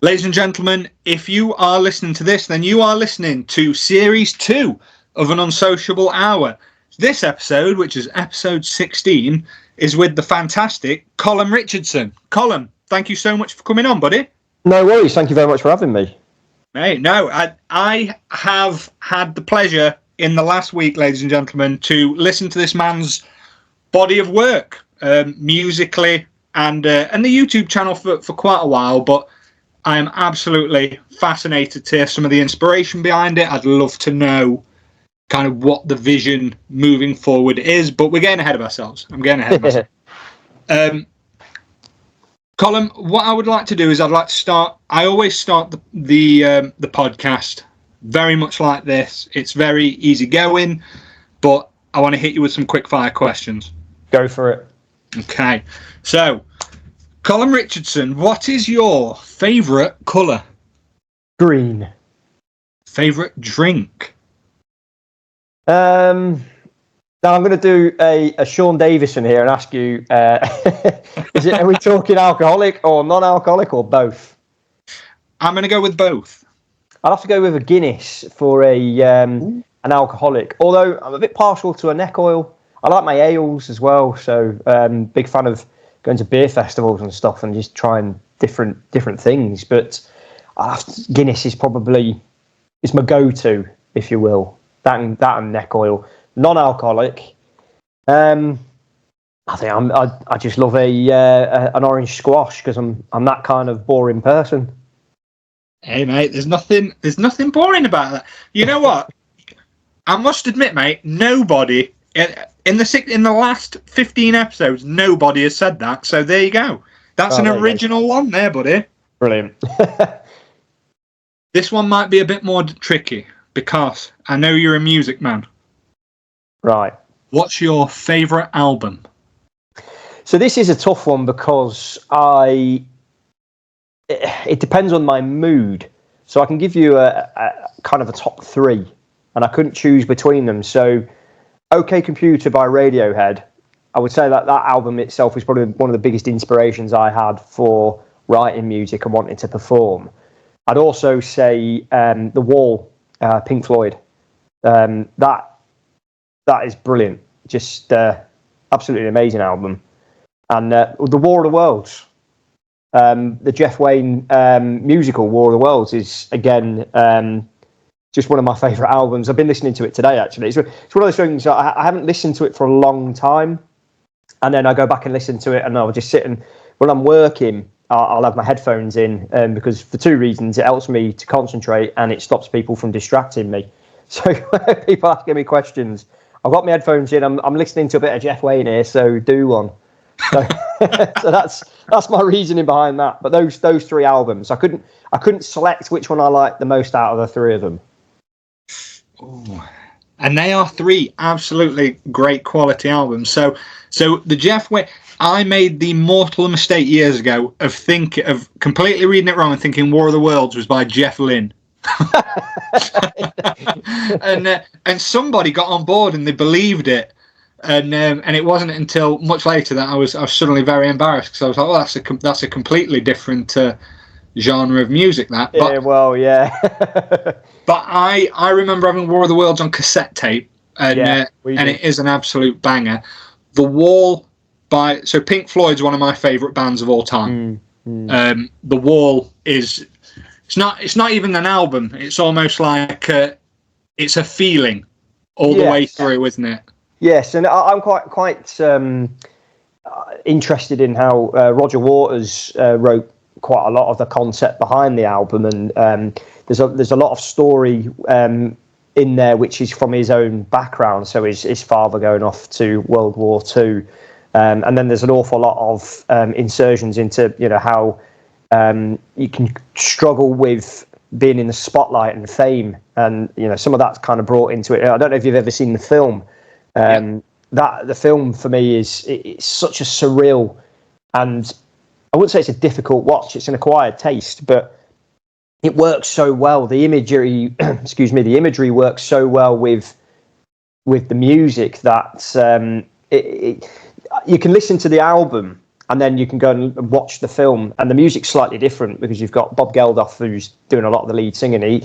Ladies and gentlemen, if you are listening to this, then you are listening to Series 2 of An Unsociable Hour. This episode, which is episode 16, is with the fantastic Colm Richardson. Colm, thank you so much for coming on, buddy. No worries. Thank you very much for having me. Hey, no, I have had the pleasure in the last week, ladies and gentlemen, to listen to this man's body of work, musically and the YouTube channel for quite a while, but I am absolutely fascinated to hear some of the inspiration behind it. I'd love to know kind of what the vision moving forward is, but we're getting ahead of ourselves. I'm getting ahead of myself. Colm, what I would like to do is I always start the podcast very much like this. It's very easy going, but I want to hit you with some quick fire questions. Go for it. Okay. So, Colm Richardson, what is your favourite colour? Green. Favourite drink? Now I'm going to do a Sean Davison here and ask you: are we talking alcoholic or non-alcoholic or both? I'm going to go with both. I'll have to go with a Guinness for an alcoholic. Although I'm a bit partial to a neck oil. I like my ales as well, so big fan of going to beer festivals and stuff and just trying different things. But Guinness is my go-to, if you will. That and neck oil. Non-alcoholic. I think I just love an orange squash because I'm that kind of boring person. Hey mate, there's nothing boring about that. You know what? I must admit, mate, nobody in the last 15 episodes, nobody has said that. So there you go. That's an original one there, buddy. Brilliant. This one might be a bit more tricky because I know you're a music man. Right. What's your favourite album? So this is a tough one because it depends on my mood. So I can give you a kind of a top three, and I couldn't choose between them. So OK Computer by Radiohead, I would say that album itself is probably one of the biggest inspirations I had for writing music and wanting to perform. I'd also say The Wall, Pink Floyd. That is brilliant. Just absolutely amazing album. And The War of the Worlds, the Jeff Wayne musical War of the Worlds is, again, just one of my favourite albums. I've been listening to it today, actually. It's one of those things, I haven't listened to it for a long time. And then I go back and listen to it, and I'll just sit and, when I'm working, I'll have my headphones in because for two reasons. It helps me to concentrate and it stops people from distracting me. So people asking me questions, I've got my headphones in. I'm listening to a bit of Jeff Wayne here, so do one. So, so that's my reasoning behind that. But those three albums, I couldn't select which one I liked the most out of the three of them. Ooh. And they are three absolutely great quality albums. So the Jeff Wayne, I made the mortal mistake years ago of completely reading it wrong and thinking War of the Worlds was by Jeff Lynne. and somebody got on board and they believed it, and it wasn't until much later that I was suddenly very embarrassed because I was like, oh, that's a completely different genre of music. But I remember having War of the Worlds on cassette tape, and it is an absolute banger. The Wall so Pink Floyd's one of my favourite bands of all time. The Wall is. It's not even an album. It's almost like it's a feeling all the way through, isn't it? Yes, and I'm quite interested in how Roger Waters wrote quite a lot of the concept behind the album, and there's a lot of story in there which is from his own background. So his father going off to World War II, and then there's an awful lot of insertions into how. You can struggle with being in the spotlight and fame, and some of that's kind of brought into it. I don't know if you've ever seen the film. That the film for me it's such a surreal, and I wouldn't say it's a difficult watch. It's an acquired taste, but it works so well. The imagery, the imagery works so well with the music that you can listen to the album and then you can go and watch the film, and the music's slightly different because you've got Bob Geldof who's doing a lot of the lead singing.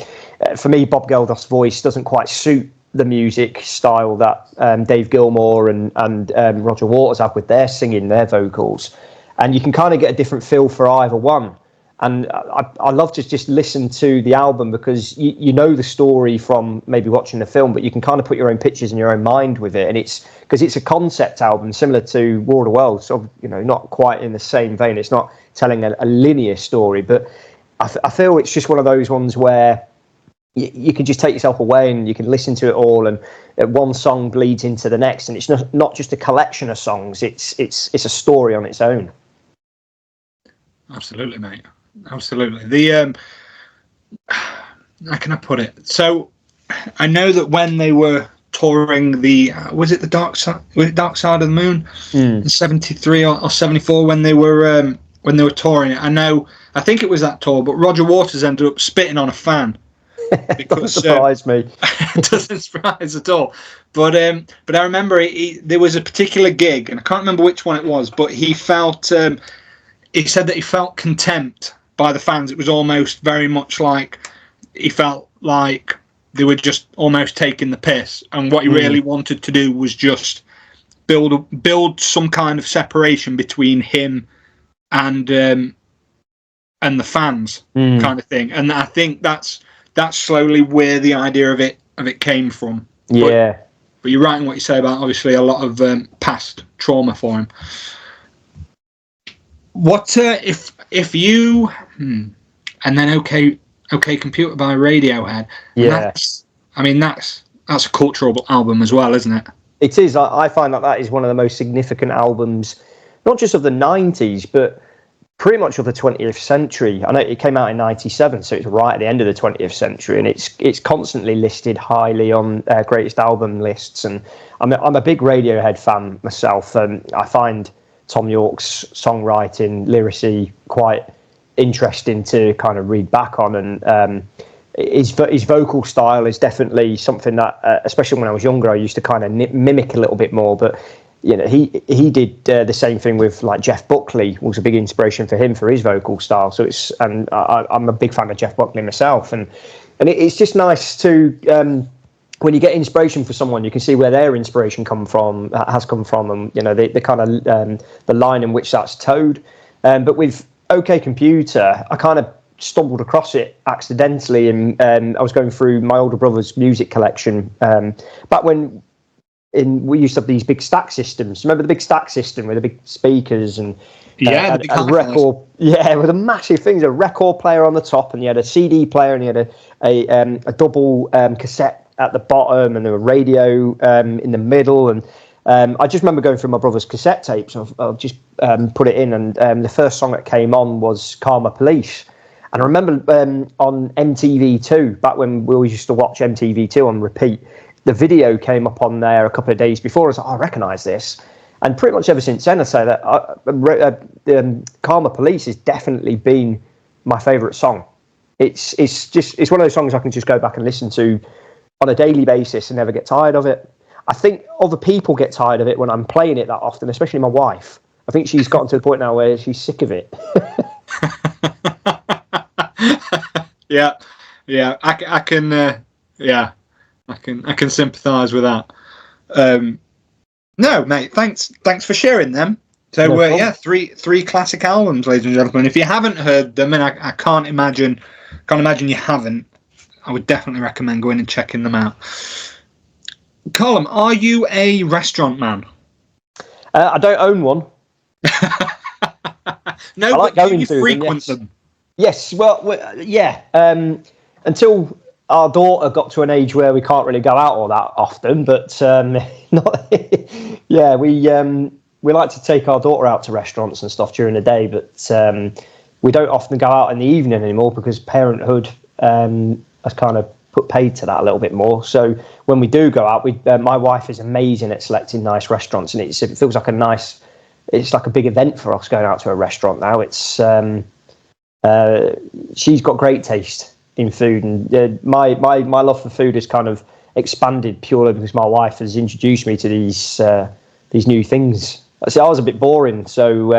For me, Bob Geldof's voice doesn't quite suit the music style that Dave Gilmour and Roger Waters have with their singing, their vocals, and you can kind of get a different feel for either one. And I love to just listen to the album because you know the story from maybe watching the film, but you can kind of put your own pictures in your own mind with it. And it's because it's a concept album similar to War of the Worlds, so not quite in the same vein. It's not telling a linear story, but I feel it's just one of those ones where you can just take yourself away and you can listen to it all, and one song bleeds into the next, and it's not just a collection of songs. It's a story on its own. Absolutely, mate. Absolutely. The how can I put it? So I know that when they were touring the was it Dark Side of the Moon in 73 or 74 when they were touring it. I think it was that tour, but Roger Waters ended up spitting on a fan. Because, doesn't surprise me. It doesn't surprise at all. But I remember there was a particular gig, and I can't remember which one it was, but he felt he said that he felt contempt by the fans. It was almost very much like he felt like they were just almost taking the piss, and what he really wanted to do was just build some kind of separation between him and the fans, kind of thing. And I think that's slowly where the idea of it came from. Yeah. But you're right in what you say about obviously a lot of past trauma for him. What if you and then OK Computer by Radiohead? Yeah, that's a cultural album as well, isn't it? It is. I find that is one of the most significant albums, not just of the 90s, but pretty much of the 20th century. I know it came out in 97, so it's right at the end of the 20th century, and it's constantly listed highly on greatest album lists. And I'm a big Radiohead fan myself, and I find Tom York's songwriting, lyricy, quite interesting to kind of read back on, and his vocal style is definitely something that, especially when I was younger, I used to kind of mimic a little bit more. But he did the same thing with like Jeff Buckley, was a big inspiration for him for his vocal style. So I'm a big fan of Jeff Buckley myself, and it's just nice to. When you get inspiration for someone, you can see where their inspiration has come from, and the kind of the line in which that's towed. But with OK Computer, I kind of stumbled across it accidentally, and I was going through my older brother's music collection back when we used to have these big stack systems. Remember the big stack system with the big speakers and a record? Yeah, with a massive thing, a record player on the top, and you had a CD player, and you had a double cassette at the bottom, and a radio in the middle. And I just remember going through my brother's cassette tapes. I'll just put it in, and the first song that came on was Karma Police. And I remember on MTV2, back when we always used to watch MTV2 on repeat, the video came up on there a couple of days before. I was like, I recognise this. And pretty much ever since then, I say that Karma Police has definitely been my favourite song. It's one of those songs I can just go back and listen to on a daily basis and never get tired of it. I think other people get tired of it when I'm playing it that often, especially my wife. I think she's gotten to the point now where she's sick of it. Yeah, I can sympathise with that. No, mate, thanks for sharing them. So no three classic albums, ladies and gentlemen. If you haven't heard them, and I can't imagine you haven't, I would definitely recommend going and checking them out. Colm, are you a restaurant man? I don't own one. No, I like but going to frequent them. Yes, well, yeah. Until our daughter got to an age where we can't really go out all that often, but we like to take our daughter out to restaurants and stuff during the day, but we don't often go out in the evening anymore because parenthood has kind of put paid to that a little bit more. So when we do go out, my wife is amazing at selecting nice restaurants, and it feels like it's like a big event for us going out to a restaurant now. It's she's got great taste in food, and my love for food has kind of expanded purely because my wife has introduced me to these new things see, I was a bit boring. So,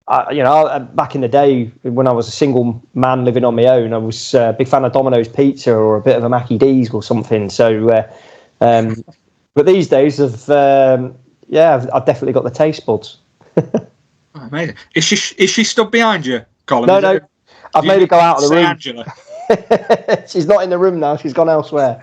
back in the day when I was a single man living on my own, I was a big fan of Domino's Pizza or a bit of a Mackie D's or something. So, but these days, I've definitely got the taste buds. Oh, amazing. Is she stood behind you, Colm? No. I've made her go out of the room. Angela. She's not in the room now. She's gone elsewhere.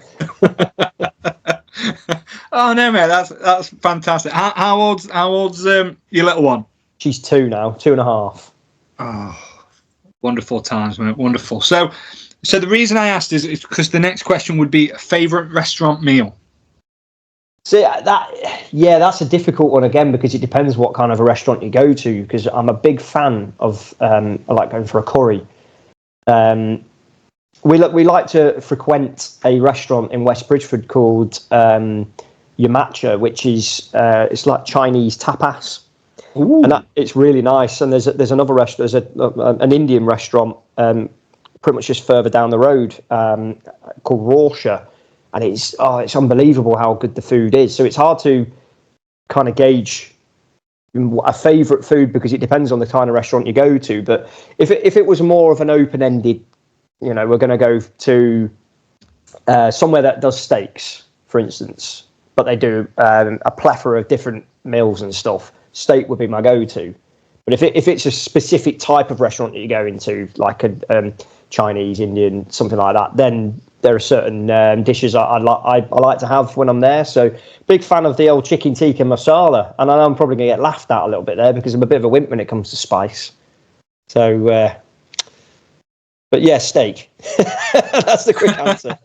Oh no, mate, that's fantastic. How old's your little one? She's 2 now, 2.5. Oh, wonderful times, mate. Wonderful. So the reason I asked is because the next question would be a favourite restaurant meal. See, that's a difficult one again, because it depends what kind of a restaurant you go to, because I'm a big fan of I like going for a curry. We like to frequent a restaurant in West Bridgford called Yamacha, which is it's like Chinese tapas. Ooh. And it's really nice. And there's another restaurant, there's an Indian restaurant pretty much just further down the road called Rorsha. And it's unbelievable how good the food is. So it's hard to kind of gauge a favourite food, because it depends on the kind of restaurant you go to. But if it was more of an open-ended, we're going to go to somewhere that does steaks, for instance, but they do a plethora of different meals and stuff, steak would be my go-to. But if it's a specific type of restaurant that you go into, like a Chinese, Indian, something like that, then there are certain dishes I like to have when I'm there. So big fan of the old chicken tikka masala. And I know I'm probably going to get laughed at a little bit there, because I'm a bit of a wimp when it comes to spice. So, but yeah, steak. That's the quick answer.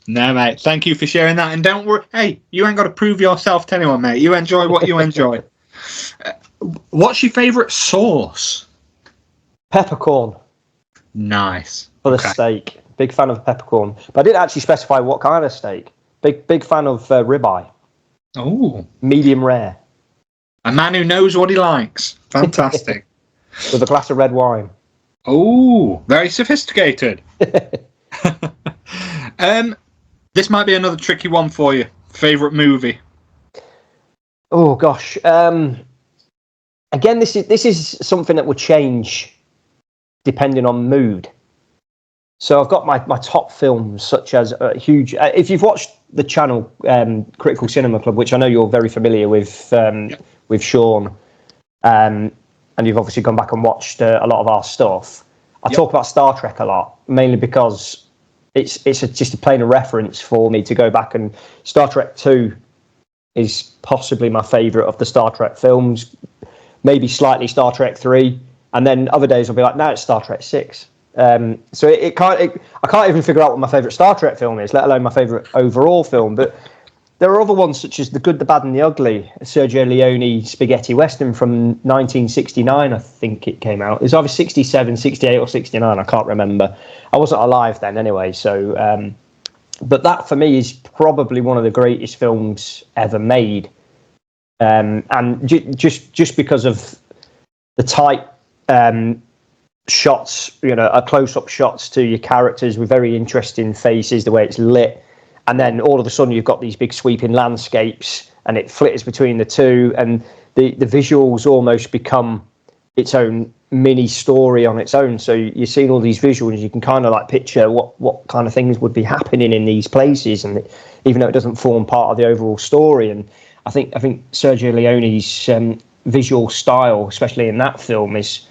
No, mate. Thank you for sharing that. And don't worry. Hey, you ain't got to prove yourself to anyone, mate. You enjoy what you enjoy. What's your favourite sauce? Peppercorn. Nice. For the steak. Big fan of peppercorn. But I didn't actually specify what kind of steak. Big fan of ribeye. Oh. Medium rare. A man who knows what he likes. Fantastic. With a glass of red wine. Oh, very sophisticated. This might be another tricky one for you. Favourite movie? Oh gosh. Again, this is something that will change depending on mood. So I've got my top films, such as huge. If you've watched the channel Critical Cinema Club, which I know you're very familiar with Sean, and you've obviously gone back and watched a lot of our stuff. I talk about Star Trek a lot, mainly because it's just a plain of reference for me to go back, and Star Trek 2 is possibly my favourite of the Star Trek films, maybe slightly Star Trek 3, and then other days I'll be like, no, it's Star Trek 6. So I can't even figure out what my favourite Star Trek film is, let alone my favourite overall film. But there are other ones, such as The Good, the Bad and the Ugly, a Sergio Leone spaghetti western from 1969, I think it came out. It was either 67, 68 or 69, I can't remember. I wasn't alive then anyway, so... but that, for me, is probably one of the greatest films ever made. And just because of the tight shots, close-up shots to your characters with very interesting faces, the way it's lit, and then all of a sudden you've got these big sweeping landscapes, and it flitters between the two, and the visuals almost become its own mini story on its own. So you're seeing all these visuals, you can kind of like picture what kind of things would be happening in these places, and even though it doesn't form part of the overall story. And I think Sergio Leone's visual style, especially in that film, is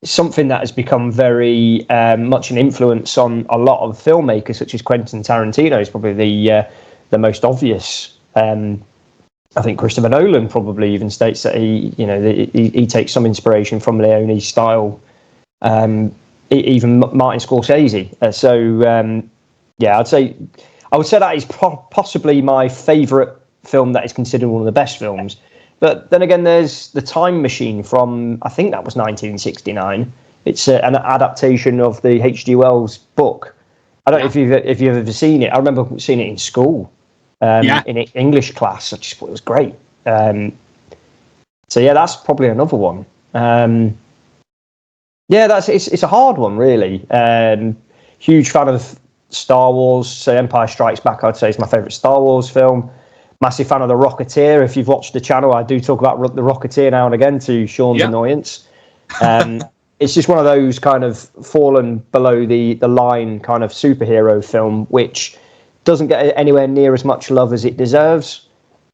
something that has become very much an influence on a lot of filmmakers, such as Quentin Tarantino is probably the most obvious. I think Christopher Nolan probably even states that he takes some inspiration from Leone's style. Even Martin Scorsese. I would say that is possibly my favourite film that is considered one of the best films. But then again, there's The Time Machine from, I think that was 1969. It's an adaptation of the H.G. Wells book. I don't know if you've ever seen it. I remember seeing it in school, in English class. I just thought it was great. That's probably another one. It's a hard one, really. Huge fan of Star Wars. So Empire Strikes Back, I'd say, is my favourite Star Wars film. Massive fan of The Rocketeer. If you've watched the channel, I do talk about The Rocketeer now and again, to Sean's annoyance. It's just one of those kind of fallen below the line kind of superhero film, which doesn't get anywhere near as much love as it deserves.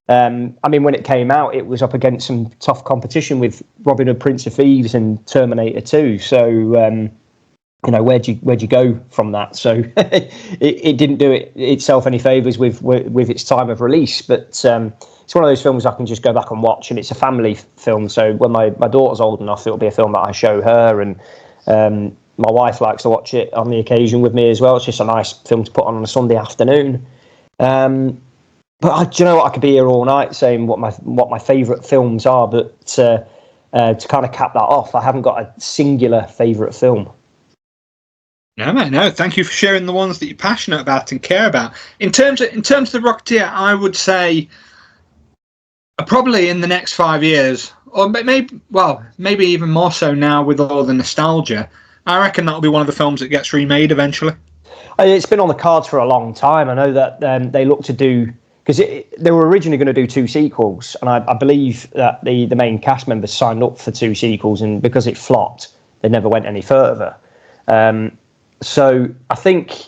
I mean, when it came out, it was up against some tough competition with Robin Hood, Prince of Thieves and Terminator 2. So, where'd you go from that? So it didn't do itself any favours with its time of release. But it's one of those films I can just go back and watch, and it's a family film. So when my daughter's old enough, it'll be a film that I show her, and my wife likes to watch it on the occasion with me as well. It's just a nice film to put on a Sunday afternoon. But do you know what? I could be here all night saying what my favourite films are, but to kind of cap that off, I haven't got a singular favourite film. No, mate, no. Thank you for sharing the ones that you're passionate about and care about. In terms of The Rocketeer, I would say probably in the next 5 years, or maybe even more so now with all the nostalgia, I reckon that'll be one of the films that gets remade eventually. It's been on the cards for a long time. I know that they look to do, because they were originally going to do 2 sequels, and I believe that the main cast members signed up for 2 sequels, and because it flopped, they never went any further. So I think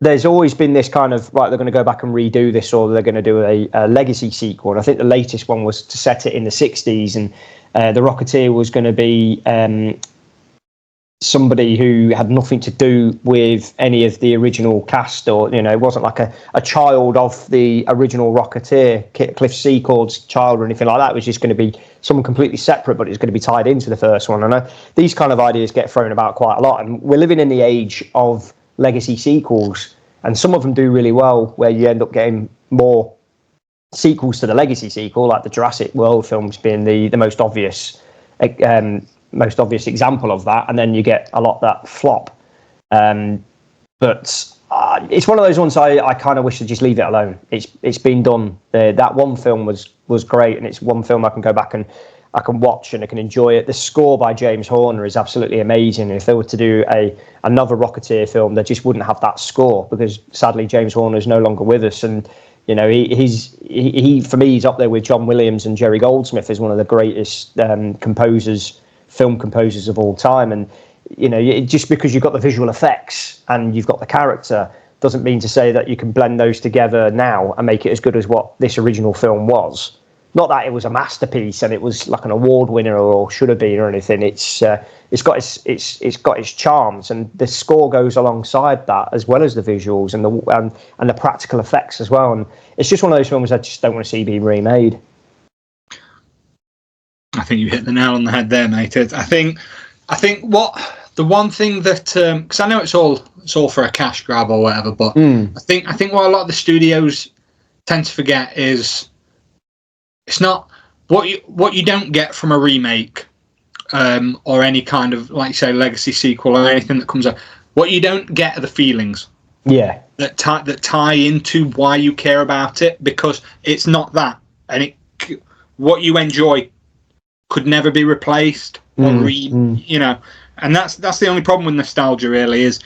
there's always been this kind of, right, they're going to go back and redo this, or they're going to do a legacy sequel. And I think the latest one was to set it in the 60s, and The Rocketeer was going to be somebody who had nothing to do with any of the original cast, or, it wasn't like a child of the original Rocketeer, Cliff Secord's child or anything like that. It was just going to be someone completely separate, but it's going to be tied into the first one. And these kind of ideas get thrown about quite a lot, and we're living in the age of legacy sequels, and some of them do really well, where you end up getting more sequels to the legacy sequel, like the Jurassic World films being the most obvious example of that, and then you get a lot that flop. But it's one of those ones I kind of wish to just leave it alone. It's been done. That one film was great, and it's one film I can go back and I can watch and I can enjoy it. The score by James Horner is absolutely amazing. If they were to do another Rocketeer film, they just wouldn't have that score, because sadly James Horner is no longer with us, and he for me, he's up there with John Williams and Jerry Goldsmith as one of the greatest film composers of all time. And just because you've got the visual effects and you've got the character doesn't mean to say that you can blend those together now and make it as good as what this original film was. Not that it was a masterpiece and it was like an award winner or should have been or anything. It's got its charms, and the score goes alongside that, as well as the visuals and the practical effects as well. And it's just one of those films I just don't want to see being remade. I think you hit the nail on the head there, mate. I think what the one thing that, because I know it's all for a cash grab or whatever, but I think what a lot of the studios tend to forget is it's not what you don't get from a remake, or any kind of, like you say, legacy sequel or anything that comes out. What you don't get are the feelings. Yeah. That tie into why you care about it, because it's not that, and what you enjoy could never be replaced or and that's the only problem with nostalgia, really, is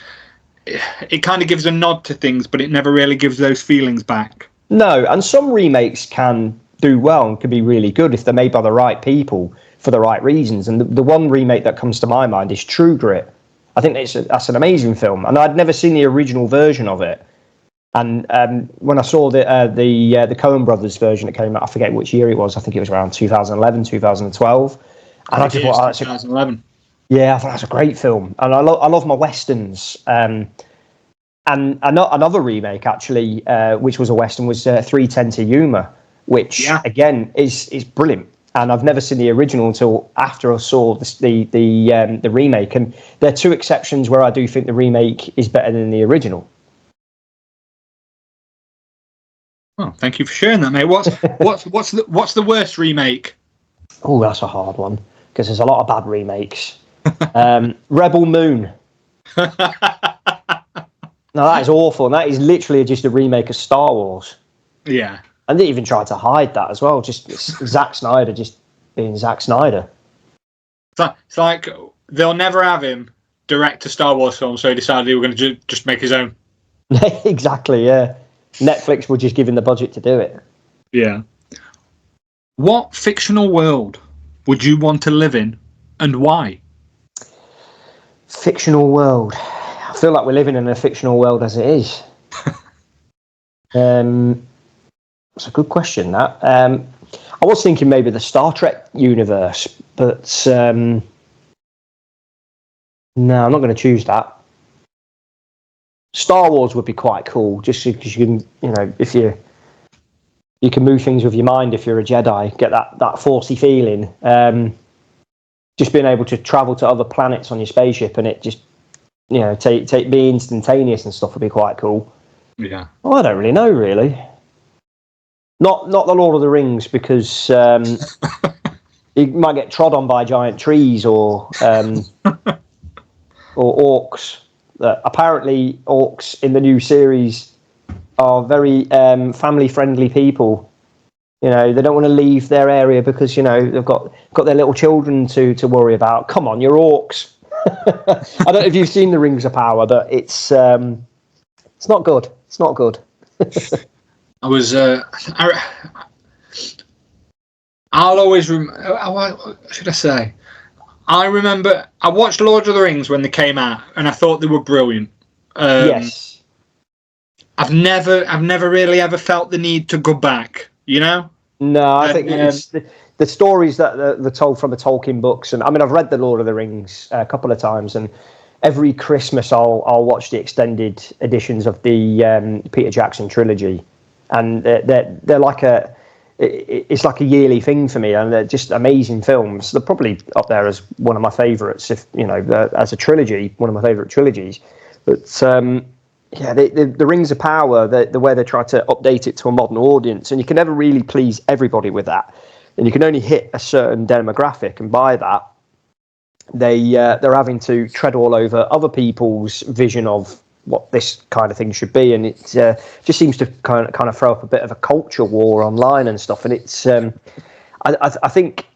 it kind of gives a nod to things, but it never really gives those feelings back. No, and some remakes can do well and can be really good if they're made by the right people for the right reasons. And the one remake that comes to my mind is True Grit. I think that's an amazing film, and I'd never seen the original version of it. And when I saw the Coen Brothers version that came out, I forget which year it was. I think it was around 2011, 2012. And I just thought, 2011. Yeah, I thought that's a great film, and I love my westerns. And another remake, actually, which was a western, was 3:10 to Yuma, which again is brilliant. And I've never seen the original until after I saw the remake. And there are two exceptions where I do think the remake is better than the original. Oh, thank you for sharing that, mate. What's the worst remake? Oh, that's a hard one, because there's a lot of bad remakes. Rebel Moon. No, that is awful, and that is literally just a remake of Star Wars. Yeah. And they even tried to hide that as well. Just Zack Snyder just being Zack Snyder. It's like they'll never have him direct a Star Wars film, so he decided he was going to just make his own. Exactly, yeah. Netflix would just give him the budget to do it. Yeah. What fictional world would you want to live in, and why? Fictional world. I feel like we're living in a fictional world as it is. It's a good question, that. I was thinking maybe the Star Trek universe, but no, I'm not going to choose that. Star Wars would be quite cool, just because you can, if you can move things with your mind if you're a Jedi, get that forcey feeling. Just being able to travel to other planets on your spaceship and it just, be instantaneous and stuff would be quite cool. Yeah. Well, I don't really know, really. Not the Lord of the Rings, because you might get trod on by giant trees or orcs. Apparently, orcs in the new series are very family-friendly people. They don't want to leave their area because they've got their little children to worry about. Come on, you're orcs. I don't know if you've seen the Rings of Power, but it's not good. It's not good. I was. I'll always. What should I say? I remember I watched Lord of the Rings when they came out, and I thought they were brilliant. Yes. I've never really ever felt the need to go back. No, I think it's the stories that they're told from the Tolkien books, and I mean I've read the Lord of the Rings a couple of times, and every Christmas I'll watch the extended editions of the Peter Jackson trilogy, and they're like it's like a yearly thing for me, and they're just amazing films. They're probably up there as one of my favourites, if as a trilogy, one of my favourite trilogies. But the Rings of Power, the way they try to update it to a modern audience, and you can never really please everybody with that, and you can only hit a certain demographic, and by that, they're having to tread all over other people's vision of what this kind of thing should be, and it just seems to kind of throw up a bit of a culture war online and stuff. And it's I think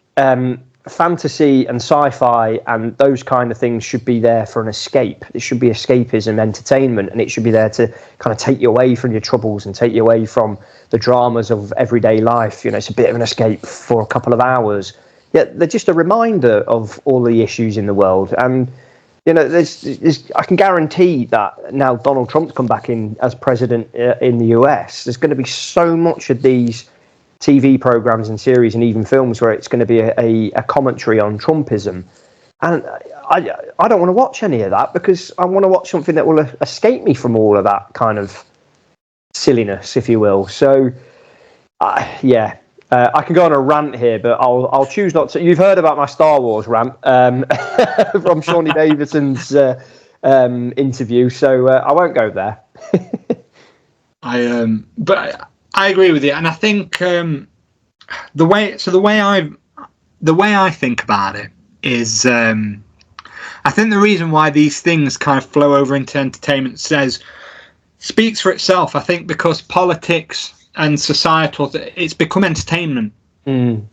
fantasy and sci-fi and those kind of things should be there for an escape. It should be escapism, entertainment, and it should be there to kind of take you away from your troubles and take you away from the dramas of everyday life. It's a bit of an escape for a couple of hours. Yet they're just a reminder of all the issues in the world. And I can guarantee that now Donald Trump's come back in as president in the US, there's going to be so much of these TV programs and series and even films where it's going to be a commentary on Trumpism. And I don't want to watch any of that, because I want to watch something that will escape me from all of that kind of silliness, if you will. So, I can go on a rant here, but I'll choose not to. You've heard about my Star Wars rant from Shawnee Davison's interview, so I won't go there. But I agree with you, and I think the way I think about it is, I think the reason why these things kind of flow over into entertainment speaks for itself. I think because politics and societal, it's become entertainment, and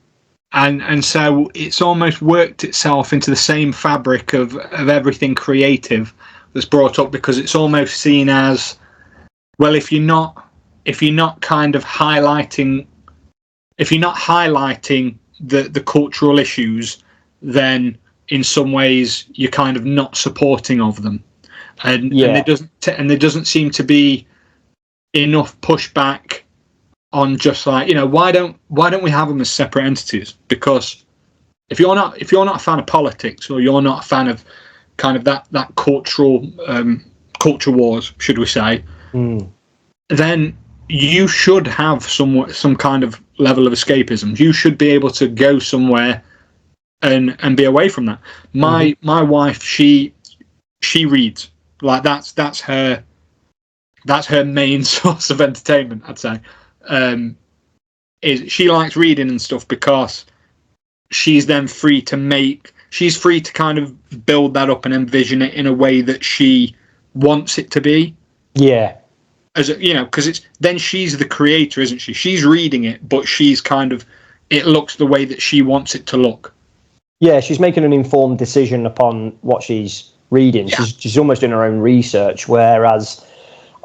so it's almost worked itself into the same fabric of everything creative that's brought up, because it's almost seen as, well, if you're not kind of highlighting, if you're not highlighting the cultural issues, then in some ways you're kind of not supporting of them, and there doesn't seem to be enough pushback on just like, why don't we have them as separate entities? Because if you're not a fan of politics, or you're not a fan of kind of that cultural culture wars, should we say, then you should have some kind of level of escapism. You should be able to go somewhere and be away from that. My wife, she reads, like that's her main source of entertainment, I'd say. Is she likes reading and stuff, because she's then free to kind of build that up and envision it in a way that she wants it to be. Yeah. As because then she's the creator, isn't she? She's reading it, but she's kind of, it looks the way that she wants it to look. Yeah, she's making an informed decision upon what she's reading. Yeah. She's almost doing her own research, whereas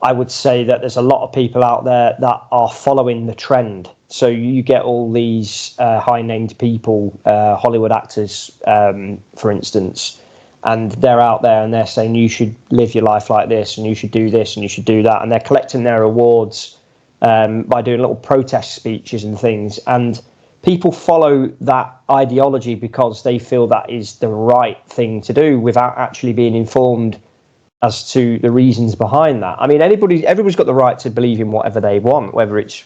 I would say that there's a lot of people out there that are following the trend. So you get all these high-named people, Hollywood actors, for instance, and they're out there and they're saying you should live your life like this, and you should do this, and you should do that, and they're collecting their awards by doing little protest speeches and things. And people follow that ideology because they feel that is the right thing to do without actually being informed as to the reasons behind that. I mean, everybody's got the right to believe in whatever they want, whether it's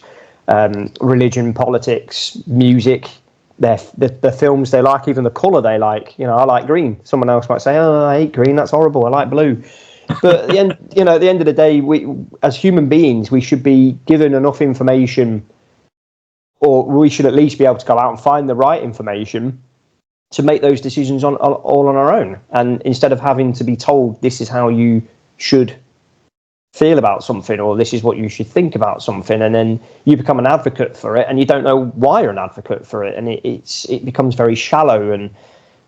religion, politics, music, the films they like, even the colour they like. You know, I like green. Someone else might say, "Oh, I hate green. That's horrible. I like blue." But at the end, at the end of the day, we, as human beings, we should be given enough information, or we should at least be able to go out and find the right information to make those decisions all on our own. And instead of having to be told this is how you should feel about something, or this is what you should think about something, and then you become an advocate for it and you don't know why you're an advocate for it, and it becomes very shallow. And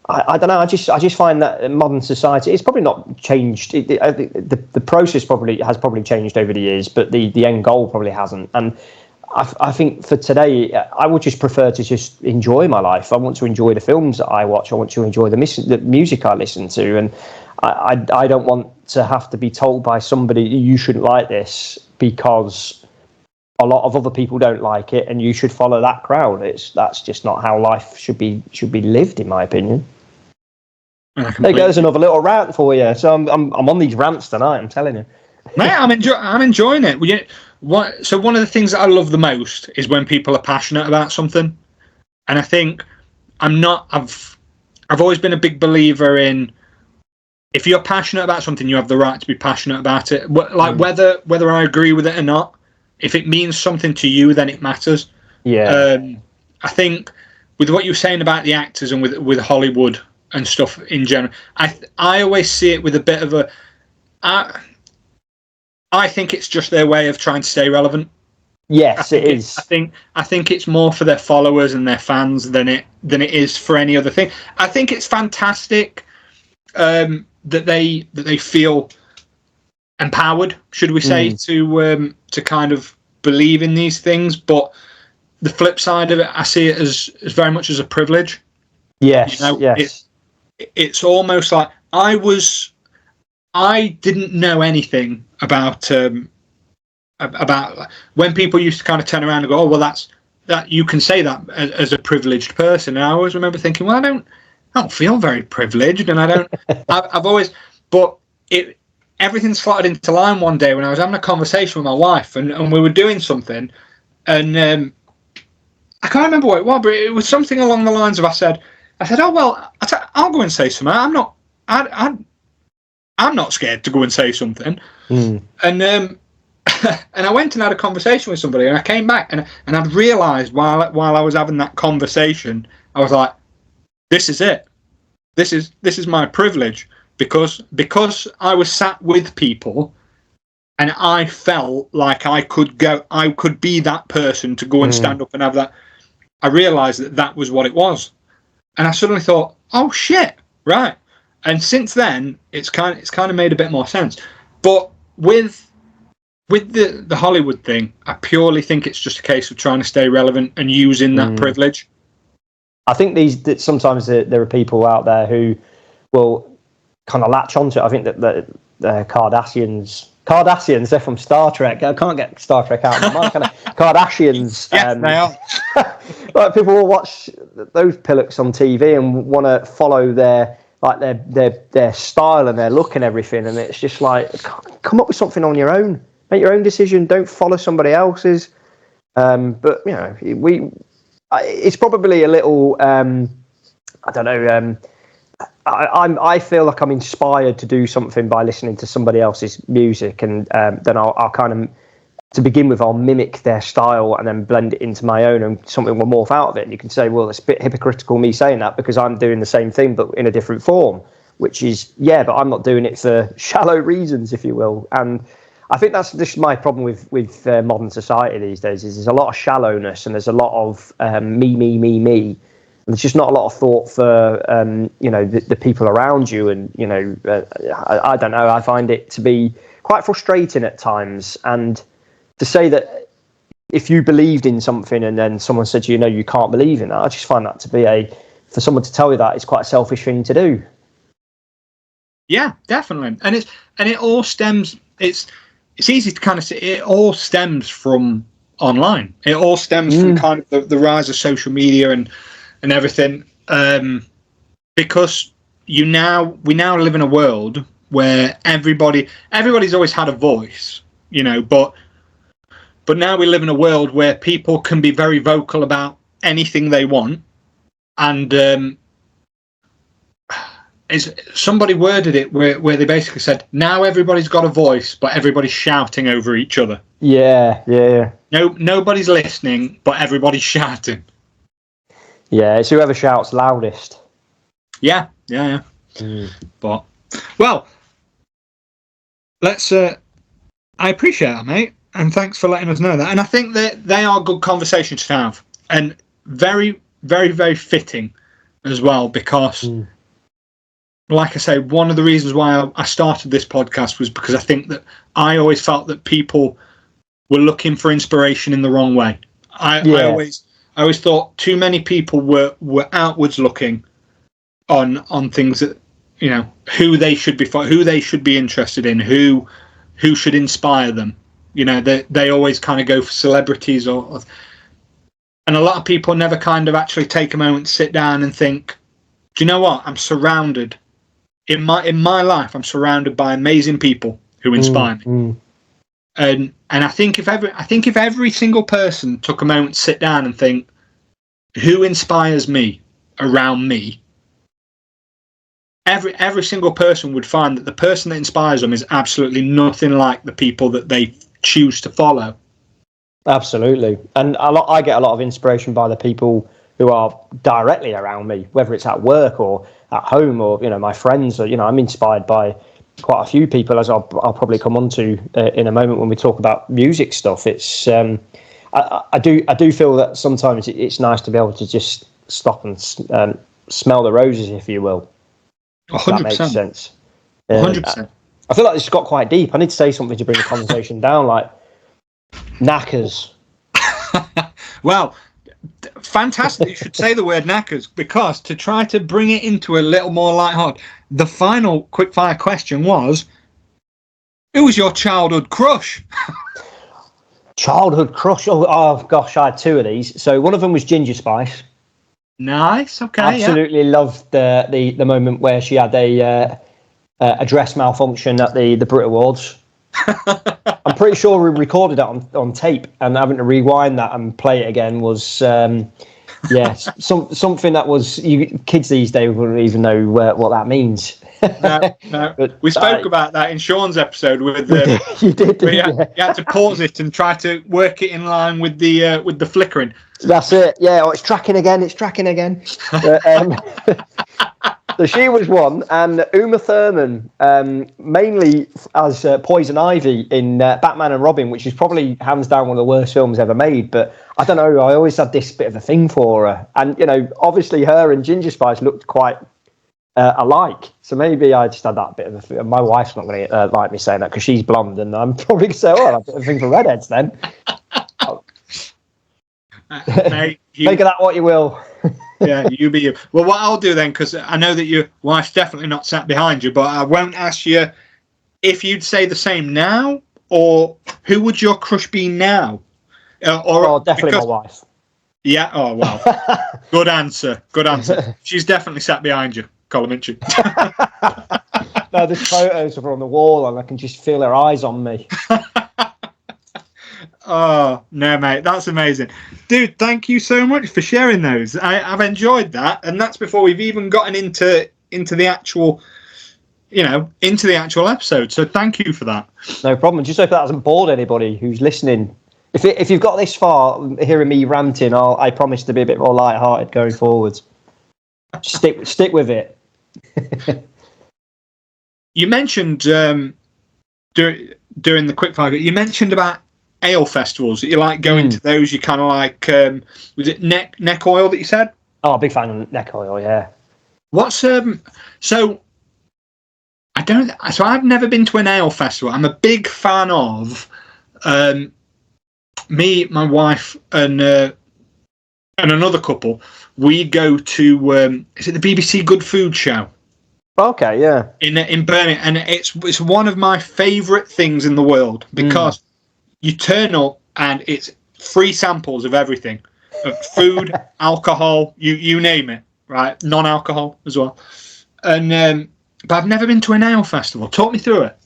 I don't know, I just find that in modern society, it's probably not changed. The process has probably changed over the years, but the end goal probably hasn't. And I think for today, I would just prefer to just enjoy my life. I want to enjoy the films that I watch. I want to enjoy the music I listen to. And I don't want to have to be told by somebody, you shouldn't like this because a lot of other people don't like it and you should follow that crowd. That's just not how life should be lived, in my opinion. There you go, there's another little rant for you. So I'm on these rants tonight, I'm telling you. Mate, I'm enjoying it. So one of the things that I love the most is when people are passionate about something, and I think I've always been a big believer in, if you're passionate about something, you have the right to be passionate about it. Like whether I agree with it or not, if it means something to you, then it matters. Yeah. I think with what you were saying about the actors and with Hollywood and stuff in general, I always see it with a bit of a. I think it's just their way of trying to stay relevant. Yes, it is. I think it's more for their followers and their fans than it is for any other thing. I think it's fantastic that they feel empowered, should we say, to kind of believe in these things. But the flip side of it, I see it as very much as a privilege. Yes, yes. It's almost like I didn't know anything about when people used to kind of turn around and go, "Oh, well, that you can say that as a privileged person." And I always remember thinking, "Well, I don't feel very privileged," and I don't. I've always, but everything slotted into line one day when I was having a conversation with my wife, and we were doing something, and I can't remember what it was, but it was something along the lines of I said, "Oh well, I'll go and say something. I'm not scared to go and say something." And and I went and had a conversation with somebody, and I came back and I'd realised while I was having that conversation, I was like, "This is it. This is my privilege," because I was sat with people, and I felt like I could be that person to go and stand up and have that. I realised that was what it was, and I suddenly thought, "Oh shit, right." And since then, it's kind of made a bit more sense. But with the Hollywood thing, I purely think it's just a case of trying to stay relevant and using that privilege. I think sometimes there are people out there who will kind of latch onto it. I think that the Kardashians, they're from Star Trek. I can't get Star Trek out of my mind. Kind of Kardashians. Yes, they are. Like, people will watch those pillocks on TV and want to follow their style and their look and everything, and it's just like, come up with something on your own, make your own decision, don't follow somebody else's. But it's probably a little I don't know, I feel like I'm inspired to do something by listening to somebody else's music, and then I'll kind of, to begin with, I'll mimic their style and then blend it into my own, and something will morph out of it. And you can say, well, it's a bit hypocritical me saying that because I'm doing the same thing but in a different form, which is, yeah, but I'm not doing it for shallow reasons, if you will. And I think that's just my problem with modern society these days, is there's a lot of shallowness and there's a lot of me. And there's just not a lot of thought for the people around you. And I don't know, I find it to be quite frustrating at times. And to say that if you believed in something and then someone said to you, no, you can't believe in that, I just find that to be for someone to tell you that, it's quite a selfish thing to do. Yeah, definitely. And it all stems, it's easy to kind of see, it all stems from online. It all stems from kind of the rise of social media and everything. Because we now live in a world where everybody's always had a voice, but now we live in a world where people can be very vocal about anything they want. And somebody worded it where they basically said, now everybody's got a voice, but everybody's shouting over each other. Yeah. Nobody's listening, but everybody's shouting. Yeah, it's whoever shouts loudest. Yeah. But, well, let's... I appreciate that, mate, and thanks for letting us know that. And I think that they are good conversations to have, and very, very, very fitting as well, because... Like I say, one of the reasons why I started this podcast was because I think that I always felt that people were looking for inspiration in the wrong way. I always thought too many people were outwards looking on things that, who they should be interested in, who should inspire them. They always kind of go for celebrities and a lot of people never kind of actually take a moment to sit down and think, do you know what? I'm surrounded. In my life, I'm surrounded by amazing people who inspire me, and I think if every single person took a moment to sit down and think, who inspires me around me, every single person would find that the person that inspires them is absolutely nothing like the people that they choose to follow. Absolutely, and I get a lot of inspiration by the people who are directly around me, whether it's at work or at home or, my friends. Or, I'm inspired by quite a few people, as I'll probably come on to in a moment when we talk about music stuff. It's I do feel that sometimes it's nice to be able to just stop and smell the roses, if you will. 100%. That makes sense. 100%. I feel like this got quite deep. I need to say something to bring the conversation down, like knackers. Well, fantastic. You should say the word knackers, because to try to bring it into a little more lighthearted, the final quickfire question was, who was your childhood crush? Childhood crush? Oh gosh, I had two of these. So one of them was Ginger Spice. Nice. Okay. Absolutely loved the moment where she had a dress malfunction at the Brit Awards. I'm pretty sure we recorded that on tape, and having to rewind that and play it again was something that was, kids these days wouldn't even know what that means. No. But we spoke about that in Sean's episode with you did. You had to pause it and try to work it in line with the flickering. That's it. Yeah. Oh, it's tracking again. So she was one, and Uma Thurman, mainly as Poison Ivy in Batman and Robin, which is probably hands down one of the worst films ever made. But I don't know, I always had this bit of a thing for her. And, obviously her and Ginger Spice looked quite alike. So maybe I just had that bit of a thing. My wife's not going to like me saying that because she's blonde, and I'm probably going to say, oh, that's a thing for redheads then. Mate, make of that what you will. Yeah, you be you. Well, what I'll do then, because I know that your wife's definitely not sat behind you, but I won't ask you if you'd say the same now, or who would your crush be now? Definitely my wife. Yeah. Oh, wow. Good answer. She's definitely sat behind you, Colm Richardson. No, there's photos of her on the wall, and I can just feel her eyes on me. Oh, no, mate, that's amazing. Dude, thank you so much for sharing those. I've enjoyed that, and that's before we've even gotten into the actual, into the actual episode. So thank you for that. No problem. Just hope that hasn't bored anybody who's listening. If you've got this far hearing me ranting, I promise to be a bit more light-hearted going forwards. Stick with it. You mentioned during the quickfire, you mentioned about ale festivals that you like going to those. You kind of like was it neck oil that you said? Oh, big fan of neck oil. Yeah. What's so I've never been to an ale festival. I'm a big fan of me, my wife, and another couple, we go to is it the BBC Good Food Show? Okay, yeah. In Birmingham, and it's one of my favourite things in the world because you turn up and it's free samples of everything, of food, alcohol, you name it, right? Non-alcohol as well. And but I've never been to an ale festival. Talk me through it.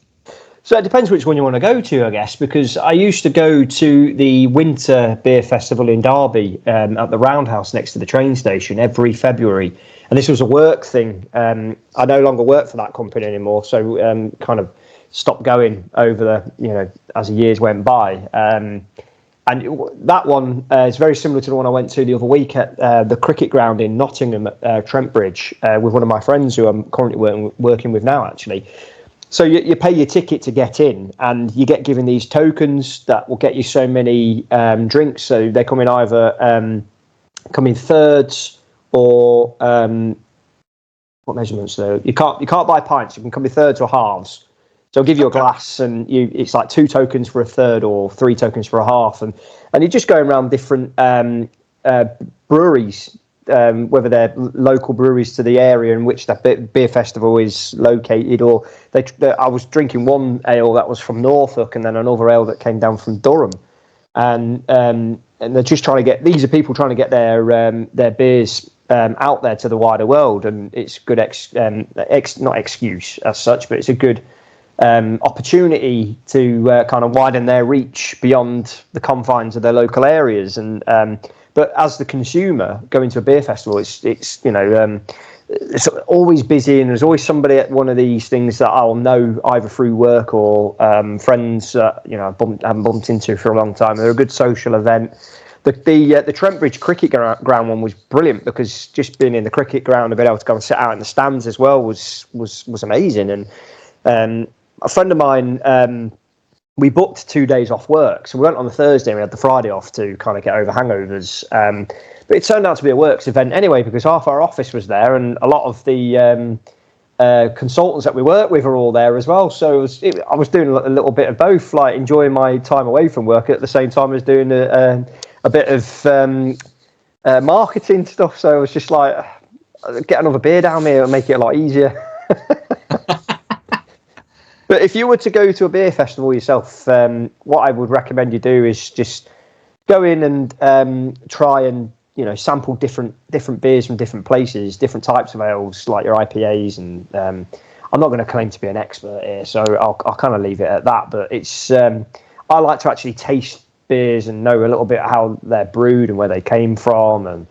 So it depends which one you want to go to, I guess, because I used to go to the Winter Beer Festival in Derby at the Roundhouse next to the train station every February. And this was a work thing. I no longer work for that company anymore, so kind of stopped going over as the years went by. And that one is very similar to the one I went to the other week at the cricket ground in Nottingham at Trent Bridge with one of my friends who I'm currently working with now, actually. So you pay your ticket to get in, and you get given these tokens that will get you so many drinks. So they come in either come in thirds or what measurements though? You can't buy pints. You can come in thirds or halves. So I'll give you a glass, and it's like 2 tokens for a third or 3 tokens for a half, and you're just going around different breweries. Whether they're local breweries to the area in which that beer festival is located, or I was drinking one ale that was from Norfolk, and then another ale that came down from Durham, and they're just trying to get. These are people trying to get their beers out there to the wider world, and it's good not excuse as such, but it's a good opportunity to kind of widen their reach beyond the confines of their local areas. And but as the consumer going to a beer festival, it's always busy, and there's always somebody at one of these things that I'll know either through work or friends I haven't bumped into for a long time. They're a good social event. The Trent Bridge cricket ground one was brilliant because just being in the cricket ground and being able to go and sit out in the stands as well was amazing. And a friend of mine, we booked 2 days off work. So we went on the Thursday and we had the Friday off to kind of get over hangovers. But it turned out to be a works event anyway, because half our office was there and a lot of the consultants that we work with are all there as well. So I was doing a little bit of both, like enjoying my time away from work at the same time as doing a bit of marketing stuff. So I was just like, get another beer down here and make it a lot easier. But if you were to go to a beer festival yourself, what I would recommend you do is just go in and try and sample different beers from different places, different types of ales like your IPAs. And I'm not going to claim to be an expert here, so I'll kind of leave it at that. But it's I like to actually taste beers and know a little bit how they're brewed and where they came from,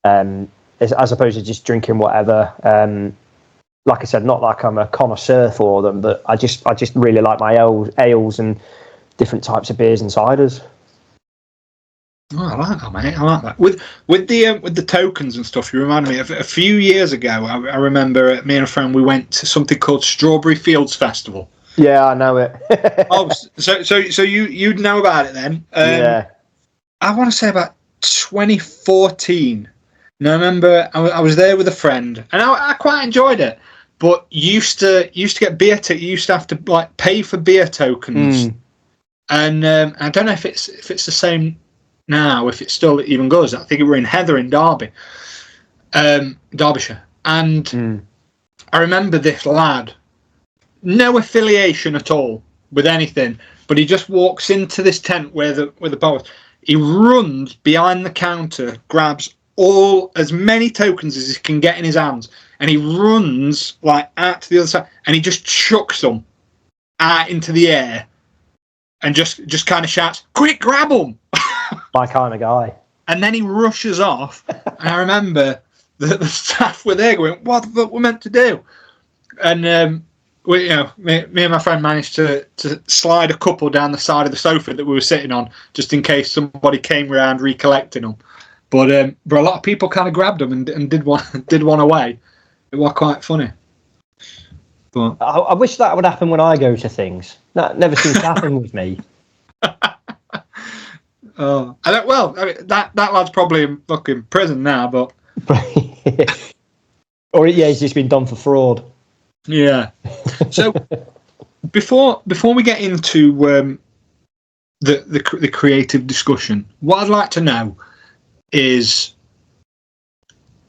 and as opposed to just drinking whatever. Like I said, not like I'm a connoisseur for them, but I just really like my ales and different types of beers and ciders. Oh, I like that, mate. I like that. With the tokens and stuff, you remind me of a few years ago. I remember me and a friend, we went to something called Strawberry Fields Festival. Yeah, I know it. Oh, so you'd know about it then? Yeah. I want to say about 2014. And I remember I was there with a friend, and I quite enjoyed it. But used to get beer. You used to have to like pay for beer tokens, and I don't know if it's the same now. If it still even goes. I think we were in Heather in Derby, Derbyshire, and I remember this lad, no affiliation at all with anything, but he just walks into this tent where the bar was. He runs behind the counter, grabs as many tokens as he can get in his hands, and he runs like out to the other side, and he just chucks them out into the air, and just kind of shouts, "Quick, grab them!" My kind of guy. And then he rushes off, and I remember the staff were there going, "What the fuck we're meant to do?" And me and my friend managed to slide a couple down the side of the sofa that we were sitting on, just in case somebody came around recollecting them. But a lot of people kind of grabbed them and did one away. It was quite funny. But I wish that would happen when I go to things. That never seems to happen with me. Oh, that lad's probably in fucking prison now, but or he's just been done for fraud. Yeah. So before we get into the creative discussion. What I'd like to know is,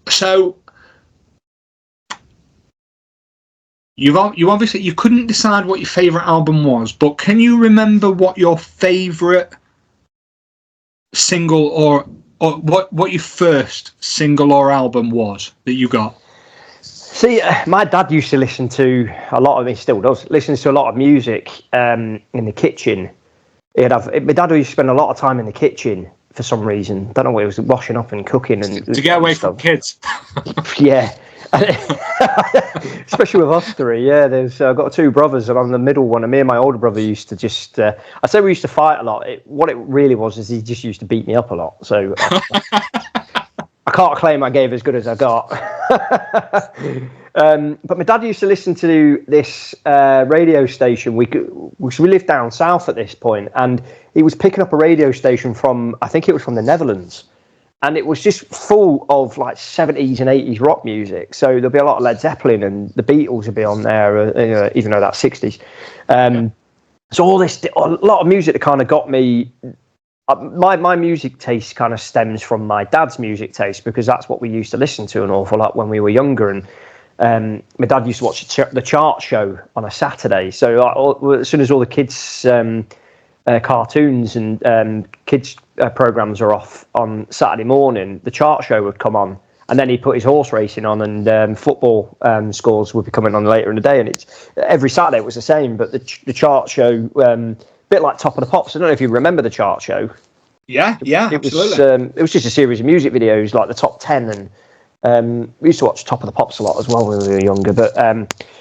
so you obviously you couldn't decide what your favourite album was, but can you remember what your favourite single or what your first single or album was that you got? See, my dad used to listen to a lot of, he still does, listens to a lot of music in the kitchen. My dad used to spend a lot of time in the kitchen for some reason. Don't know what he was washing up and cooking and to get away from kids. Yeah. Especially with us three, yeah. I've got two brothers, and I'm the middle one. And me and my older brother used to just, I say we used to fight a lot. What it really was is he just used to beat me up a lot. So I can't claim I gave as good as I got. But my dad used to listen to this radio station. We lived down south at this point, and he was picking up a radio station from, I think it was from the Netherlands. And it was just full of like 70s and 80s rock music. So there'll be a lot of Led Zeppelin, and the Beatles will be on there, even though that's 60s. So a lot of music that kind of got me. My music taste kind of stems from my dad's music taste, because that's what we used to listen to an awful lot when we were younger. And my dad used to watch the chart show on a Saturday. So as soon as all the kids' cartoons and kids' programs are off on Saturday morning, the chart show would come on, and then he'd put his horse racing on, and football scores would be coming on later in the day. And it's every Saturday it was the same, but the chart show, bit like Top of the Pops. I don't know if you remember the chart show. Yeah, absolutely. It was just a series of music videos, like the top 10, and we used to watch Top of the Pops a lot as well when we were younger. But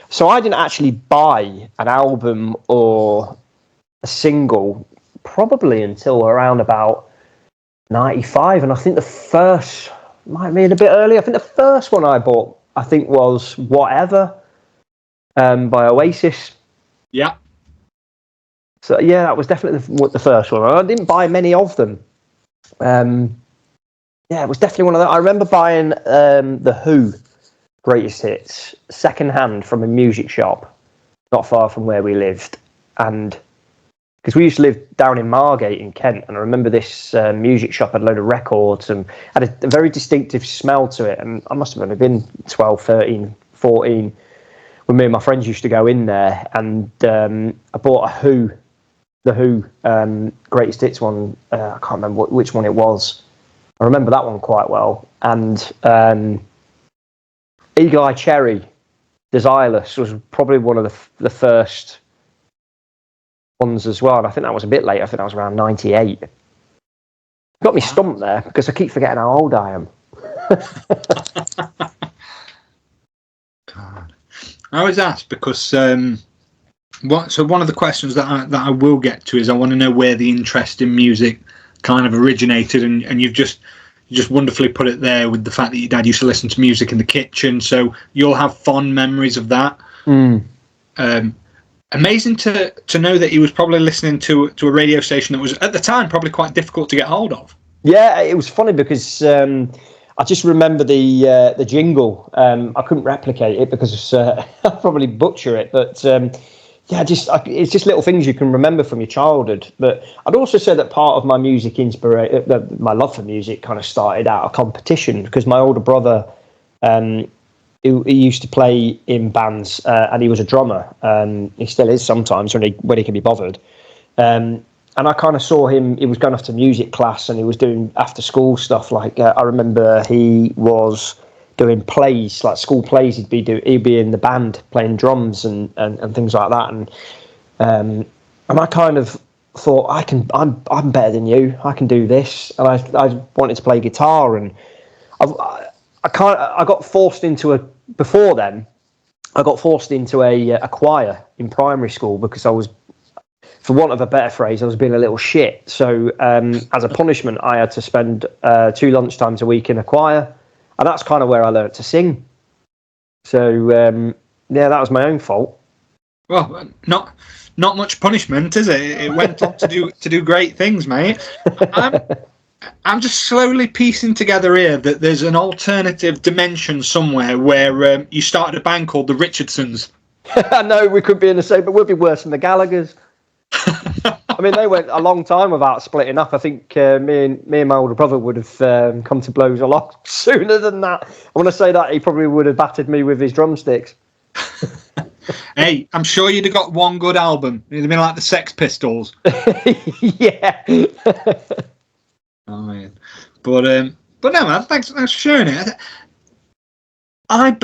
so I didn't actually buy an album or a single probably until around about 95, and I think the first might have been a bit early. I think the first one I bought, I think, was Whatever by Oasis. Yeah. So yeah, that was definitely the first one. I didn't buy many of them. Yeah, it was definitely one of them. I remember buying the Who Greatest Hits second hand from a music shop not far from where we lived, and because we used to live down in Margate in Kent, and I remember this music shop had a load of records and had a very distinctive smell to it. And I must have only been 12, 13, 14 when me and my friends used to go in there, and I bought the Who Greatest Hits one. I can't remember which one it was. I remember that one quite well. And Eagle Eye Cherry, Desireless was probably one of the first ones as well. And I think that was a bit later. I think that was around 98. Got me stumped there because I keep forgetting how old I am. God. I always ask because one of the questions that I will get to is I want to know where the interest in music kind of originated, and you've just wonderfully put it there with the fact that your dad used to listen to music in the kitchen, so you'll have fond memories of that. Amazing to know that he was probably listening to a radio station that was at the time probably quite difficult to get hold of. Yeah, it was funny because I just remember the jingle. I couldn't replicate it because I'd probably butcher it, but it's just little things you can remember from your childhood. But I'd also say that part of my music my love for music kind of started out a competition, because my older brother, he used to play in bands, and he was a drummer. He still is sometimes when he can be bothered. And I kind of saw him. He was going off to music class, and he was doing after school stuff. Like I remember he was doing plays, like school plays. He'd be in the band playing drums and things like that. And I kind of thought, I'm better than you. I can do this. And I wanted to play guitar, and I got forced into before then. I got forced into a choir in primary school because I was, for want of a better phrase, I was being a little shit. So as a punishment, I had to spend 2 lunchtimes a week in a choir, and that's kind of where I learnt to sing. So that was my own fault. Well, not much punishment, is it? It went on to do great things, mate. I'm just slowly piecing together here that there's an alternative dimension somewhere where you started a band called the Richardsons. I know we could be in the same, but we'll be worse than the Gallaghers. I mean, they went a long time without splitting up. I think me and my older brother would have come to blows a lot sooner than that. I want to say that he probably would have battered me with his drumsticks. Hey, I'm sure you'd have got one good album. It'd have been like the Sex Pistols. Yeah. Oh man, but no, man. Thanks for sharing it. I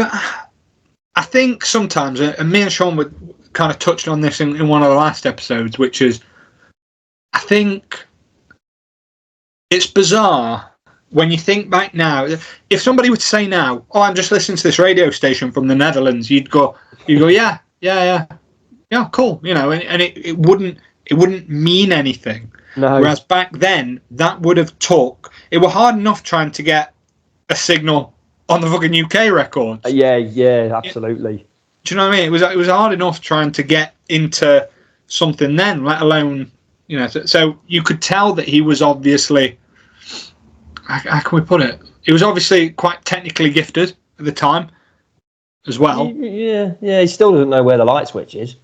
think sometimes, and me and Sean were kind of touched on this in one of the last episodes, which is, I think it's bizarre when you think back now. If somebody would say now, "Oh, I'm just listening to this radio station from the Netherlands," you'd go, yeah, cool, and it wouldn't mean anything. No. Whereas back then, that would have took. It were hard enough trying to get a signal on the fucking UK records. Yeah, absolutely. Do you know what I mean? It was hard enough trying to get into something then, let alone, So you could tell that he was obviously. How can we put it? He was obviously quite technically gifted at the time, as well. Yeah. He still doesn't know where the light switch is.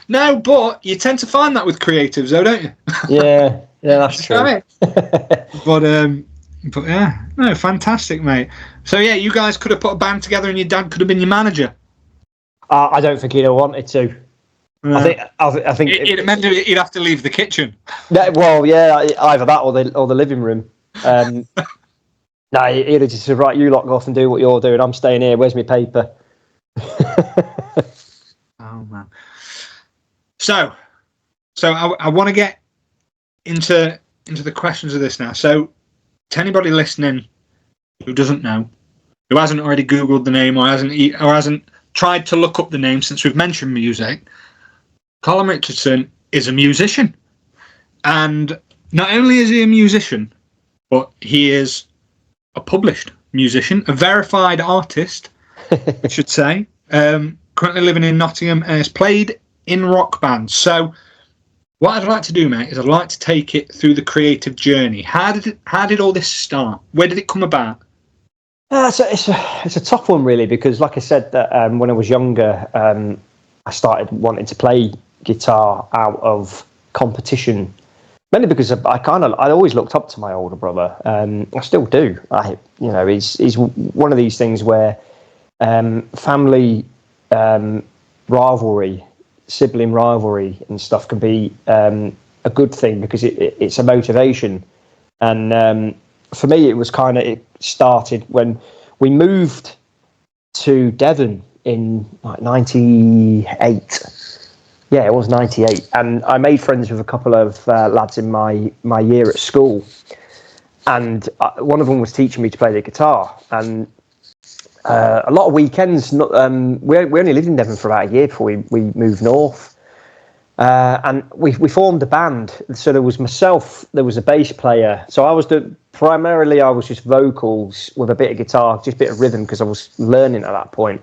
No, but you tend to find that with creatives, though, don't you? Yeah, that's true. I mean? But yeah, no, fantastic, mate. So yeah, you guys could have put a band together, and your dad could have been your manager. I don't think he'd have wanted to. I think it meant he'd have to leave the kitchen. Well, yeah, either that or the living room. No, he'd have just said, right, you lot go off and do what you're doing. I'm staying here. Where's my paper? Oh man. So I want to get into the questions of this now. So, to anybody listening who doesn't know, who hasn't already Googled the name or hasn't tried to look up the name since we've mentioned music, Colm Richardson is a musician, and not only is he a musician, but he is a published musician, a verified artist, I should say. Currently living in Nottingham and has played in rock bands. So what I'd like to do, mate, is I'd like to take it through the creative journey. How did all this start? Where did it come about? It's a tough one, really, because like I said, that when I was younger, I started wanting to play guitar out of competition, mainly because I always looked up to my older brother. I still do. He's one of these things where family rivalry, sibling rivalry and stuff can be a good thing because it's a motivation. And for me, it started when we moved to Devon in like 98. Yeah, it was 98. And I made friends with a couple of lads in my year at school. And one of them was teaching me to play the guitar. And a lot of weekends, we only lived in Devon for about a year before we moved north. And we formed a band. So there was myself, there was a bass player. So I was just vocals with a bit of guitar, just a bit of rhythm because I was learning at that point.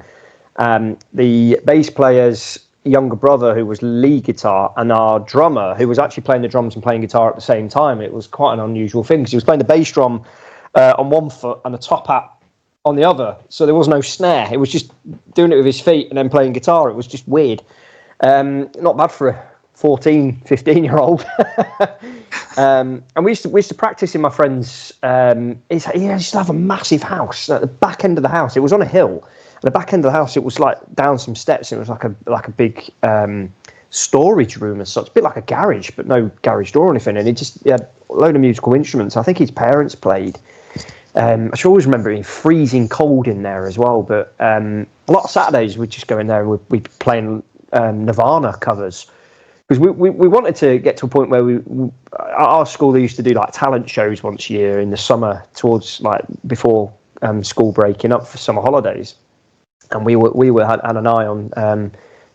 The bass player's younger brother, who was lead guitar, and our drummer, who was actually playing the drums and playing guitar at the same time. It was quite an unusual thing because he was playing the bass drum on one foot and a top hat on the other. So there was no snare. It was just doing it with his feet and then playing guitar. It was just weird. Not bad for a 14, 15-year-old. And we used to practice in my friend's. He used to have a massive house at the back end of the house. It was on a hill. At the back end of the house, it was like down some steps. It was like a big storage room as such, a bit like a garage, but no garage door or anything. And he had a load of musical instruments. I think his parents played. I should always remember it freezing cold in there as well. But a lot of Saturdays we'd just go in there and we'd be playing Nirvana covers. Because we wanted to get to a point where at our school they used to do like talent shows once a year in the summer towards like before school breaking up for summer holidays, and we had an eye on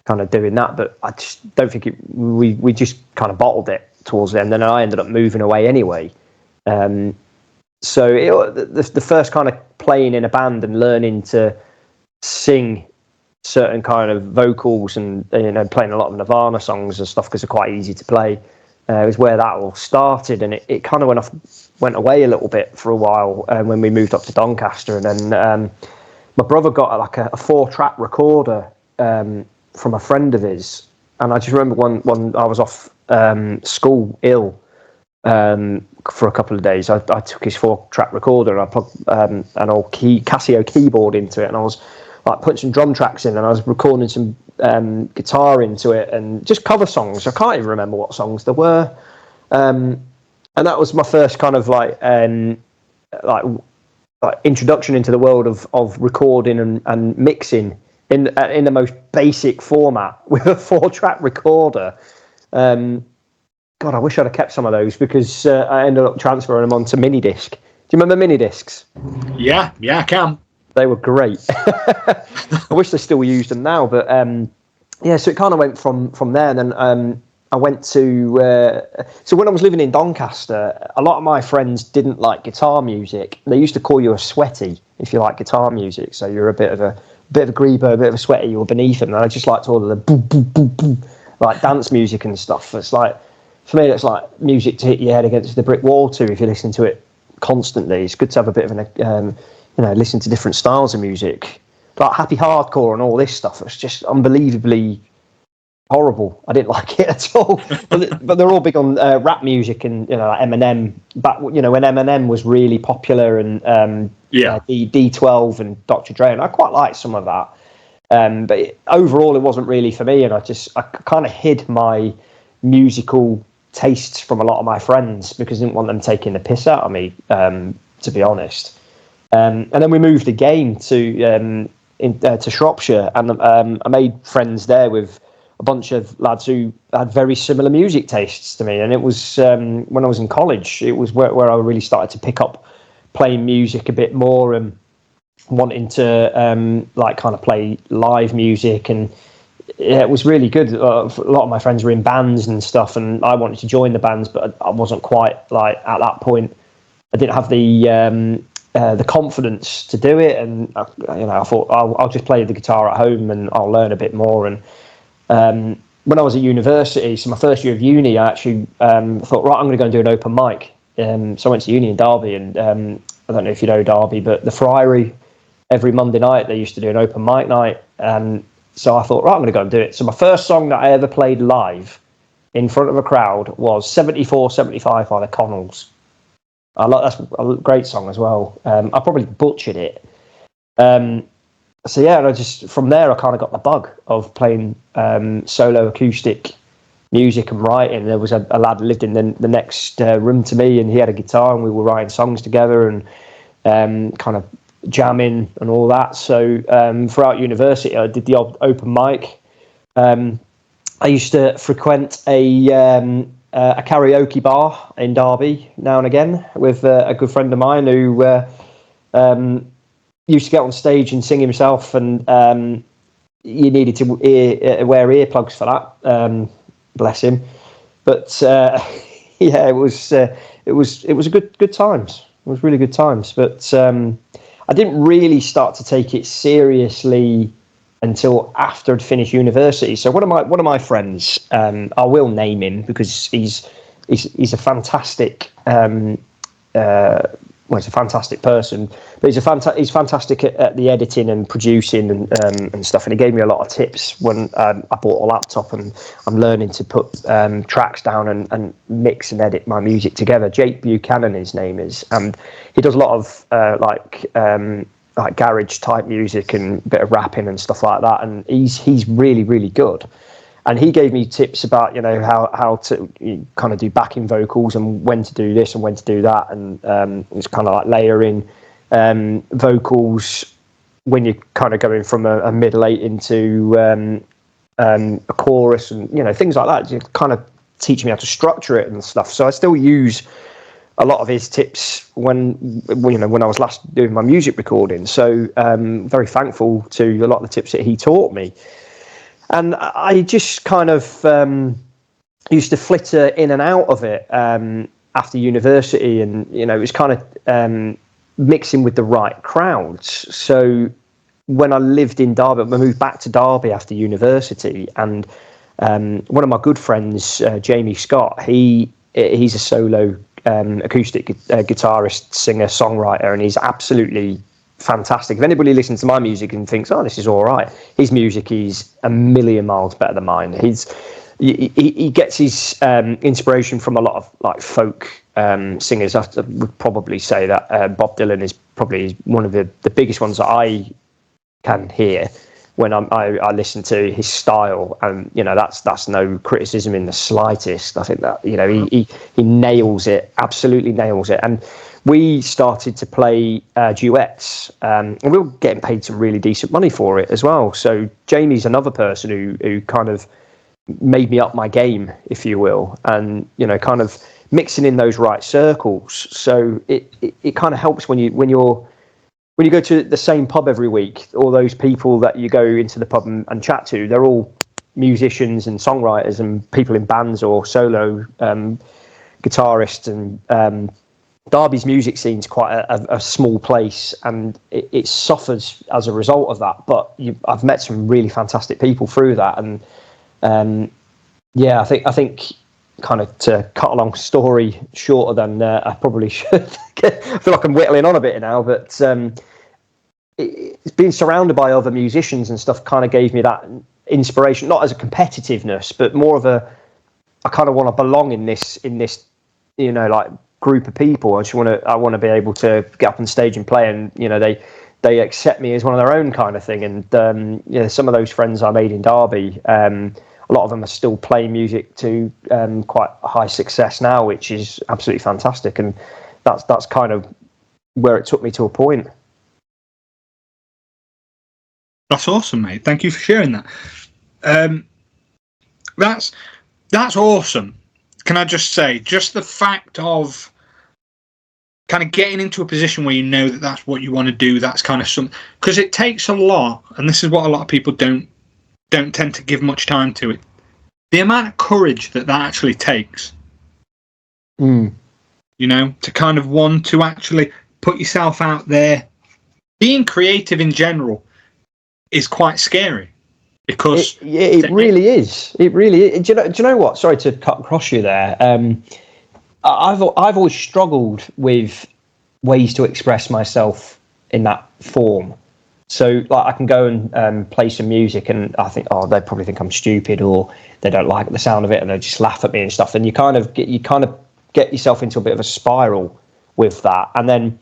kind of doing that, but I just don't think we just kind of bottled it towards the end, and then I ended up moving away anyway. So the first kind of playing in a band and learning to sing certain kind of vocals and playing a lot of Nirvana songs and stuff because they're quite easy to play was where that all started, and it kind of went away a little bit for a while when we moved up to Doncaster, and then my brother got like a 4-track recorder from a friend of his, and I just remember one I was off school ill for a couple of days. I took his 4-track recorder and I plugged an old Casio keyboard into it, and I was like putting some drum tracks in, and I was recording some guitar into it and just cover songs. I can't even remember what songs there were, and that was my first kind of like introduction into the world of recording and mixing in the most basic format with a 4-track recorder. God, I wish I'd have kept some of those, because I ended up transferring them onto mini disc. Do you remember mini discs? Yeah, I can. They were great. I wish they still used them now, but so it kind of went from there. And then I went to so when I was living in Doncaster, a lot of my friends didn't like guitar music. They used to call you a sweaty if you like guitar music. So you're a bit of a grebo, a bit of a sweaty. You were beneath them. And I just liked all of the boom, boom, boom, boom, like dance music and stuff. It's like, for me, it's like music to hit your head against the brick wall too. If you listen to it constantly, it's good to have a bit of an listen to different styles of music, like happy hardcore and all this stuff. It's just unbelievably horrible. I didn't like it at all. but they're all big on rap music and like Eminem. Back when Eminem was really popular, and D12 and Dr. Dre, and I quite liked some of that. But overall, it wasn't really for me, and I kind of hid my musical tastes from a lot of my friends because I didn't want them taking the piss out of me, to be honest. And then we moved again to Shropshire, and I made friends there with a bunch of lads who had very similar music tastes to me. And it was when I was in college, it was where I really started to pick up playing music a bit more and wanting to kind of play live music. And yeah, it was really good. A lot of my friends were in bands and stuff, and I wanted to join the bands, but I wasn't quite like at that point. I didn't have the confidence to do it, and I thought I'll just play the guitar at home and I'll learn a bit more. And when I was at university, so my first year of uni, I actually thought, right, I'm going to go and do an open mic. So I went to uni in Derby, and I don't know if you know Derby, but the Friary, every Monday night they used to do an open mic night, and so I thought, right, I'm going to go and do it. So my first song that I ever played live in front of a crowd was 74-75 by the Connells. That's a great song as well. I probably butchered it. So yeah, and from there I kind of got the bug of playing solo acoustic music and writing. There was a lad who lived in the next room to me, and he had a guitar, and we were writing songs together and kind of jamming and all that. So throughout university, I did the odd open mic. I used to frequent a karaoke bar in Derby now and again with a good friend of mine who used to get on stage and sing himself, and you needed to wear earplugs for that. Bless him. But yeah, it was a good times. It was really good times. But I didn't really start to take it seriously until after I'd finished university. So one of my friends, I will name him because he's a fantastic he's a fantastic person, but he's fantastic at the editing and producing and stuff. And he gave me a lot of tips when I bought a laptop and I'm learning to put tracks down and mix and edit my music together. Jake Buchanan, his name is, and he does a lot of like garage type music and a bit of rapping and stuff like that. And he's really, really good. And he gave me tips about, how to kind of do backing vocals and when to do this and when to do that. And it's kind of like layering vocals when you're kind of going from a middle eight into a chorus and, things like that. You kind of teach me how to structure it and stuff. So I still use a lot of his tips when I was last doing my music recording. So very thankful to a lot of the tips that he taught me. And I just kind of used to flitter in and out of it after university, and it was kind of mixing with the right crowds. So when I lived in Derby, I moved back to Derby after university, and one of my good friends, Jamie Scott, he's a solo acoustic guitarist, singer, songwriter, and he's absolutely fantastic. If anybody listens to my music and thinks, oh, this is all right, his music is a million miles better than mine. he gets his inspiration from a lot of like folk singers. I would probably say that Bob Dylan is probably one of the biggest ones that I can hear when I listen to his style, and that's no criticism in the slightest. I think that he nails it, absolutely nails it. And we started to play duets, and we were getting paid some really decent money for it as well. So Jamie's another person who kind of made me up my game, if you will, and kind of mixing in those right circles. So it kind of helps when you go to the same pub every week. All those people that you go into the pub and chat to, they're all musicians and songwriters and people in bands or solo guitarists. And Derby's music scene's quite a small place, and it suffers as a result of that. But I've met some really fantastic people through that, and I think kind of to cut a long story shorter than I probably should. I feel like I'm whittling on a bit now, but it's being surrounded by other musicians and stuff kind of gave me that inspiration, not as a competitiveness, but more of I kind of want to belong in this like group of people. I want to be able to get up on stage and play, and they accept me as one of their own kind of thing. And some of those friends I made in Derby, a lot of them are still playing music to quite high success now, which is absolutely fantastic. And that's kind of where it took me to a point. That's awesome, mate. Thank you for sharing that. That's awesome. Can I just say, just the fact of kind of getting into a position where you know that that's what you want to do, that's kind of something, because it takes a lot, and this is what a lot of people don't tend to give much time to it. The amount of courage that actually takes. To kind of want to actually put yourself out there. Being creative in general is quite scary, because it really is. It really is. Do you know what? Sorry to cut across you there. I've always struggled with ways to express myself in that form. So like I can go and play some music, and I think, they probably think I'm stupid, or they don't like the sound of it, and they just laugh at me and stuff. And you kind of get yourself into a bit of a spiral with that. And then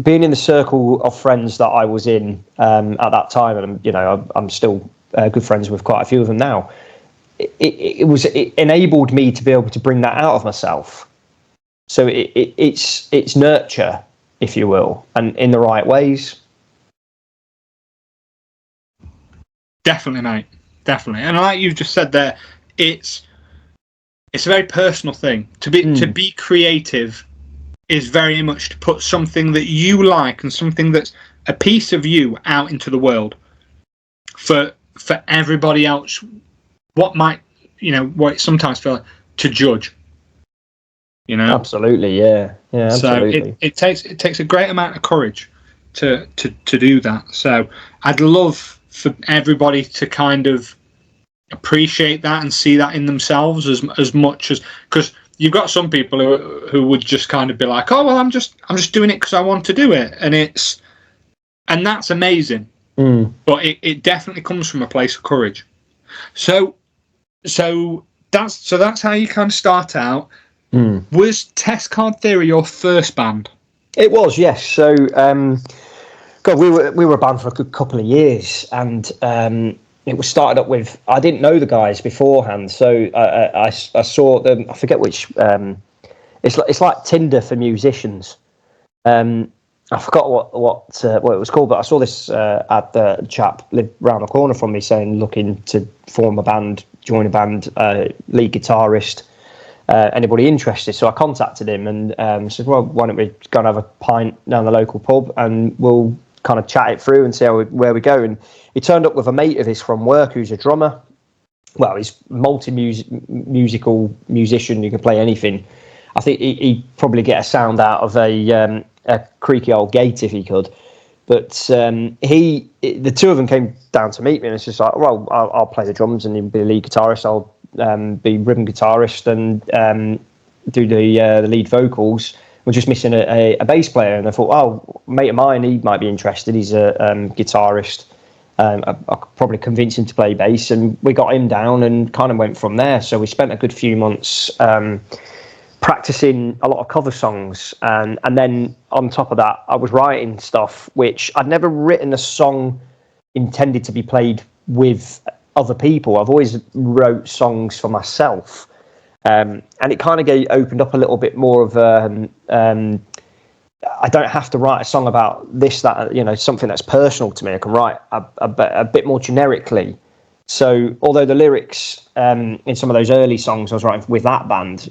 being in the circle of friends that I was in at that time, and I'm still good friends with quite a few of them now. It enabled me to be able to bring that out of myself. So it's nurture, if you will, and in the right ways. Definitely, mate. Definitely. And like you've just said there, it's a very personal thing. To be creative is very much to put something that you like and something that's a piece of you out into the world for everybody else. What might, what it sometimes feel like, to judge. Absolutely, yeah, absolutely. So it takes a great amount of courage to do that. So I'd love for everybody to kind of appreciate that and see that in themselves as much as, because you've got some people who would just kind of be like, oh well, I'm just doing it because I want to do it, and that's amazing. But it definitely comes from a place of courage. So that's how you kind of start out. Was Test Card Theory your first band? It was, yes. So, we were a band for a good couple of years, and it was started up with. I didn't know the guys beforehand, so I saw them. I forget which. It's like Tinder for musicians. I forgot what it was called, but I saw this ad. The chap lived round the corner from me saying looking to form a band, join a band, lead guitarist. Anybody interested? So I contacted him and said, well, why don't we go and have a pint down the local pub, and we'll kind of chat it through and see where we go. And he turned up with a mate of his from work who's a drummer. Well, he's multi-musical musician. He can play anything. I think he'd probably get a sound out of a creaky old gate if he could. But the two of them came down to meet me, and it's just like, well, I'll play the drums and he'll be the lead guitarist. I'll be rhythm guitarist and do the lead vocals. We're just missing a bass player. And I thought, oh, mate of mine, he might be interested. He's a guitarist. I could probably convince him to play bass, and we got him down and kind of went from there. So we spent a good few months practicing a lot of cover songs, and then on top of that, I was writing stuff which I'd never written a song intended to be played with other people. I've always wrote songs for myself, and it kind of opened up a little bit more of I don't have to write a song about this, that, something that's personal to me. I can write a bit more generically. So although the lyrics in some of those early songs I was writing with that band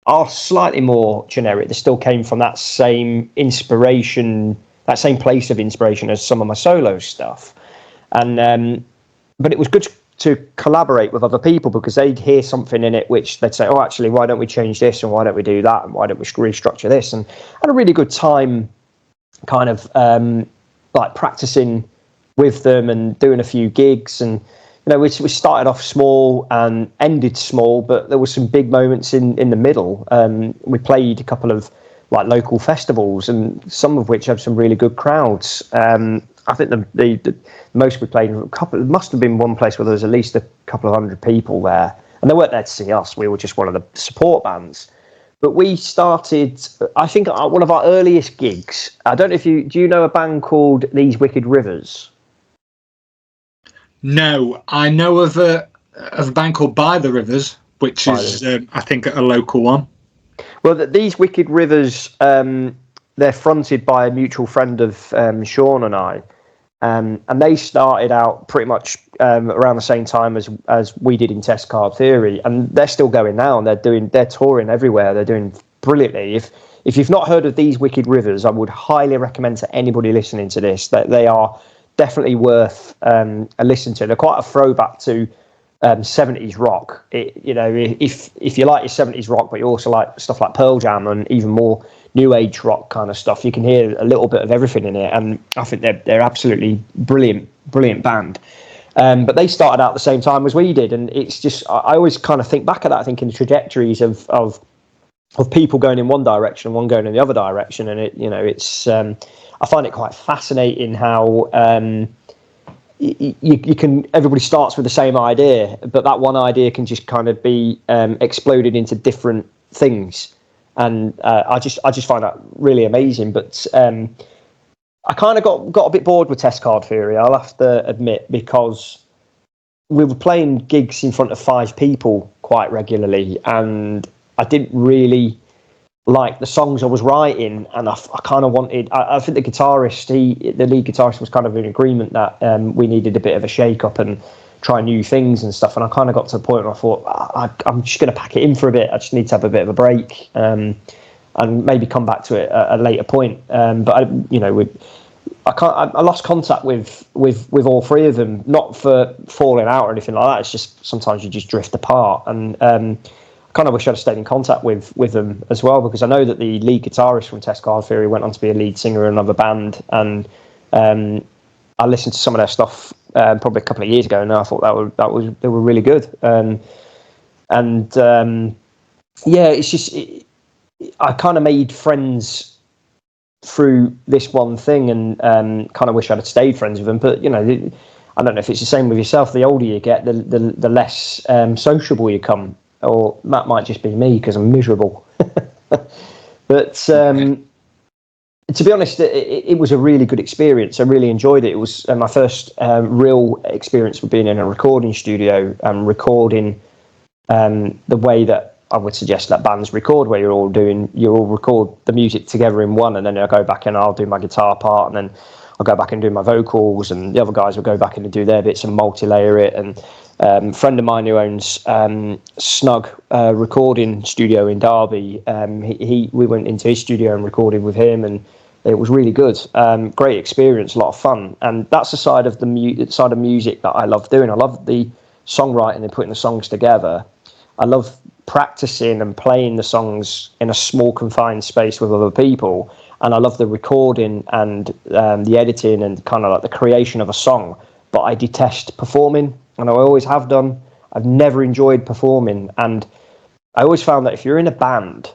are slightly more generic, they still came from that same inspiration, that same place of inspiration as some of my solo stuff. And but it was good to collaborate with other people, because they'd hear something in it which they'd say, oh, actually, why don't we change this, and why don't we do that, and why don't we restructure this? And I had a really good time kind of like practicing with them and doing a few gigs. And we started off small and ended small, but there were some big moments in the middle. We played a couple of like local festivals, and some of which have some really good crowds. I think the most we played, it must have been one place where there was at least a couple of hundred people there, and they weren't there to see us. We were just one of the support bands. But we started, I think, one of our earliest gigs. I don't know if do you know a band called These Wicked Rivers? No, I know of a band called By the Rivers, which is I think a local one. Well, These Wicked Rivers, they're fronted by a mutual friend of Sean and I. And they started out pretty much around the same time as we did in Test Card Theory, and they're still going now, and they're touring everywhere. They're doing brilliantly. If you've not heard of These Wicked Rivers, I would highly recommend to anybody listening to this that they are definitely worth a listen to. They're quite a throwback to 70s rock. If you like your 70s rock, but you also like stuff like Pearl Jam and even more new age rock kind of stuff, you can hear a little bit of everything in it, and I think they're absolutely brilliant band. But they started out the same time as we did, and it's just I always kind of think back at that, thinking the trajectories of people going in one direction and one going in the other direction, and it's I find it quite fascinating how you can, everybody starts with the same idea, but that one idea can just kind of be exploded into different things. And I just find that really amazing. But I kind of got a bit bored with Test Card Theory, I'll have to admit, because we were playing gigs in front of 5 people quite regularly, and I didn't really like the songs I was writing, and I kind of wanted. I think the lead guitarist, was kind of in agreement that we needed a bit of a shake up and try new things and stuff. And I kind of got to the point where I thought, I'm just going to pack it in for a bit. I just need to have a bit of a break, and maybe come back to it at a later point. But I lost contact with all 3 of them, not for falling out or anything like that. It's just sometimes you just drift apart, and I kind of wish I'd have stayed in contact with them as well, because I know that the lead guitarist from Test Card Theory went on to be a lead singer in another band, and I listened to some of their stuff probably a couple of years ago, and I thought they were really good. It's just I kind of made friends through this one thing, and kind of wish I'd have stayed friends with them. But I don't know if it's the same with yourself. The older you get, the less sociable you come, or that might just be me because I'm miserable. But to be honest, it was a really good experience. I really enjoyed it. It was my first real experience with being in a recording studio and recording the way that I would suggest that bands record, where you all record the music together in one, and then I'll go back and I'll do my guitar part, and then I'll go back and do my vocals, and the other guys will go back and do their bits and multi-layer it. And a friend of mine who owns Snug recording studio in Derby, we went into his studio and recorded with him, and it was really good. Great experience, a lot of fun. And that's the side of music that I love doing. I love the songwriting and putting the songs together. I love practicing and playing the songs in a small confined space with other people, and I love the recording and the editing and kind of like the creation of a song. But I detest performing, and I always have done. I've never enjoyed performing, and I always found that if you're in a band,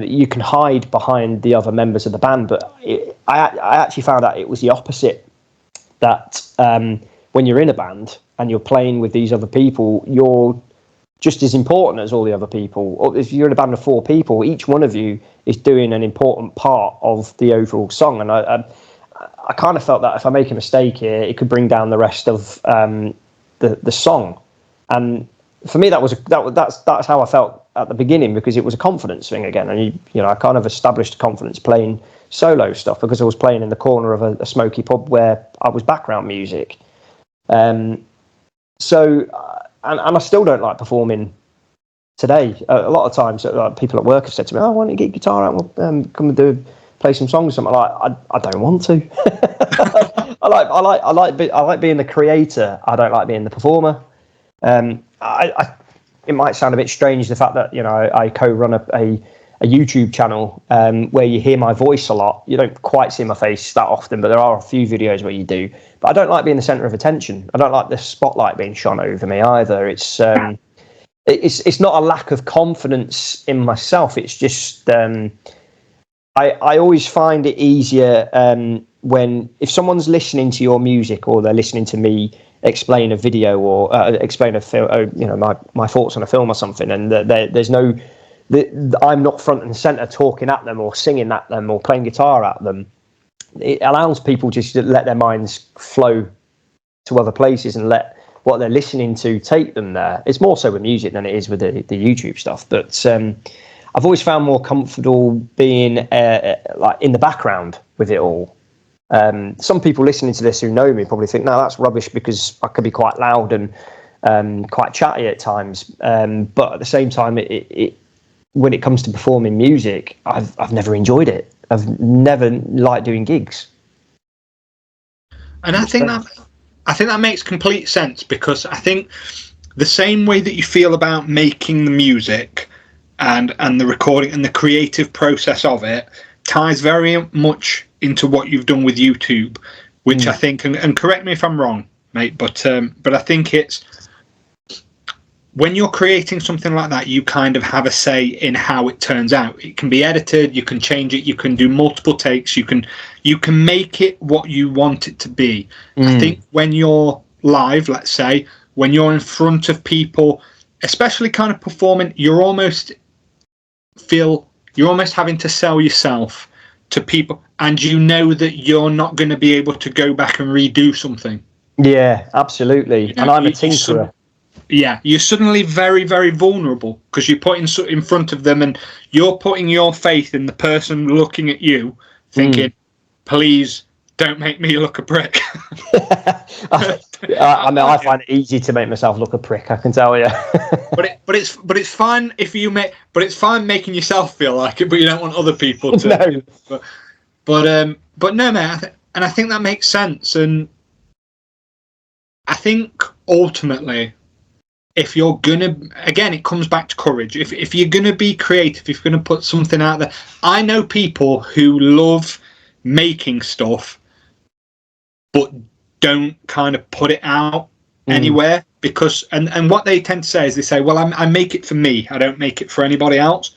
you can hide behind the other members of the band, but I actually found out it was the opposite. that when you're in a band and you're playing with these other people, you're just as important as all the other people. Or if you're in a band of 4 people, each one of you is doing an important part of the overall song. And I kind of felt that if I make a mistake here, it could bring down the rest of the song. And for me, that's how I felt at the beginning, because it was a confidence thing again. And I kind of established confidence playing solo stuff because I was playing in the corner of a smoky pub where I was background music. So I still don't like performing today. A lot of times, people at work have said to me, "Oh, why don't you get your guitar out and come and play some songs?" Or something like, I don't want to. I like being the creator. I don't like being the performer. It might sound a bit strange, the fact that I co-run a YouTube channel where you hear my voice a lot. You don't quite see my face that often, but there are a few videos where you do. But I don't like being the centre of attention. I don't like the spotlight being shone over me either. It's not a lack of confidence in myself. It's just I always find it easier if someone's listening to your music, or they're listening to me explain a video or explain a film, my thoughts on a film or something, and there's no. I'm not front and center talking at them or singing at them or playing guitar at them. It allows people just to let their minds flow to other places and let what they're listening to take them there. It's more so with music than it is with the YouTube stuff. But I've always found more comfortable being like in the background with it all. Some people listening to this who know me probably think, no, that's rubbish, because I can be quite loud and quite chatty at times. But at the same time, when it comes to performing music, I've never enjoyed it. I've never liked doing gigs. And I think that makes complete sense, because I think the same way that you feel about making the music and the recording and the creative process of it ties very much into what you've done with YouTube, which I think, and correct me if I'm wrong, mate, but I think it's, when you're creating something like that, you kind of have a say in how it turns out. It can be edited, you can change it, you can do multiple takes, you can make it what you want it to be. I think when you're live, let's say, when you're in front of people, especially kind of performing, you're almost having to sell yourself to people, and that you're not going to be able to go back and redo something. Yeah, absolutely. And I'm a tinkerer. Yeah, you're suddenly very, very vulnerable, because you're putting in front of them, and you're putting your faith in the person looking at you, thinking, please don't make me look a prick. I find it easy to make myself look a prick, I can tell you. but it's fine if you it's fine making yourself feel like it, but you don't want other people to. No. But no, man, I think that makes sense, and I think ultimately, if you're gonna, again, it comes back to courage. If you're gonna be creative, if you're gonna put something out there, I know people who love making stuff, but don't kind of put it out anywhere, because, and what they tend to say is, they say, well, I make it for me, I don't make it for anybody else.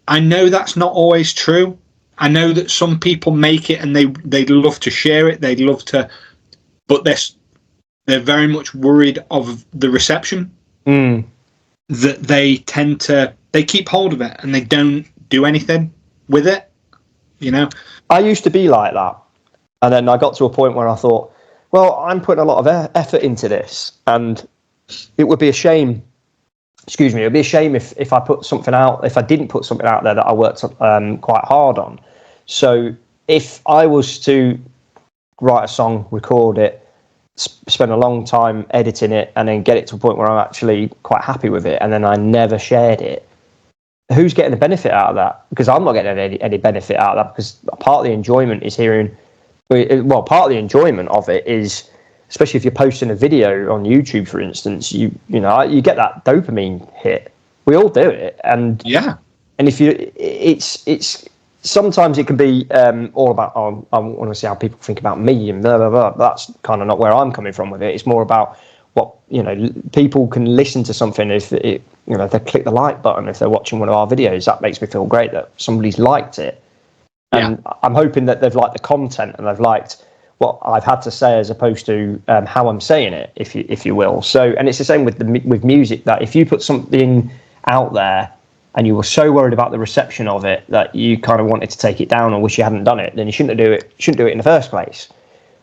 I know that's not always true. I know that some people make it and they'd love to share it, they'd love to, but they're very much worried of the reception. That they keep hold of it and they don't do anything with it. I used to be like that, and then I got to a point where I thought, well, I'm putting a lot of effort into this, and it would be a shame. Excuse me, it would be a shame if I put something out, if I didn't put something out there that I worked quite hard on. So if I was to write a song, record it, spend a long time editing it, and then get it to a point where I'm actually quite happy with it, and then I never shared it, who's getting the benefit out of that? Because I'm not getting any benefit out of that, because part of the enjoyment is part of the enjoyment of it is, especially if you're posting a video on YouTube, for instance, you get that dopamine hit. We all do it, and if it's sometimes it can be all about, I want to see how people think about me and blah, blah, blah. That's kind of not where I'm coming from with it. It's more about what, people can listen to something if they click the like button, if they're watching one of our videos. That makes me feel great that somebody's liked it. And I'm hoping that they've liked the content and they've liked what I've had to say as opposed to how I'm saying it, if you will. So, and it's the same with music, that if you put something out there and you were so worried about the reception of it that you kind of wanted to take it down or wish you hadn't done it, then you shouldn't do it in the first place.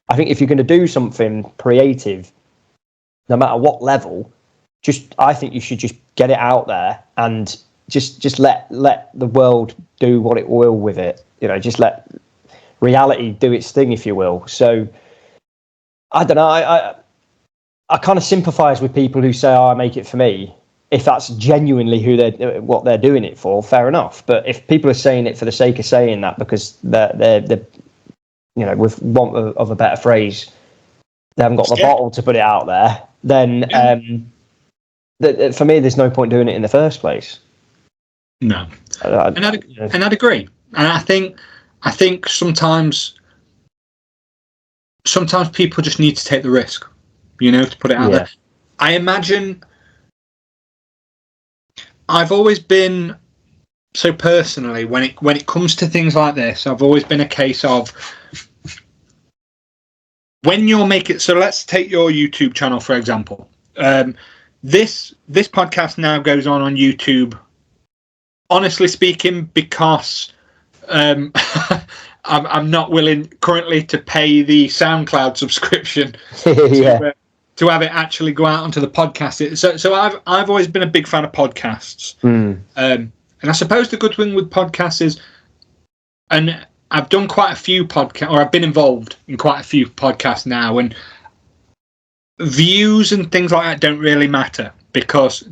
I think if you're going to do something creative, no matter what level, I think you should just get it out there and just let the world do what it will with it. Just let reality do its thing, if you will. So I don't know. I kind of sympathise with people who say, "Oh, I make it for me." If that's genuinely what they're doing it for, fair enough. But if people are saying it for the sake of saying that because they're with want of a better phrase, they haven't got the bottle to put it out there, then for me, there's no point doing it in the first place. No, and I'd agree. And I think sometimes people just need to take the risk, to put it out there. I imagine I've always been so personally when it comes to things like this. I've always been a case of when you're making. So let's take your YouTube channel for example. This podcast now goes on YouTube. Honestly speaking, because I'm not willing currently to pay the SoundCloud subscription to have it actually go out onto the podcast. So I've always been a big fan of podcasts, and I suppose the good thing with podcasts is, and I've done quite a few podcasts, or I've been involved in quite a few podcasts now, and views and things like that don't really matter because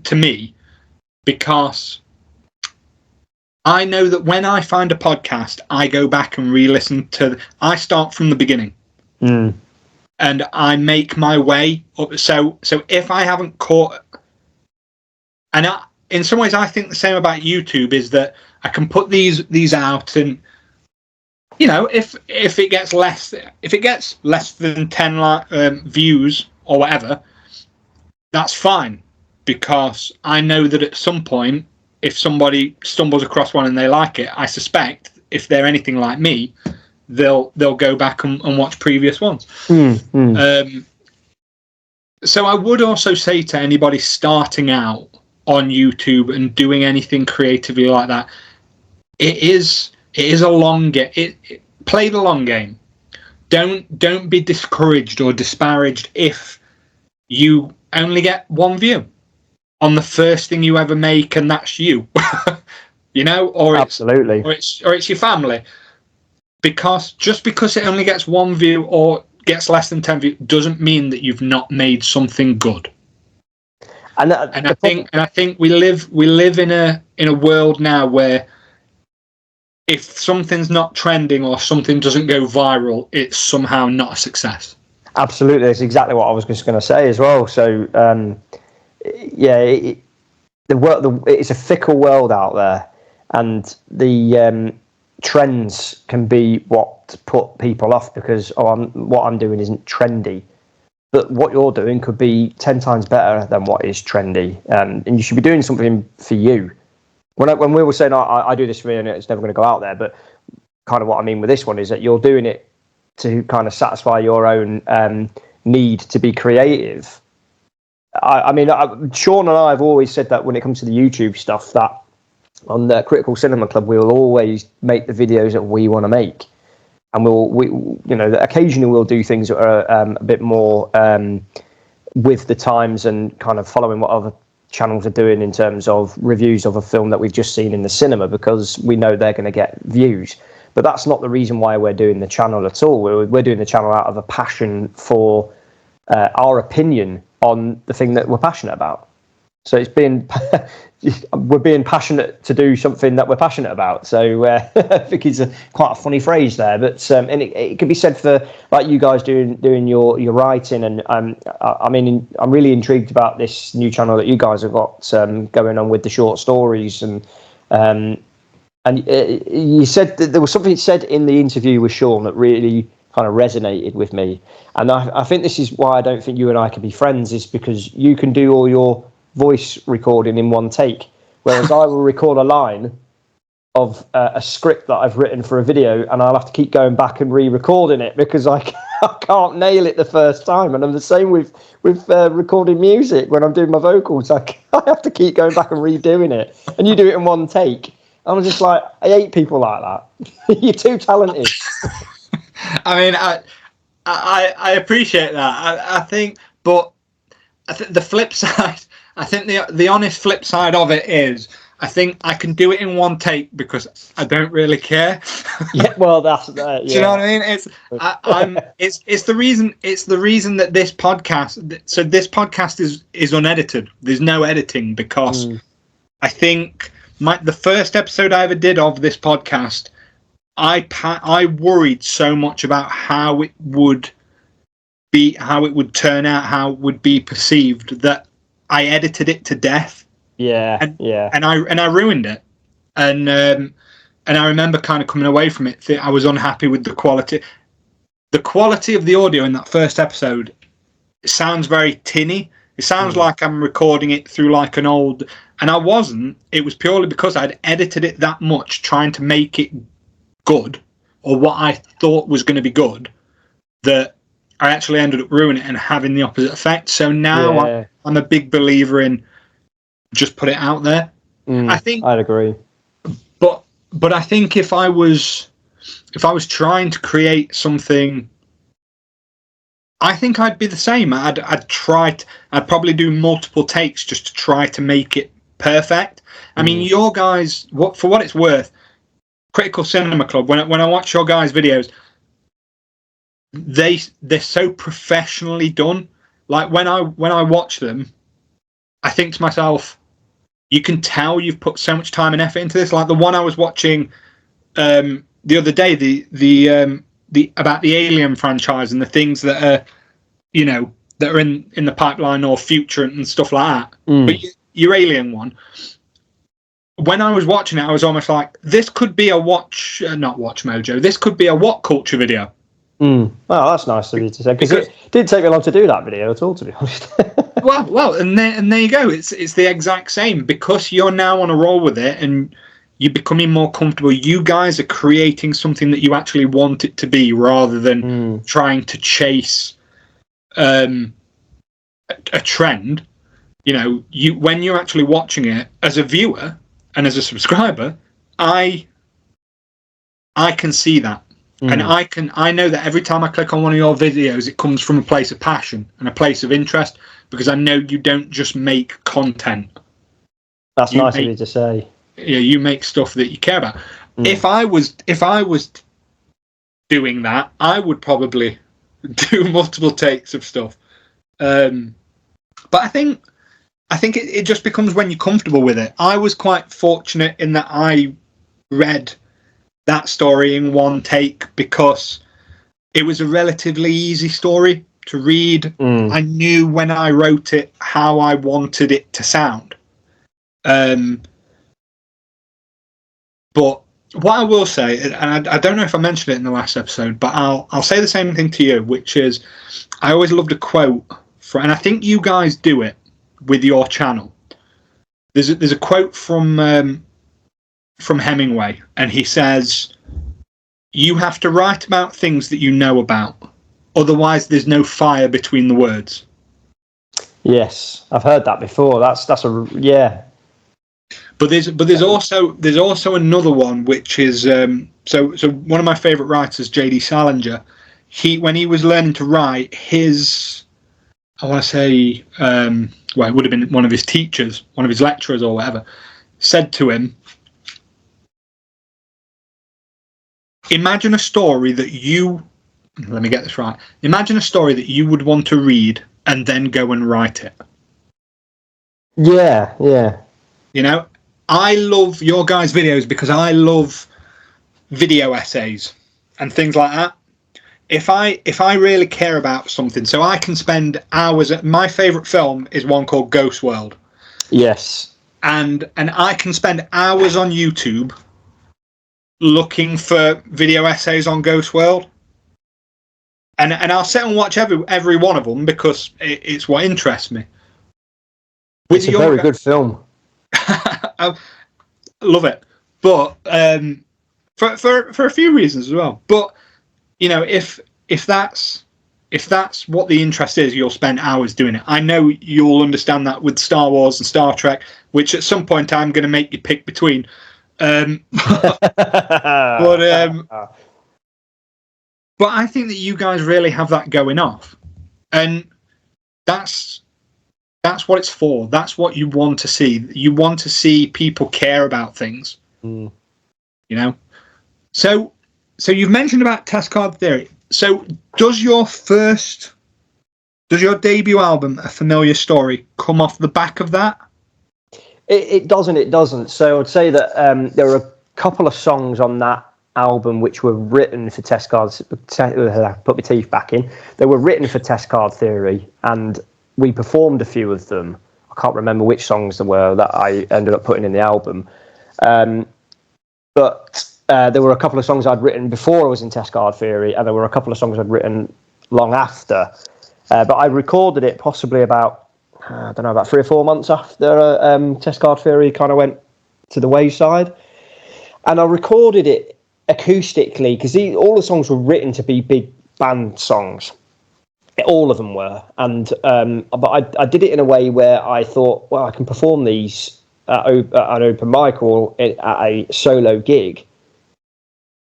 I know that when I find a podcast, I go back and re-listen to. I start from the beginning, and I make my way up. So if I haven't caught, and in some ways, I think the same about YouTube is that I can put these out, and if it gets less than 10 views or whatever, that's fine, because I know that at some point, if somebody stumbles across one and they like it, I suspect if they're anything like me, they'll go back and watch previous ones. So I would also say to anybody starting out on YouTube and doing anything creatively like that, it is a long game. Play the long game. Don't be discouraged or disparaged if you only get one view on the first thing you ever make, and that's you. Or absolutely, it's your family. Because just because it only gets one view or gets less than 10 views doesn't mean that you've not made something good. And I think we live in a world now where if something's not trending or something doesn't go viral, it's somehow not a success. Absolutely, that's exactly what I was just going to say as well. So, it's a fickle world out there, and the trends can be what put people off because what I'm doing isn't trendy. But what you're doing could be 10 times better than what is trendy, and you should be doing something for you. When we were saying I do this for me and it's never going to go out there, but kind of what I mean with this one is that you're doing it to kind of satisfy your own need to be creative. I mean, Sean and I have always said that when it comes to the YouTube stuff, that on the Critical Cinema Club, we will always make the videos that we want to make. And occasionally we'll do things that are a bit more with the times and kind of following what other channels are doing in terms of reviews of a film that we've just seen in the cinema, because we know they're going to get views. But that's not the reason why we're doing the channel at all. We're doing the channel out of a passion for our opinion on the thing that we're passionate about. So we're being passionate to do something that we're passionate about. So I think it's quite a funny phrase there, but and it can be said for like you guys doing your writing. And I'm really intrigued about this new channel that you guys have got going on with the short stories. And you said that there was something said in the interview with Sean that really kind of resonated with me. And I think this is why I don't think you and I can be friends, is because you can do all your voice recording in one take, whereas I will record a line of a script that I've written for a video and I'll have to keep going back and re-recording it because I I can't nail it the first time, and I'm the same with recording music. When I'm doing my vocals, I have to keep going back and redoing it, and you do it in one take. I'm just like, I hate people like that. You're too talented. I mean, I appreciate that. I think, but the flip side, I think the honest flip side of it is, I think I can do it in one take because I don't really care. Yeah, well, that's yeah. Do you know what I mean? It's the reason. It's the reason that this podcast. So this podcast is unedited. There's no editing because I think the first episode I ever did of this podcast, I worried so much about how it would turn out, how it would be perceived, that I edited it to death. Yeah, and I ruined it, and I remember kind of coming away from it. I was unhappy with the quality. The quality of the audio in that first episode, it sounds very tinny. It sounds like I'm recording it through like an old, and I wasn't. It was purely because I'd edited it that much, trying to make it good, or what I thought was going to be good, that I actually ended up ruining it and having the opposite effect. So now I'm a big believer in just put it out there. I think I'd agree. But I think if I was trying to create something, I think I'd be the same. I'd probably do multiple takes just to try to make it perfect. I mean, your guys, for what it's worth, Critical Cinema Club, when I watch your guys' videos, they're so professionally done. Like when I watch them, I think to myself, you can tell you've put so much time and effort into this. Like the one I was watching the other day, the about the Alien franchise and the things that are, that are in the pipeline or future and stuff like that. But your Alien one, when I was watching it, I was almost like, this could be a not Watch Mojo. This could be a What Culture video. Well, that's nice of you to say, because it didn't take me long to do that video at all, to be honest. well, and there you go. It's the exact same, because you're now on a roll with it and you're becoming more comfortable. You guys are creating something that you actually want it to be, rather than trying to chase a trend. When you're actually watching it as a viewer and as a subscriber, I can see that. And I know that every time I click on one of your videos, it comes from a place of passion and a place of interest, because I know you don't just make content. That's nice of you to say. Yeah, you make stuff that you care about. If I was doing that, I would probably do multiple takes of stuff. But I think it just becomes when you're comfortable with it. I was quite fortunate in that I read that story in one take because it was a relatively easy story to read. I knew when I wrote it how I wanted it to sound. But what I will say, and I don't know if I mentioned it in the last episode, but I'll say the same thing to you, which is, I always loved a quote and I think you guys do it with your channel. There's a quote from Hemingway, and he says, "You have to write about things that you know about, otherwise there's no fire between the words." Yes, I've heard that before. That's yeah. But there's also another one, which is so one of my favorite writers, J.D. Salinger. When he was learning to write, I want to say, it would have been one of his teachers, one of his lecturers or whatever, said to him, imagine a story that let me get this right. Imagine a story that you would want to read and then go and write it. Yeah. I love your guys' videos because I love video essays and things like that. If I really care about something, so I can spend hours. My favourite film is one called Ghost World. Yes. And I can spend hours on YouTube looking for video essays on Ghost World, and I'll sit and watch every one of them because it's what interests me. It's a very good film. I love it, but for a few reasons as well. But if that's if that's what the interest is, you'll spend hours doing it. I know you'll understand that with Star Wars and Star Trek, which at some point I'm going to make you pick between. But I think that you guys really have that going off, and that's what it's for. That's what you want to see. You want to see people care about things, you know. So you've mentioned about Test Card Theory. So does your debut album, A Familiar Story, come off the back of that? It doesn't. So I'd say that there are a couple of songs on that album which were written for Test Cards. Put my teeth back in. They were written for Test Card Theory, and we performed a few of them. I can't remember which songs there were that I ended up putting in the album. But there were a couple of songs I'd written before I was in Test Card Theory, and there were a couple of songs I'd written long after. But I recorded it possibly about 3 or 4 months after Test Card Theory kind of went to the wayside. And I recorded it acoustically, because all the songs were written to be big band songs. All of them were. And but I did it in a way where I thought, well, I can perform these at an open mic or at a solo gig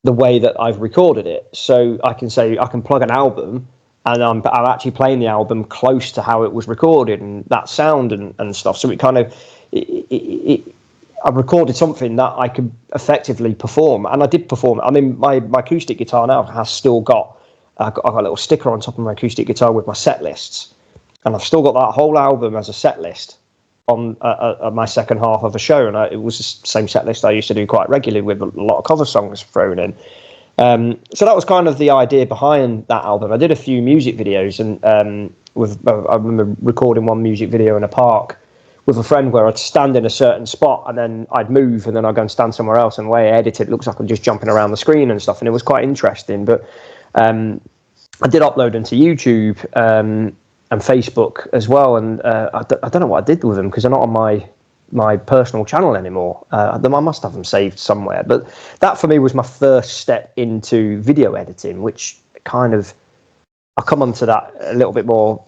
the way that I've recorded it. So I can say I can plug an album, and I'm actually playing the album close to how it was recorded and that sound and stuff. So it kind of I recorded something that I could effectively perform, and I did perform. I mean, my acoustic guitar now has still got I've got a little sticker on top of my acoustic guitar with my set lists, and I've still got that whole album as a set list on my second half of a show, and it was the same set list I used to do quite regularly with a lot of cover songs thrown in. So that was kind of the idea behind that album. I did a few music videos, and I remember recording one music video in a park with a friend where I'd stand in a certain spot and then I'd move and then I'd go and stand somewhere else, and the way I edited it looks like I'm just jumping around the screen and stuff, and it was quite interesting. But I did upload them to YouTube and Facebook as well, and I don't know what I did with them because they're not on my personal channel anymore. I must have them saved somewhere, but that for me was my first step into video editing, which kind of I'll come on to that a little bit more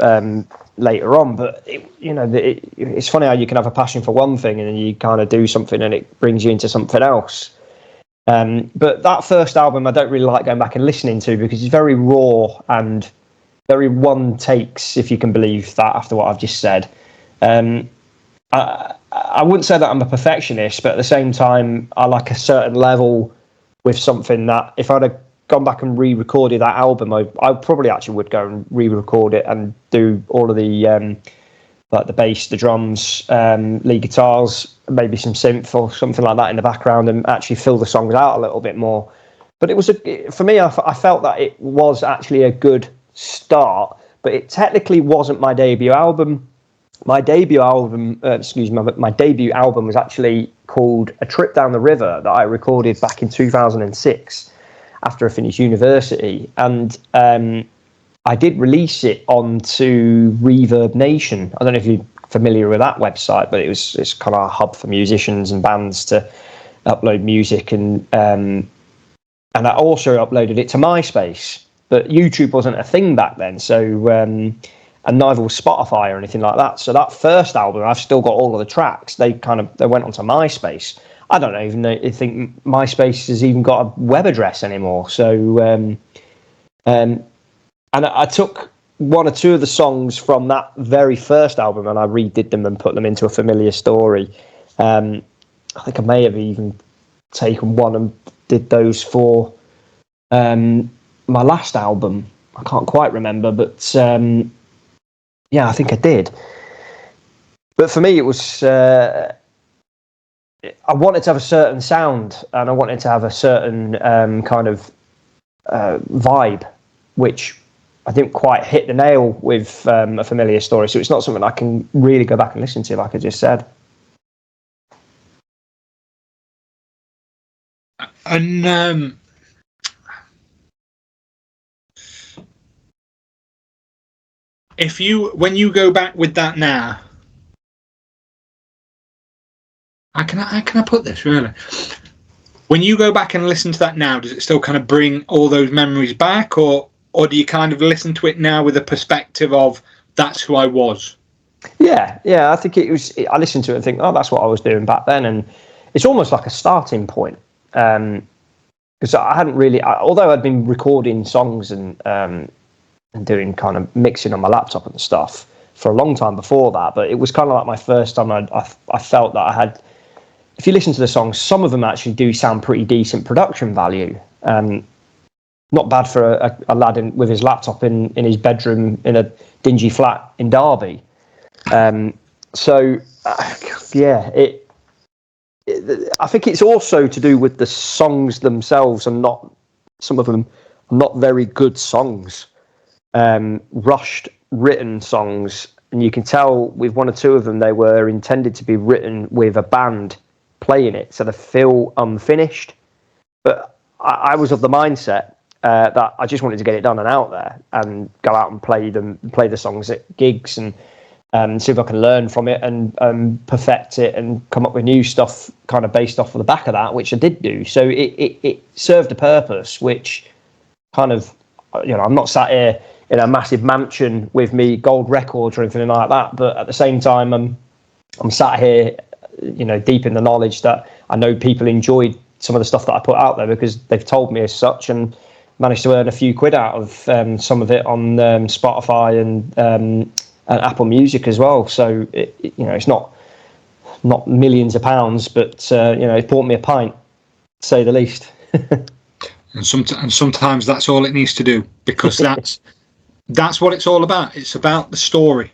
later on. But it's funny how you can have a passion for one thing and then you kind of do something and it brings you into something else. But that first album I don't really like going back and listening to because it's very raw and very one takes, if you can believe that after what I've just said. I wouldn't say that I'm a perfectionist, but at the same time, I like a certain level with something that if I'd have gone back and re-recorded that album, I probably actually would go and re-record it and do all of the like the bass, the drums, lead guitars, maybe some synth or something like that in the background, and actually fill the songs out a little bit more. But it was for me, I felt that it was actually a good start, but it technically wasn't my debut album. My debut album, my debut album was actually called A Trip Down the River that I recorded back in 2006 after I finished university. And I did release it onto Reverb Nation. I don't know if you're familiar with that website, but it's kind of a hub for musicians and bands to upload music. And I also uploaded it to MySpace, but YouTube wasn't a thing back then. So, and neither was Spotify or anything like that. So that first album, I've still got all of the tracks. They went onto MySpace. I don't even think MySpace has even got a web address anymore. So, and I took one or two of the songs from that very first album and I redid them and put them into A Familiar Story. I think I may have even taken one and did those for my last album. I can't quite remember, but yeah, I think I did. But for me, it was I wanted to have a certain sound and I wanted to have a certain kind of vibe, which I didn't quite hit the nail with A Familiar Story. So it's not something I can really go back and listen to, like I just said. And when you go back with that now, how can I put this really? When you go back and listen to that now, does it still kind of bring all those memories back, or or do you kind of listen to it now with a perspective of that's who I was? Yeah, I think it was. I listened to it and think, oh, that's what I was doing back then, and it's almost like a starting point. Because I hadn't really, although I'd been recording songs and doing kind of mixing on my laptop and stuff for a long time before that, but it was kind of like my first time I felt that I had. If you listen to the songs, some of them actually do sound pretty decent production value. Not bad for a lad with his laptop in his bedroom in a dingy flat in Derby. I think it's also to do with the songs themselves, and some of them not very good songs, rushed written songs, and you can tell with one or two of them they were intended to be written with a band playing it, so they feel unfinished. But I was of the mindset that I just wanted to get it done and out there, and go out and play the songs at gigs, and see if I can learn from it and perfect it and come up with new stuff kind of based off of the back of that, which I did do. So it served a purpose, which kind of, I'm not sat here in a massive mansion with me gold records or anything like that, but at the same time, I'm sat here, deep in the knowledge that I know people enjoyed some of the stuff that I put out there because they've told me as such, and managed to earn a few quid out of some of it on Spotify and Apple Music as well. So it's not millions of pounds, but it bought me a pint, to say the least. and sometimes that's all it needs to do, because that's what it's all about. It's about the story.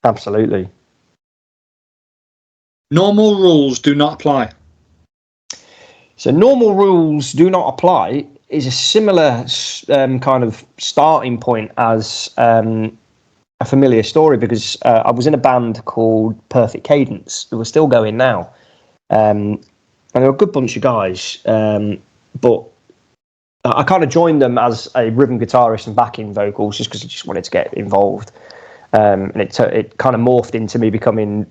Absolutely. Normal rules do not apply. So normal rules do not apply is a similar kind of starting point as a familiar story, because I was in a band called Perfect Cadence, who are still going now, and they're a good bunch of guys, but I kind of joined them as a rhythm guitarist and backing vocals just because I just wanted to get involved, and it kind of morphed into me becoming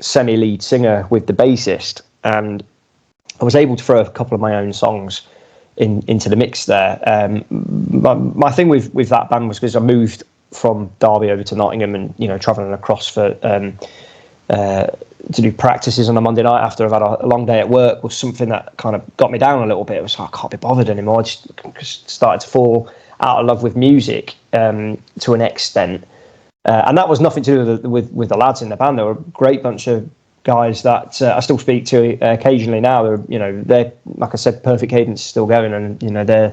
semi-lead singer with the bassist, and I was able to throw a couple of my own songs into the mix there. My thing with that band was because I moved from Derby over to Nottingham, and travelling across for to do practices on a Monday night after I've had a long day at work was something that kind of got me down a little bit. It was like, I can't be bothered anymore. I just started to fall out of love with music to an extent, and that was nothing to do with the lads in the band. They were a great bunch of guys that I still speak to occasionally now. They're like I said, Perfect Cadence is still going, and they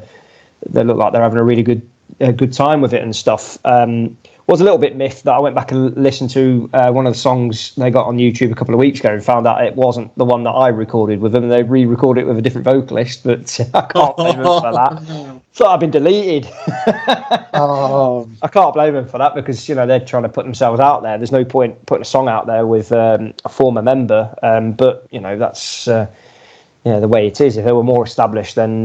look like they're having a really good time with it and stuff. Was a little bit miffed that I went back and listened to one of the songs they got on YouTube a couple of weeks ago and found out it wasn't the one that I recorded with them. They re-recorded it with a different vocalist, but I can't blame them for that. So I've been deleted. I can't blame them for that, because they're trying to put themselves out there. There's no point putting a song out there with a former member, but that's the way it is. If they were more established, then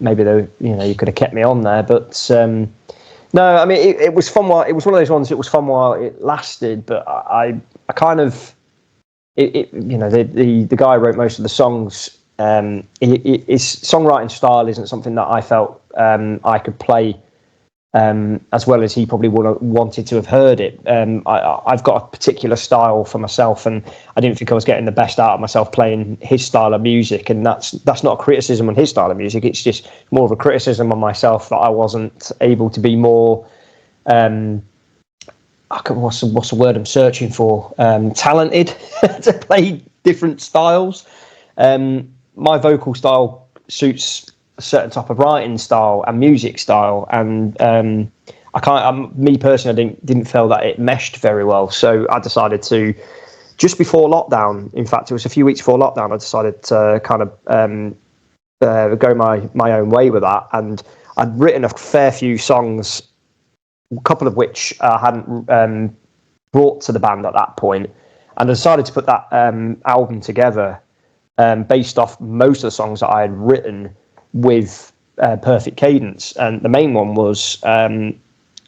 maybe you could have kept me on there, but no, I mean it was fun while it was one of those ones. It was fun while it lasted, but I kind of the guy who wrote most of the songs. His songwriting style isn't something that I felt I could play as well as he probably would have wanted to have heard it. I've got a particular style for myself, and I didn't think I was getting the best out of myself playing his style of music. And that's not a criticism on his style of music. It's just more of a criticism on myself that I wasn't able to be more. What's the word I'm searching for? Talented to play different styles. My vocal style suits a certain type of writing style and music style, and me personally, I didn't feel that it meshed very well. So I decided to, just before lockdown, in fact, it was a few weeks before lockdown, I decided to kind of go my own way with that. And I'd written a fair few songs, a couple of which I hadn't brought to the band at that point, and I decided to put that album together based off most of the songs that I had written with Perfect Cadence. And the main one was Draw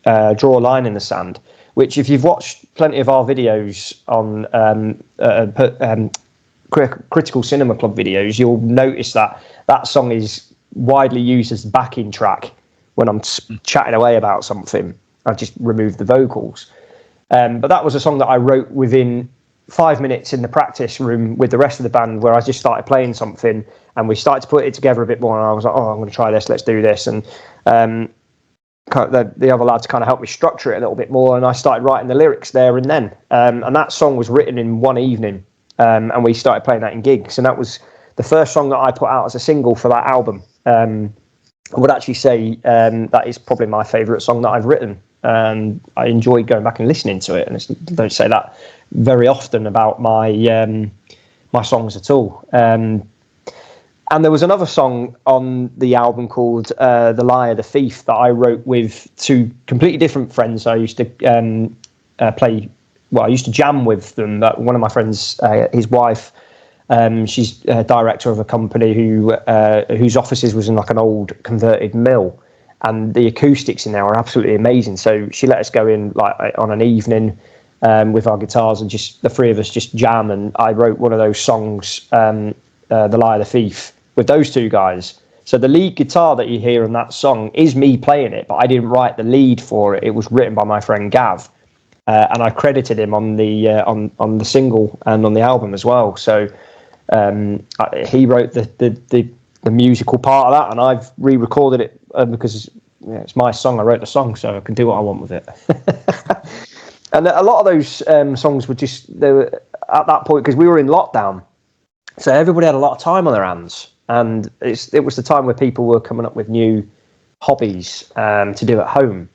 a Line in the Sand, which, if you've watched plenty of our videos on Critical Cinema Club videos, you'll notice that song is widely used as backing track when I'm chatting away about something, I just remove the vocals. But that was a song that I wrote within 5 minutes in the practice room with the rest of the band, where I just started playing something and we started to put it together a bit more. And I was like, oh, I'm going to try this. Let's do this. And the other lads kind of helped me structure it a little bit more. And I started writing the lyrics there and then. And that song was written in one evening. And we started playing that in gigs. And that was the first song that I put out as a single for that album. I would actually say that is probably my favourite song that I've written. I enjoy going back and listening to it, and I don't say that very often about my my songs at all. And there was another song on the album called "The Liar, the Thief" that I wrote with two completely different friends. I used to I used to jam with them. One of my friends, his wife, she's a director of a company whose offices was in like an old converted mill. And the acoustics in there are absolutely amazing. So she let us go in like on an evening with our guitars and just the three of us just jam. And I wrote one of those songs, "The Liar, the Thief," with those two guys. So the lead guitar that you hear in that song is me playing it, but I didn't write the lead for it. It was written by my friend Gav, and I credited him on the single and on the album as well. So he wrote the musical part of that, and I've re-recorded it because it's my song. I wrote the song, so I can do what I want with it. And a lot of those songs they were at that point because we were in lockdown, so everybody had a lot of time on their hands, and it was the time where people were coming up with new hobbies to do at home.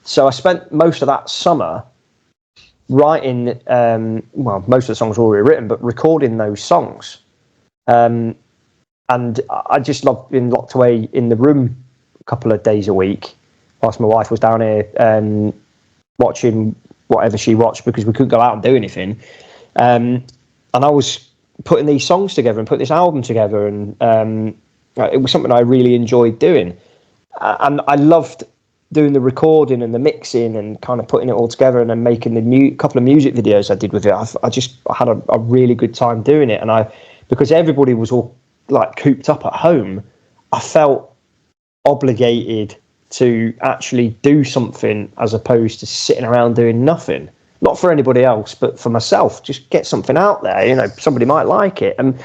So I spent most of that summer writing. Most of the songs were already written, but recording those songs. And I just loved being locked away in the room a couple of days a week whilst my wife was down here watching whatever she watched because we couldn't go out and do anything. And I was putting these songs together and put this album together. And it was something I really enjoyed doing. And I loved doing the recording and the mixing and kind of putting it all together and then making the couple of music videos I did with it. I had a really good time doing it. And because everybody was all like cooped up at home, I felt obligated to actually do something as opposed to sitting around doing nothing. Not for anybody else, but for myself. Just get something out there. Somebody might like it. And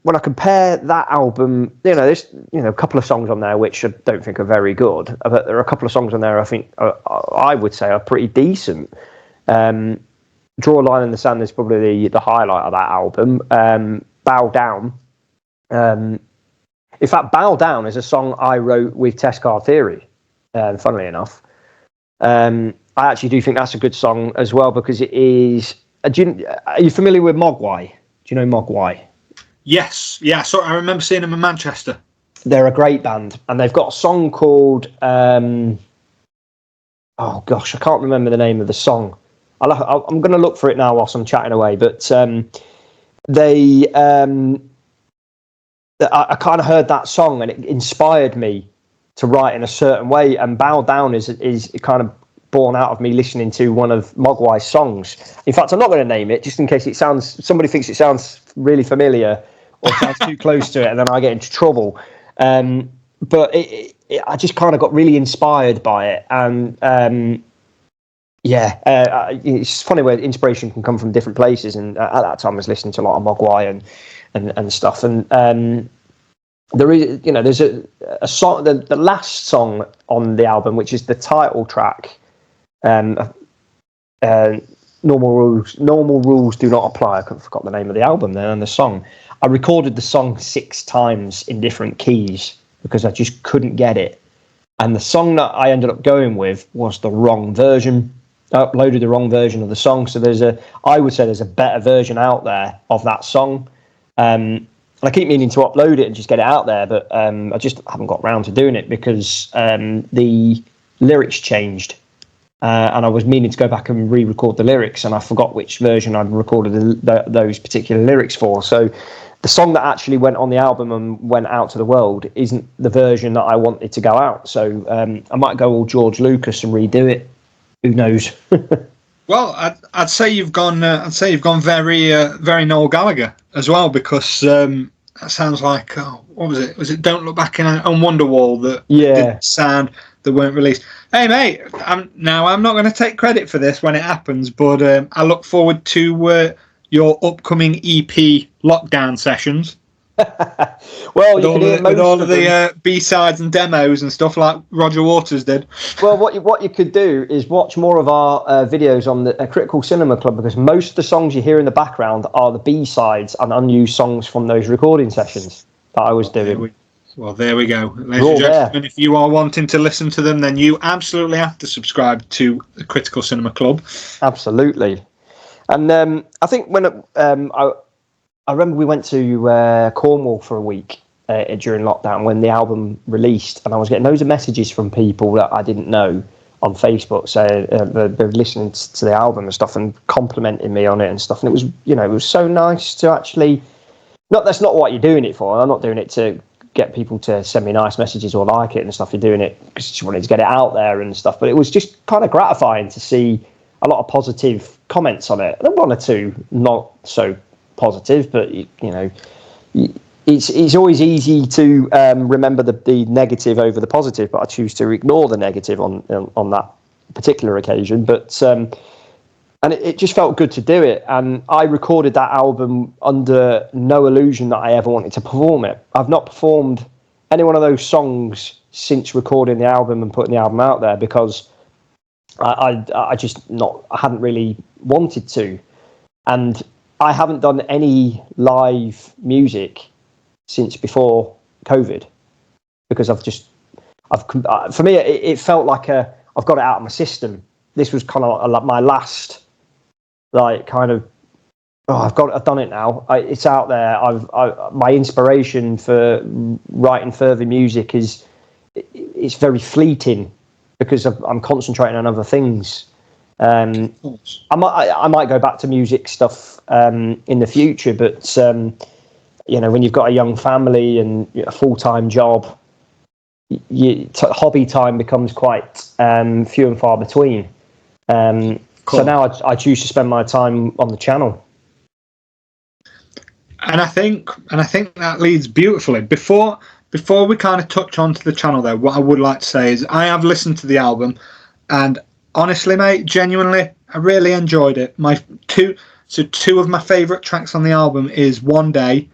when I compare that album, there's a couple of songs on there which I don't think are very good, but there are a couple of songs on there I think I would say are pretty decent. Draw a Line in the Sand is probably the highlight of that album. Bow Down. In fact, Bow Down is a song I wrote with Test Card Theory, funnily enough. I actually do think that's a good song as well because it is... Are you familiar with Mogwai? Do you know Mogwai? Yes. Yeah, so I remember seeing them in Manchester. They're a great band, and they've got a song called... oh, gosh, I can't remember the name of the song. I'm going to look for it now whilst I'm chatting away, but I kind of heard that song and it inspired me to write in a certain way, and Bow Down is kind of born out of me listening to one of Mogwai's songs. In fact, I'm not going to name it just in case somebody thinks it sounds really familiar or sounds too close to it and then I get into trouble. But I just kind of got really inspired by it, and it's funny where inspiration can come from different places. And at that time, I was listening to a lot of Mogwai and stuff. And there is, there's a song, the last song on the album, which is the title track. Normal rules do not apply. I forgot the name of the album then and the song. I recorded the song 6 times in different keys because I just couldn't get it. And the song that I ended up going with was the wrong version. I uploaded the wrong version of the song. So I would say there's a better version out there of that song. I keep meaning to upload it and just get it out there, but I just haven't got round to doing it because the lyrics changed. And I was meaning to go back and re-record the lyrics, and I forgot which version I'd recorded those particular lyrics for. So the song that actually went on the album and went out to the world isn't the version that I wanted to go out. So I might go all George Lucas and redo it. Who knows? Well, I'd say you've gone. I'd say you've gone very, very Noel Gallagher as well, because That sounds like what was it? Was it Don't Look Back on Wonderwall that Yeah. did sound that weren't released? Hey mate, I'm not going to take credit for this when it happens, but I look forward to your upcoming EP lockdown sessions. Well, you can hear with all most of of them. the B-sides and demos and stuff like Roger Waters did. Well, what you could do is watch more of our videos on the Critical Cinema Club, because most of the songs you hear in the background are the B-sides and unused songs from those recording sessions that I was doing. There we go. Ladies and gentlemen, if you are wanting to listen to them, then you absolutely have to subscribe to the Critical Cinema Club. Absolutely. And I think when I remember we went to Cornwall for a week during lockdown when the album released, and I was getting loads of messages from people that I didn't know on Facebook saying they're listening to the album and stuff and complimenting me on it and stuff. And it was, it was so nice to actually, that's not what you're doing it for. I'm not doing it to get people to send me nice messages or like it and stuff. You're doing it because you wanted to get it out there and stuff. But it was just kind of gratifying to see a lot of positive comments on it. And one or two not so positive, but it's always easy to remember the negative over the positive, but I choose to ignore the negative on that particular occasion. But and it just felt good to do it, and I recorded that album under no illusion that I ever wanted to perform it. I've not performed any one of those songs since recording the album and putting the album out there because I hadn't really wanted to, and I haven't done any live music since before COVID because for me, it felt like I've got it out of my system. This was kind of like my last, I've done it now. It's out there. My inspiration for writing further music it's very fleeting because I'm concentrating on other things. I might go back to music stuff in the future, but when you've got a young family and a full-time job, hobby time becomes quite few and far between. Cool. So now I choose to spend my time on the channel. And I think that leads beautifully. Before we kind of touch onto the channel there, what I would like to say is I have listened to the album, and honestly, mate, genuinely, I really enjoyed it. Two of my favourite tracks on the album is One Day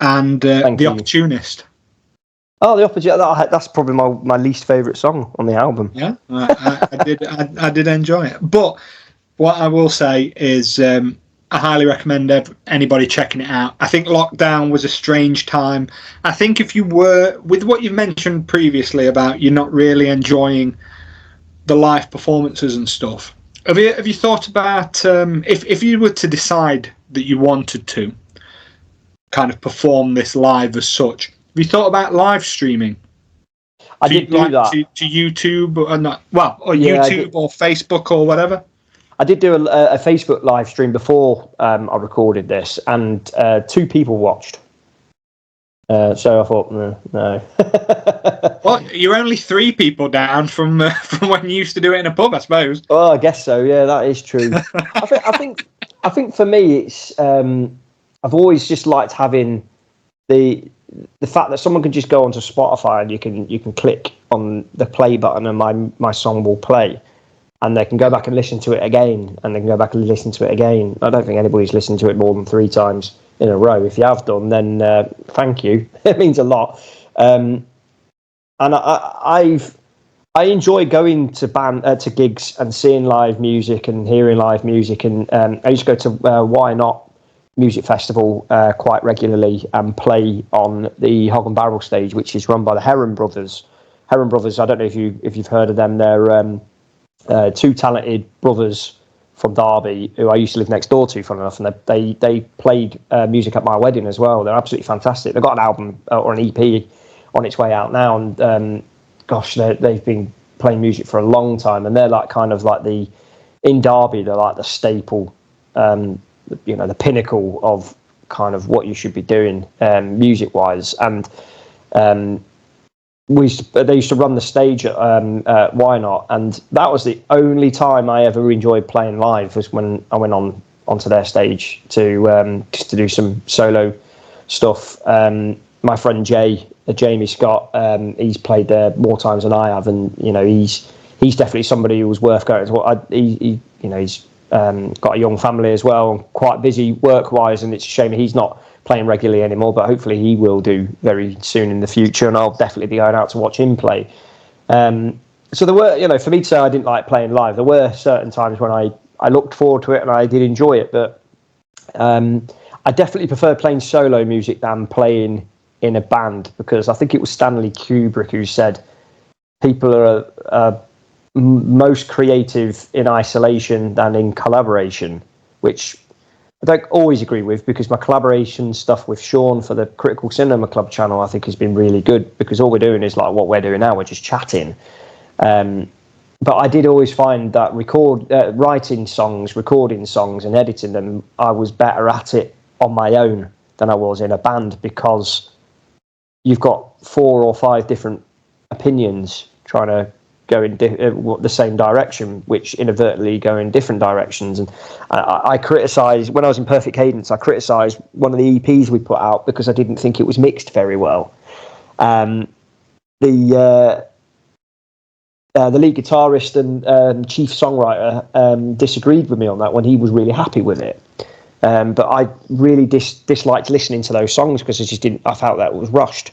and The Opportunist. Oh, The Opportunist, that's probably my least favourite song on the album. Yeah, I did enjoy it. But what I will say is I highly recommend anybody checking it out. I think lockdown was a strange time. I think if you were, with what you've mentioned previously about you not really enjoying the live performances and stuff, have you thought about if you were to decide that you wanted to kind of perform this live as such, have you thought about live streaming? I did do that to YouTube or not? Well, or YouTube or Facebook or whatever. I did do a Facebook live stream before I recorded this, and 2 people watched. So I thought, no. Well, you're only 3 people down from when you used to do it in a pub, I suppose. Oh, I guess so. Yeah, that is true. I think for me, it's I've always just liked having the fact that someone can just go onto Spotify and you can click on the play button and my song will play, and they can go back and listen to it again, and they can go back and listen to it again. I don't think anybody's listened to it more than 3 times in a row. If you have done, then thank you. It means a lot. And I enjoy going to gigs and seeing live music and hearing live music. And I used to go to Why Not Music Festival quite regularly and play on the Hog and Barrel stage, which is run by the Heron Brothers. Heron Brothers, I don't know if you've heard of them. They're 2 talented brothers from Derby who I used to live next door to, funny enough, and they played music at my wedding as well. They're absolutely fantastic. They've got an album or an EP on its way out now, and they've been playing music for a long time, and they're in Derby, they're like the staple, the pinnacle of kind of what you should be doing music wise. And they used to run the stage at Why Not, and that was the only time I ever enjoyed playing live, was when I went onto their stage to just to do some solo stuff. My friend Jamie Scott, he's played there more times than I have, and he's definitely somebody who was worth going to. He's got a young family as well, quite busy work-wise, and it's a shame he's not playing regularly anymore, but hopefully he will do very soon in the future, and I'll definitely be going out to watch him play. So there were, for me to say I didn't like playing live, there were certain times when I looked forward to it and I did enjoy it, but I definitely prefer playing solo music than playing in a band, because I think it was Stanley Kubrick who said people are most creative in isolation than in collaboration, which I don't always agree with, because my collaboration stuff with Sean for the Critical Cinema Club channel I think has been really good, because all we're doing is like what we're doing now, we're just chatting. But I did always find that writing songs, recording songs and editing them, I was better at it on my own than I was in a band, because you've got 4 or 5 different opinions trying to go in the same direction, which inadvertently go in different directions. And I criticised, when I was in Perfect Cadence, I criticised one of the EPs we put out because I didn't think it was mixed very well. The lead guitarist and chief songwriter disagreed with me on that one. He was really happy with it. But I really disliked listening to those songs because I felt that it was rushed.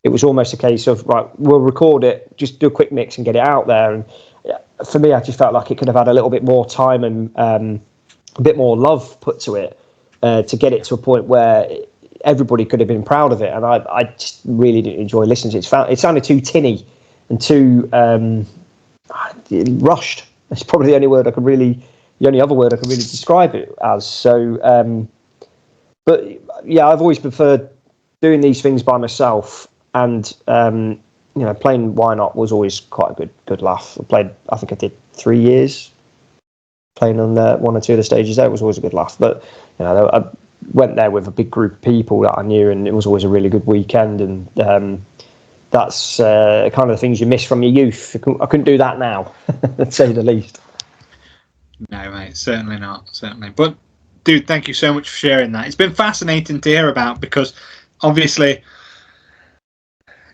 It was almost a case of, right, we'll record it, just do a quick mix and get it out there. And for me, I just felt like it could have had a little bit more time and a bit more love put to it to get it to a point where everybody could have been proud of it. And I just really didn't enjoy listening to it. It sounded too tinny and too rushed. That's probably the only other word I could really describe it as. So, but yeah, I've always preferred doing these things by myself, and playing Why Not was always quite a good laugh. I think I did 3 years playing on one or two of the stages there. It was always a good laugh. But I went there with a big group of people that I knew, and it was always a really good weekend. And that's kind of the things you miss from your youth. I couldn't do that now, to say the least. No, mate, certainly not. Certainly. But, dude, thank you so much for sharing that. It's been fascinating to hear about, because obviously,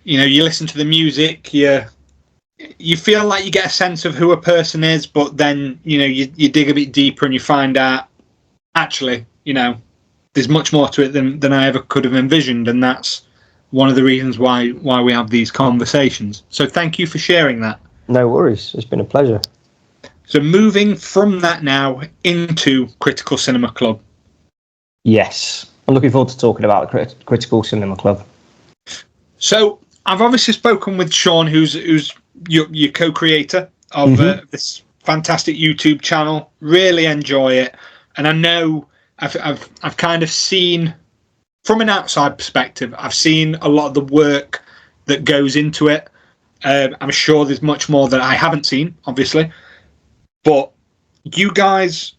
you listen to the music, you feel like you get a sense of who a person is, but then, you dig a bit deeper and you find out, actually, there's much more to it than I ever could have envisioned. And that's one of the reasons why we have these conversations. So thank you for sharing that. No worries. It's been a pleasure. So moving from that now into Critical Cinema Club. Yes. I'm looking forward to talking about Critical Cinema Club. So I've obviously spoken with Sean, who's your co-creator of this fantastic YouTube channel. Really enjoy it. And I know I've kind of seen, from an outside perspective, I've seen a lot of the work that goes into it. I'm sure there's much more that I haven't seen, obviously. But you guys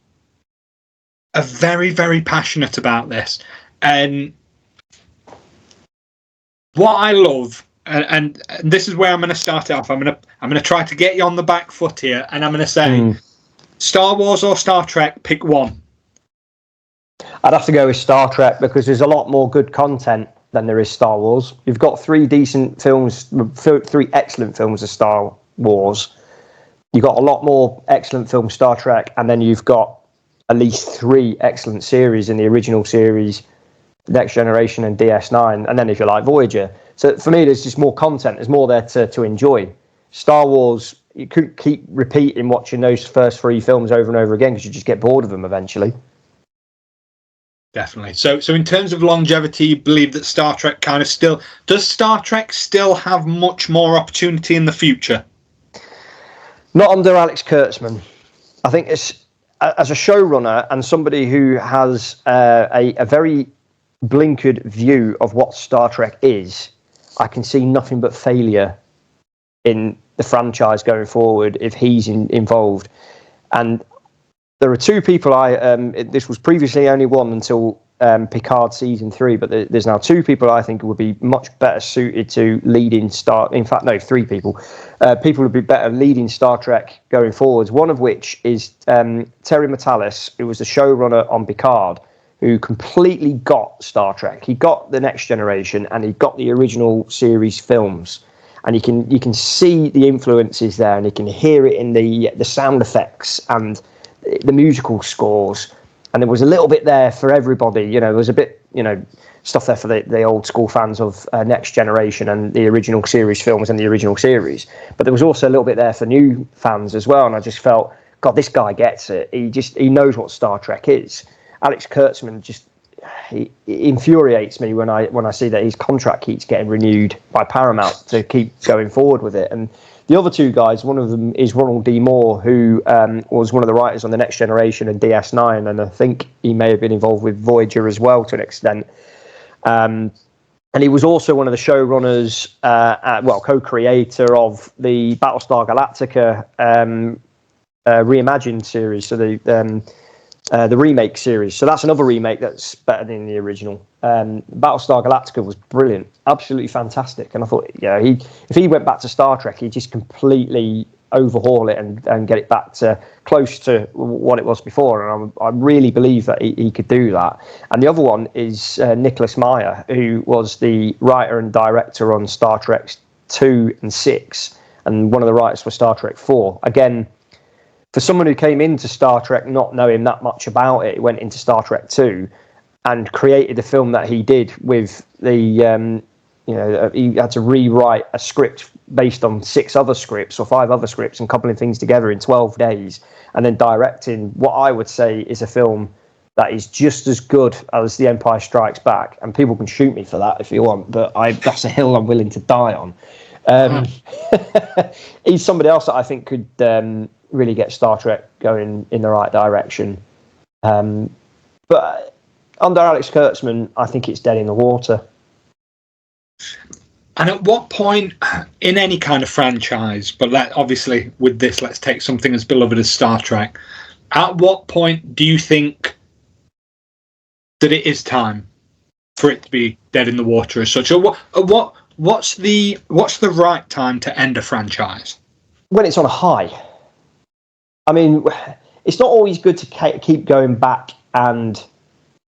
are very, very passionate about this. And what I love, and this is where I'm going to start it off, I'm going to try to get you on the back foot here, and I'm going to say, Star Wars or Star Trek, pick one. I'd have to go with Star Trek, because there's a lot more good content than there is Star Wars. You've got 3 decent films, 3 excellent films of Star Wars. You've got a lot more excellent films, Star Trek, and then you've got at least 3 excellent series in the original series, Next Generation and DS9, and then if you like, Voyager. So for me, there's just more content. There's more there to enjoy. Star Wars, you couldn't keep repeating watching those first 3 films over and over again, because you just get bored of them eventually. Definitely. So in terms of longevity, you believe that Star Trek kind of still... Does Star Trek still have much more opportunity in the future? Not under Alex Kurtzman. I think it's, as a showrunner and somebody who has a very blinkered view of what Star Trek is, I can see nothing but failure in the franchise going forward if he's involved. And there are 2 people this was previously only one until Picard season 3, but there's now 2 people I think would be much better suited to leading in fact, no, 3 people. People would be better leading Star Trek going forwards. One of which is Terry Matalas, who was the showrunner on Picard, who completely got Star Trek. He got The Next Generation and he got the original series films. And you can see the influences there, and you can hear it in the sound effects and the musical scores. And there was a little bit there for everybody. There was a bit, stuff there for the old school fans of Next Generation and the original series films and the original series. But there was also a little bit there for new fans as well. And I just felt, God, this guy gets it. He knows what Star Trek is. Alex Kurtzman he infuriates me when I see that his contract keeps getting renewed by Paramount to keep going forward with it. And the other two guys, one of them is Ronald D. Moore, who was one of the writers on The Next Generation and DS9, and I think he may have been involved with Voyager as well to an extent. And he was also one of the showrunners, co-creator of the Battlestar Galactica reimagined series, so the remake series. So that's another remake that's better than the original. Battlestar Galactica was brilliant, absolutely fantastic. And I thought, if he went back to Star Trek, he'd just completely overhaul it and get it back to close to what it was before. And I really believe that he could do that. And the other one is Nicholas Meyer, who was the writer and director on Star Trek 2 and 6, and one of the writers for Star Trek 4. Again, for someone who came into Star Trek not knowing that much about it, went into Star Trek 2 and created the film that he did with he had to rewrite a script based on 6 other scripts or 5 other scripts and coupling things together in 12 days, and then directing what I would say is a film that is just as good as The Empire Strikes Back. And people can shoot me for that if you want, but that's a hill I'm willing to die on. He's somebody else that I think could really get Star Trek going in the right direction. But under Alex Kurtzman, I think it's dead in the water. And at what point in any kind of franchise, but obviously with this, let's take something as beloved as Star Trek, at what point do you think that it is time for it to be dead in the water as such? Or what's the right time to end a franchise? When it's on a high. I mean, it's not always good to keep going back and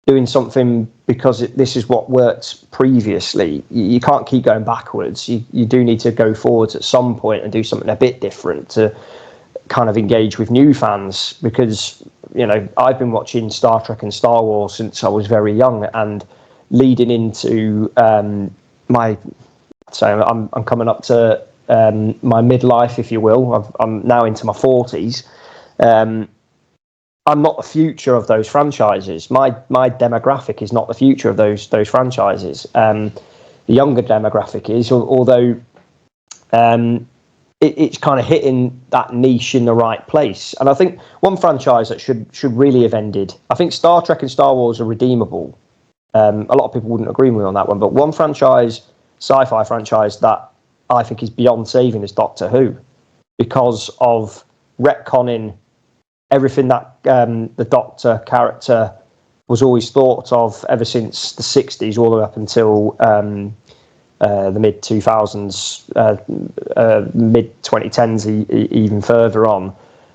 doing something because this is what worked previously. You can't keep going backwards. You do need to go forwards at some point and do something a bit different to kind of engage with new fans, because I've been watching Star Trek and Star Wars since I was very young, and leading into I'm coming up to my midlife, if you will. I'm now into my 40s. I'm not the future of those franchises. My demographic is not the future of those franchises. The younger demographic is, although it's kind of hitting that niche in the right place. And I think one franchise that should really have ended, I think Star Trek and Star Wars are redeemable. A lot of people wouldn't agree with me on that one, but one sci-fi franchise that I think is beyond saving is Doctor Who, because of retconning everything that the Doctor character was always thought of ever since the 60s all the way up until the mid-2000s, mid-2010s, even further on.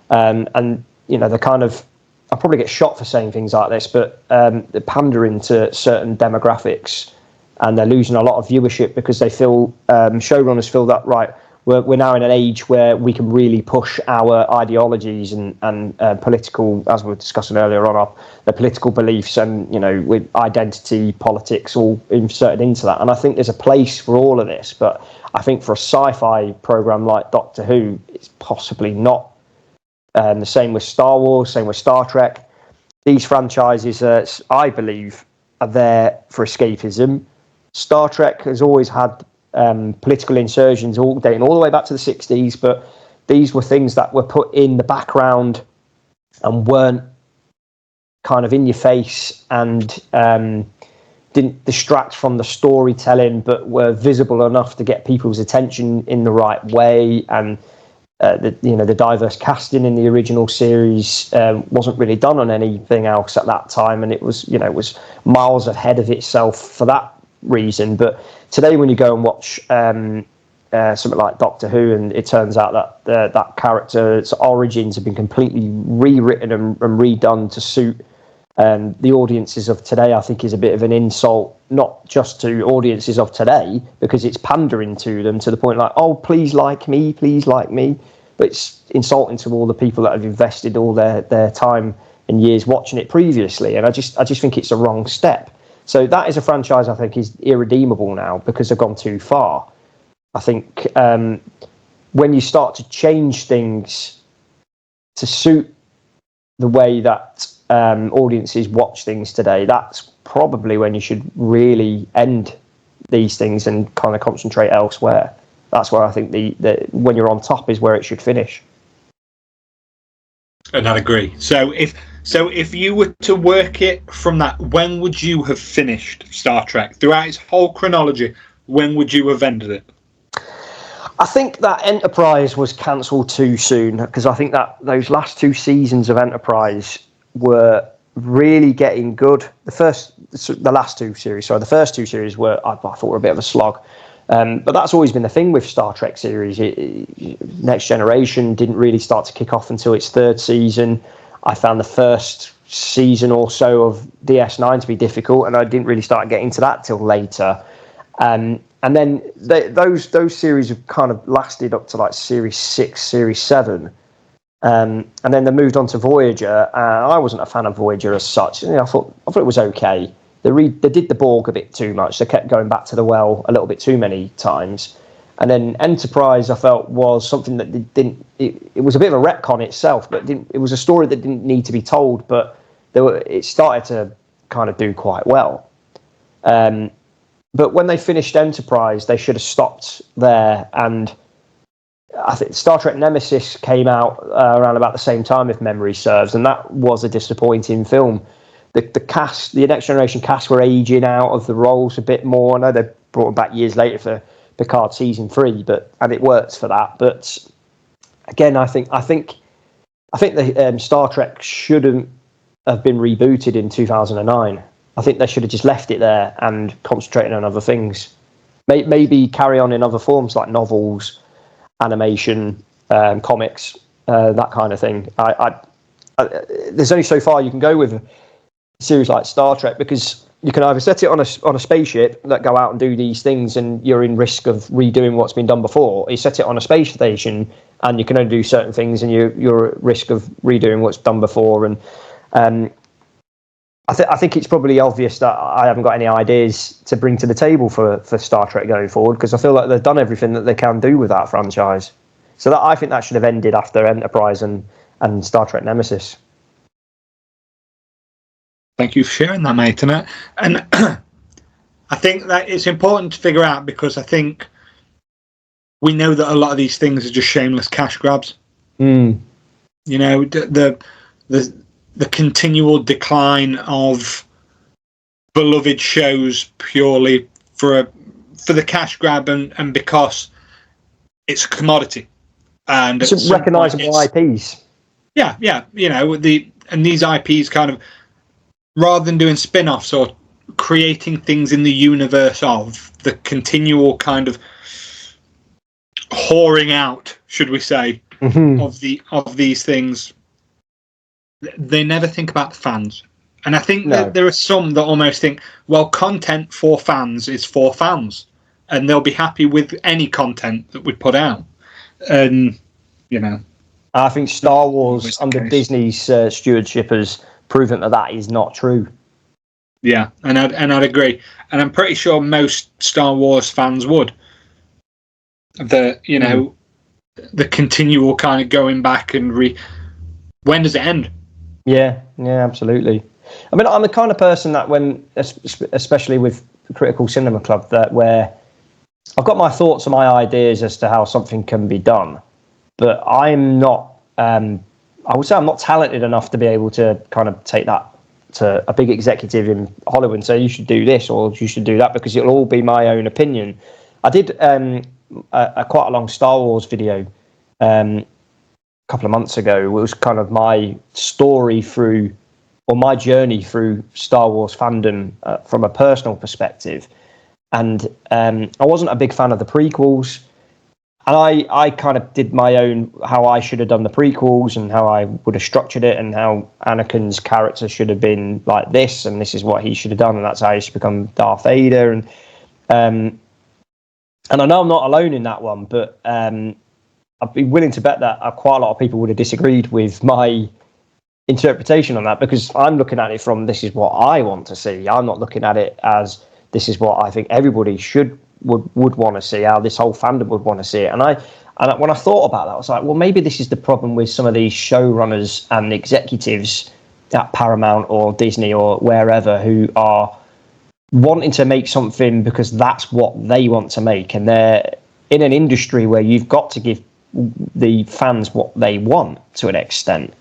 And the kind of, I'll probably get shot for saying things like this, but they're pandering to certain demographics, and they're losing a lot of viewership because they feel, showrunners feel that, right, we're now in an age where we can really push our ideologies and political, as we were discussing earlier on, the political beliefs and, with identity, politics all inserted into that. And I think there's a place for all of this, but I think for a sci-fi program like Doctor Who, it's possibly not. The same with Star Wars, same with Star Trek. These franchises, I believe, are there for escapism. Star Trek has always had political insertions dating all the way back to the 60s, but these were things that were put in the background and weren't kind of in your face and didn't distract from the storytelling, but were visible enough to get people's attention in the right way. And the diverse casting in the original series wasn't really done on anything else at that time, and it was miles ahead of itself for that reason. But today, when you go and watch something like Doctor Who, and it turns out that that character's origins have been completely rewritten and redone to suit The audiences of today, I think, is a bit of an insult, not just to audiences of today, because it's pandering to them to the point like, oh, please like me, but it's insulting to all the people that have invested all their time and years watching it previously, and I just think it's a wrong step. So that is a franchise I think is irredeemable now because they've gone too far. I think when you start to change things to suit the way that audiences watch things today, that's probably when you should really end these things and kind of concentrate elsewhere. That's where I think the when you're on top is where it should finish. And I'd agree. So if you were to work it from that, when would you have finished Star Trek throughout its whole chronology? When would you have ended it? I think that Enterprise was cancelled too soon, because I think that those last 2 seasons of Enterprise were really getting good. The first 2 series were, I thought, were a bit of a slog. But that's always been the thing with Star Trek series. Next Generation didn't really start to kick off until its 3rd season. I found the first season or so of DS9 to be difficult, and I didn't really start getting to that till later. And then those series have kind of lasted up to like Series 6, Series 7. And then they moved on to Voyager. I wasn't a fan of Voyager as such. I thought it was okay. They did the Borg a bit too much. They kept going back to the well a little bit too many times. And then Enterprise, I felt, was something that it was a bit of a retcon itself, but it was a story that didn't need to be told, but it started to kind of do quite well. But when they finished Enterprise, they should have stopped there. And I think Star Trek Nemesis came out around about the same time, if memory serves, and that was a disappointing film. The cast, the Next Generation cast, were aging out of the roles a bit more. I know they brought them back years later for Picard season 3, and it works for that. But again, I think the Star Trek shouldn't have been rebooted in 2009. I think they should have just left it there and concentrated on other things. Maybe carry on in other forms like novels, animation, comics, that kind of thing. There's only so far you can go with a series like Star Trek, because you can either set it on a spaceship that go out and do these things and you're in risk of redoing what's been done before, or you set it on a space station and you can only do certain things and you're at risk of redoing what's done before. And I think it's probably obvious that I haven't got any ideas to bring to the table for Star Trek going forward, because I feel like they've done everything that they can do with that franchise. So I think that should have ended after Enterprise and Star Trek Nemesis. Thank you for sharing that, mate. And I think that it's important to figure out, because I think we know that a lot of these things are just shameless cash grabs. Mm. You know, the continual decline of beloved shows purely for the cash grab and because it's a commodity and it's recognisable IPs. Yeah. You know, and these IPs kind of, rather than doing spin-offs or creating things in the universe of the continual kind of whoring out, should we say, of these things, they never think about the fans. And I think that there are some that almost think, well, content for fans is for fans, and they'll be happy with any content that we put out. And, you know, I think Star Wars under Disney's stewardship has proven that is not true. Yeah, and I'd agree. And I'm pretty sure most Star Wars fans would. The continual kind of going back and when does it end? Yeah, absolutely. I mean, I'm the kind of person that especially with Critical Cinema Club, that where I've got my thoughts and my ideas as to how something can be done, but I'm not, I would say I'm not talented enough to be able to kind of take that to a big executive in Hollywood and say, you should do this or you should do that, because it'll all be my own opinion. I did a quite a long Star Wars video a couple of months ago. It was kind of my story through, or my journey through Star Wars fandom from a personal perspective. And I wasn't a big fan of the prequels. I kind of did my own, how I should have done the prequels and how I would have structured it, and how Anakin's character should have been like this, and this is what he should have done, and that's how he should become Darth Vader. And I know I'm not alone in that one, but I'd be willing to bet that quite a lot of people would have disagreed with my interpretation on that, because I'm looking at it from, this is what I want to see. I'm not looking at it as this is what I think everybody would want to see, how this whole fandom would want to see it. And when I thought about that, I was like, well, maybe this is the problem with some of these showrunners and executives at Paramount or Disney or wherever, who are wanting to make something because that's what they want to make, and they're in an industry where you've got to give the fans what they want to an extent.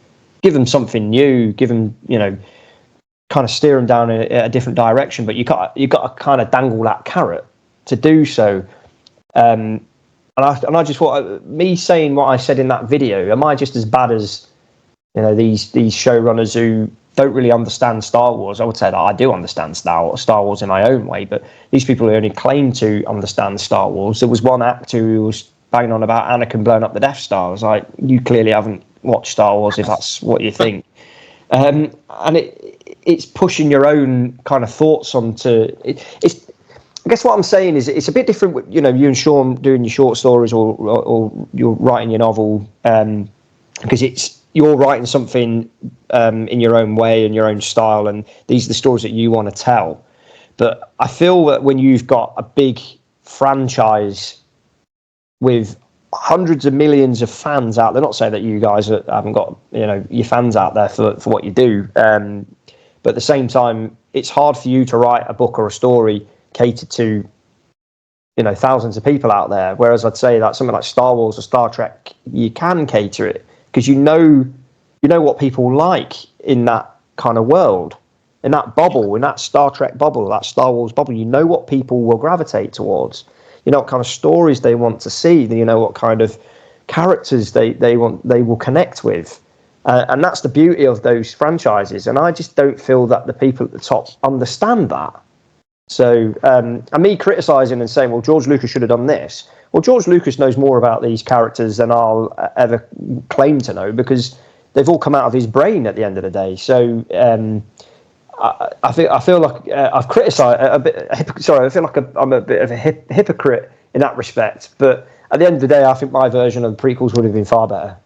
Give them something new, give them, kind of steer them down a different direction, but you got to kind of dangle that carrot to do so. And I just thought, me saying what I said in that video, am I just as bad as these showrunners who don't really understand Star Wars? I would say that I do understand Star Wars in my own way, but these people who only claim to understand Star Wars, there was one actor who was banging on about Anakin blowing up the Death Star. I was like, you clearly haven't watched Star Wars if that's what you think. And it's pushing your own kind of thoughts onto it's. I guess what I'm saying is it's a bit different with, you and Sean doing your short stories or you're writing your novel, because you're writing something in your own way, in your own style, and these are the stories that you want to tell. But I feel that when you've got a big franchise with hundreds of millions of fans out there, not saying that you guys haven't got your fans out there for what you do, but at the same time, it's hard for you to write a book or a story catered to thousands of people out there, whereas I'd say that something like Star Wars or Star Trek, you can cater it because you know what people like in that kind of world, in that bubble, in that Star Trek bubble, that Star Wars bubble. You know what people will gravitate towards, what kind of stories they want to see, what kind of characters they will connect with, and that's the beauty of those franchises. And I just don't feel that the people at the top understand that. So, and me criticising and saying, well, George Lucas should have done this. Well, George Lucas knows more about these characters than I'll ever claim to know, because they've all come out of his brain at the end of the day. So, I feel like I've criticised a bit. Sorry, I feel like I'm a bit of a hypocrite in that respect. But at the end of the day, I think my version of the prequels would have been far better.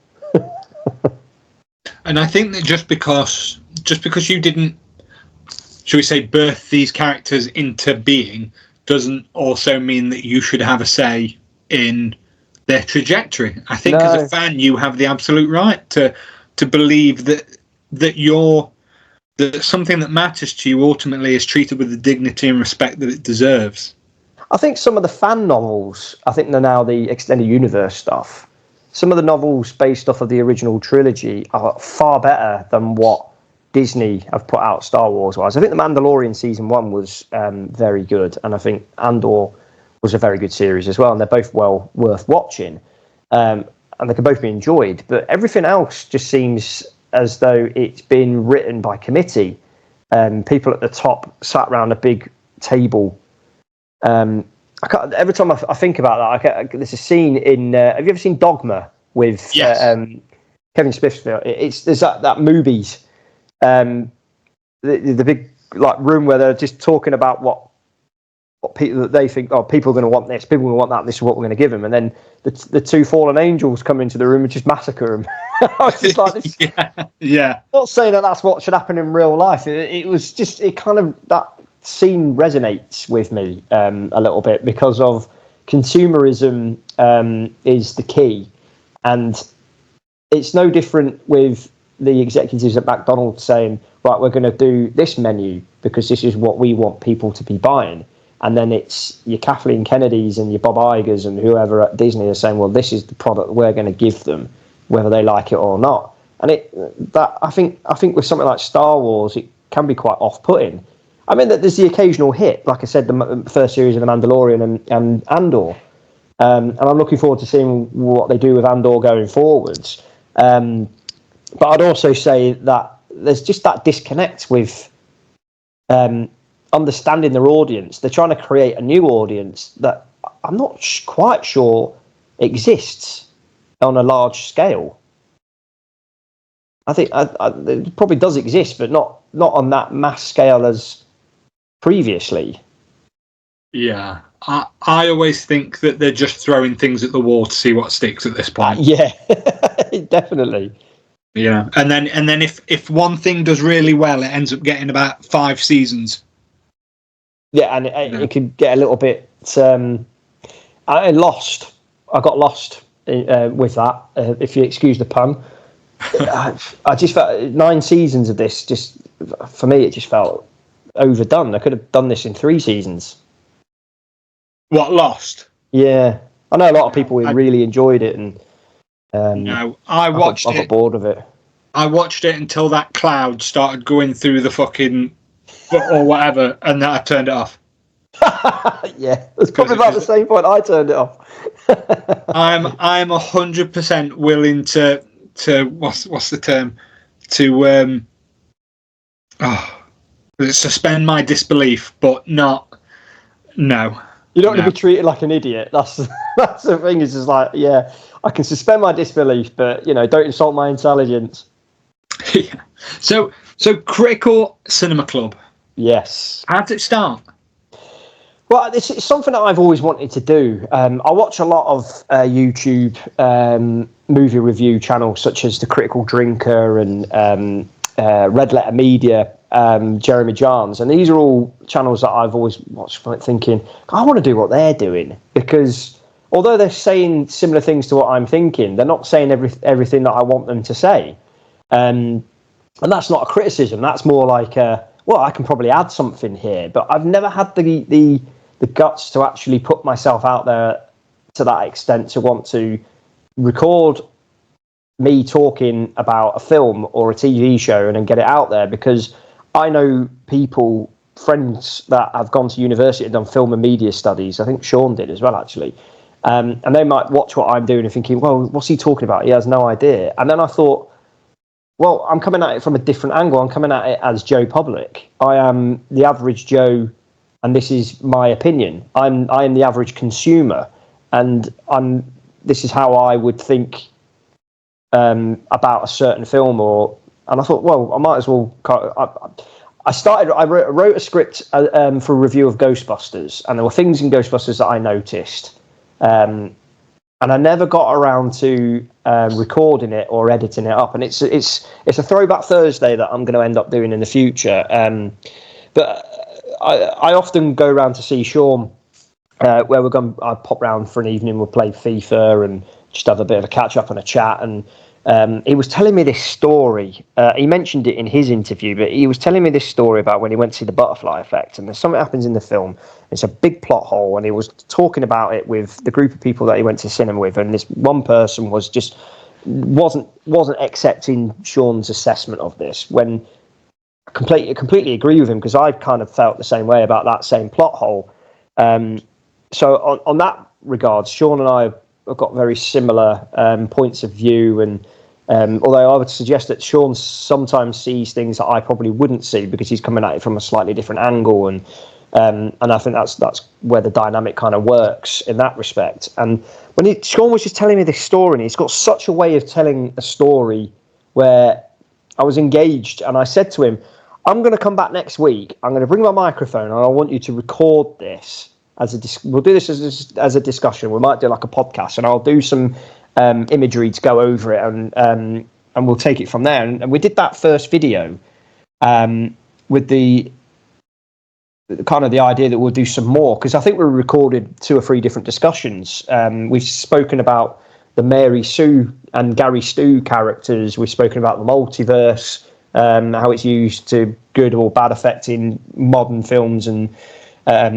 And I think that just because you didn't, shall we say, birth these characters into being, doesn't also mean that you should have a say in their trajectory. I think as a fan, you have the absolute right to believe that that something that matters to you ultimately is treated with the dignity and respect that it deserves. I think some of the fan novels, I think they're now the extended universe stuff. Some of the novels based off of the original trilogy are far better than what Disney have put out Star Wars wise. I think The Mandalorian season 1 was very good, and I think Andor was a very good series as well, and they're both well worth watching, and they can both be enjoyed. But everything else just seems as though it's been written by committee, people at the top sat around a big table. Every time I think about that, there's a scene in have you ever seen Dogma with Kevin Smith's film? There's that movies, the big room where they're just talking about what people that they think, people are going to want this, people are going to want that, this is what we're going to give them, and then the two fallen angels come into the room and just massacre them. I was just like, this, yeah. Not saying that that's what should happen in real life. It was just, it kind of, that scene resonates with me a little bit, because of consumerism is the key, and it's no different with the executives at McDonald's saying, right, we're going to do this menu because this is what we want people to be buying. And then it's your Kathleen Kennedys and your Bob Igers and whoever at Disney are saying, well, this is the product we're going to give them, whether they like it or not. And I think with something like Star Wars, it can be quite off-putting. I mean, there's the occasional hit, like I said, the first series of The Mandalorian and Andor. And I'm looking forward to seeing what they do with Andor going forwards. But I'd also say that there's just that disconnect with understanding their audience. They're trying to create a new audience that I'm not quite sure exists on a large scale. I think it probably does exist, but not on that mass scale as previously. Yeah, I always think that they're just throwing things at the wall to see what sticks at this point. Yeah, definitely. Yeah, and then if one thing does really well, it ends up getting about 5 seasons. Yeah, and it could get a little bit lost. I got lost with that, if you excuse the pun. I just felt 9 seasons of this, just for me, it just felt overdone. I could have done this in 3 seasons. What, Lost? Yeah, I know a lot of people really enjoyed it, and no, I got bored of it. I watched it until that cloud started going through the fucking or whatever, and then I turned it off. Yeah, it's probably about the same point I turned it off. I'm 100% willing to what's the term, to suspend my disbelief, but not. No, you don't want to be treated like an idiot. That's the thing. Is just like, yeah, I can suspend my disbelief, but don't insult my intelligence. Yeah. So Critical Cinema Club. Yes. How did it start? Well, it's something that I've always wanted to do. I watch a lot of YouTube movie review channels such as The Critical Drinker and Red Letter Media, Jeremy Jahns, and these are all channels that I've always watched thinking, I want to do what they're doing, because although they're saying similar things to what I'm thinking, they're not saying everything that I want them to say. And that's not a criticism. That's more like, I can probably add something here. But I've never had the guts to actually put myself out there to that extent to want to record me talking about a film or a TV show and then get it out there, because I know friends that have gone to university and done film and media studies. I think Sean did as well, actually. And they might watch what I'm doing and thinking, well, what's he talking about? He has no idea. And then I thought, well, I'm coming at it from a different angle. I'm coming at it as Joe Public. I am the average Joe, and this is my opinion. I am the average consumer, and this is how I would think about a certain film. And I thought, well, I might as well. I wrote a script for a review of Ghostbusters, and there were things in Ghostbusters that I noticed. And I never got around to recording it or editing it up. And it's a Throwback Thursday that I'm going to end up doing in the future. But I often go around to see Sean, where we're going. I pop round for an evening. We'll play FIFA and just have a bit of a catch up and a chat. And he was telling me this story. He mentioned it in his interview, but he was telling me this story about when he went to see The Butterfly Effect. And there's something happens in the film. It's a big plot hole, and he was talking about it with the group of people that he went to cinema with, and this one person wasn't accepting Sean's assessment of this. When I completely agree with him, because I kind of felt the same way about that same plot hole. So on that regard, Sean and I have got very similar points of view, and although I would suggest that Sean sometimes sees things that I probably wouldn't see because he's coming at it from a slightly different angle, and I think that's where the dynamic kind of works in that respect. And when Sean was just telling me this story, and he's got such a way of telling a story where I was engaged, and I said to him, I'm going to come back next week, I'm going to bring my microphone, and I want you to record this we'll do this as a discussion. We might do like a podcast, and I'll do some imagery to go over it, and we'll take it from there. And we did that first video with the kind of the idea that we'll do some more, because I think we recorded 2 or 3 different discussions. We've spoken about the Mary Sue and Gary Stu characters. We've spoken about the multiverse, how it's used to good or bad effect in modern films, and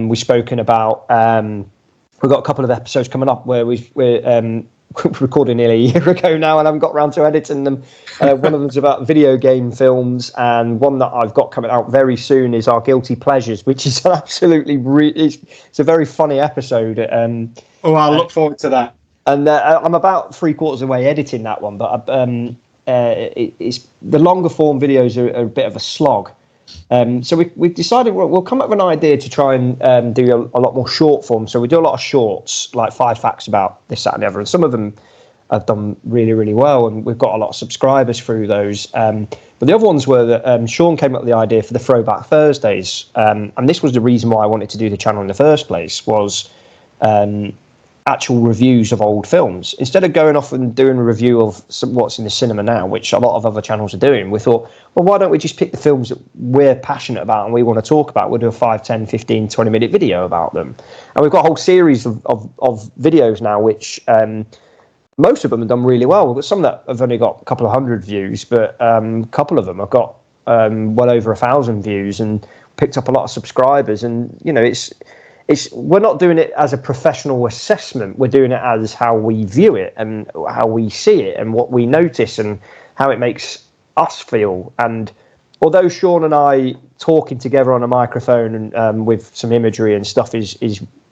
we've spoken about. We've got a couple of episodes coming up where we're recording nearly a year ago now, and I haven't got around to editing them. One of them's about video game films, and one that I've got coming out very soon is our Guilty Pleasures, which is absolutely it's a very funny episode. I'll look forward to that. And I'm about 3/4 of the way editing that one, but it's the longer form videos are a bit of a slog. So we decided we'll come up with an idea to try and do a lot more short form. So we do a lot of shorts, like 5 facts about this, that, and the other, and some of them have done really, really well, and we've got a lot of subscribers through those. But the other ones were that Sean came up with the idea for the Throwback Thursdays, and this was the reason why I wanted to do the channel in the first place, was actual reviews of old films. Instead of going off and doing a review of what's in the cinema now, which a lot of other channels are doing, we thought, well, why don't we just pick the films that we're passionate about and we want to talk about? We'll do a 5, 10, 15, 20-minute video about them. And we've got a whole series of videos now, which most of them have done really well. We've got some that have only got a couple of hundred views, but a couple of them have got well over 1,000 views and picked up a lot of subscribers. And, you know, it's we're not doing it as a professional assessment. We're doing it as how we view it and how we see it and what we notice and how it makes us feel. And although Sean and I talking together on a microphone and with some imagery and stuff is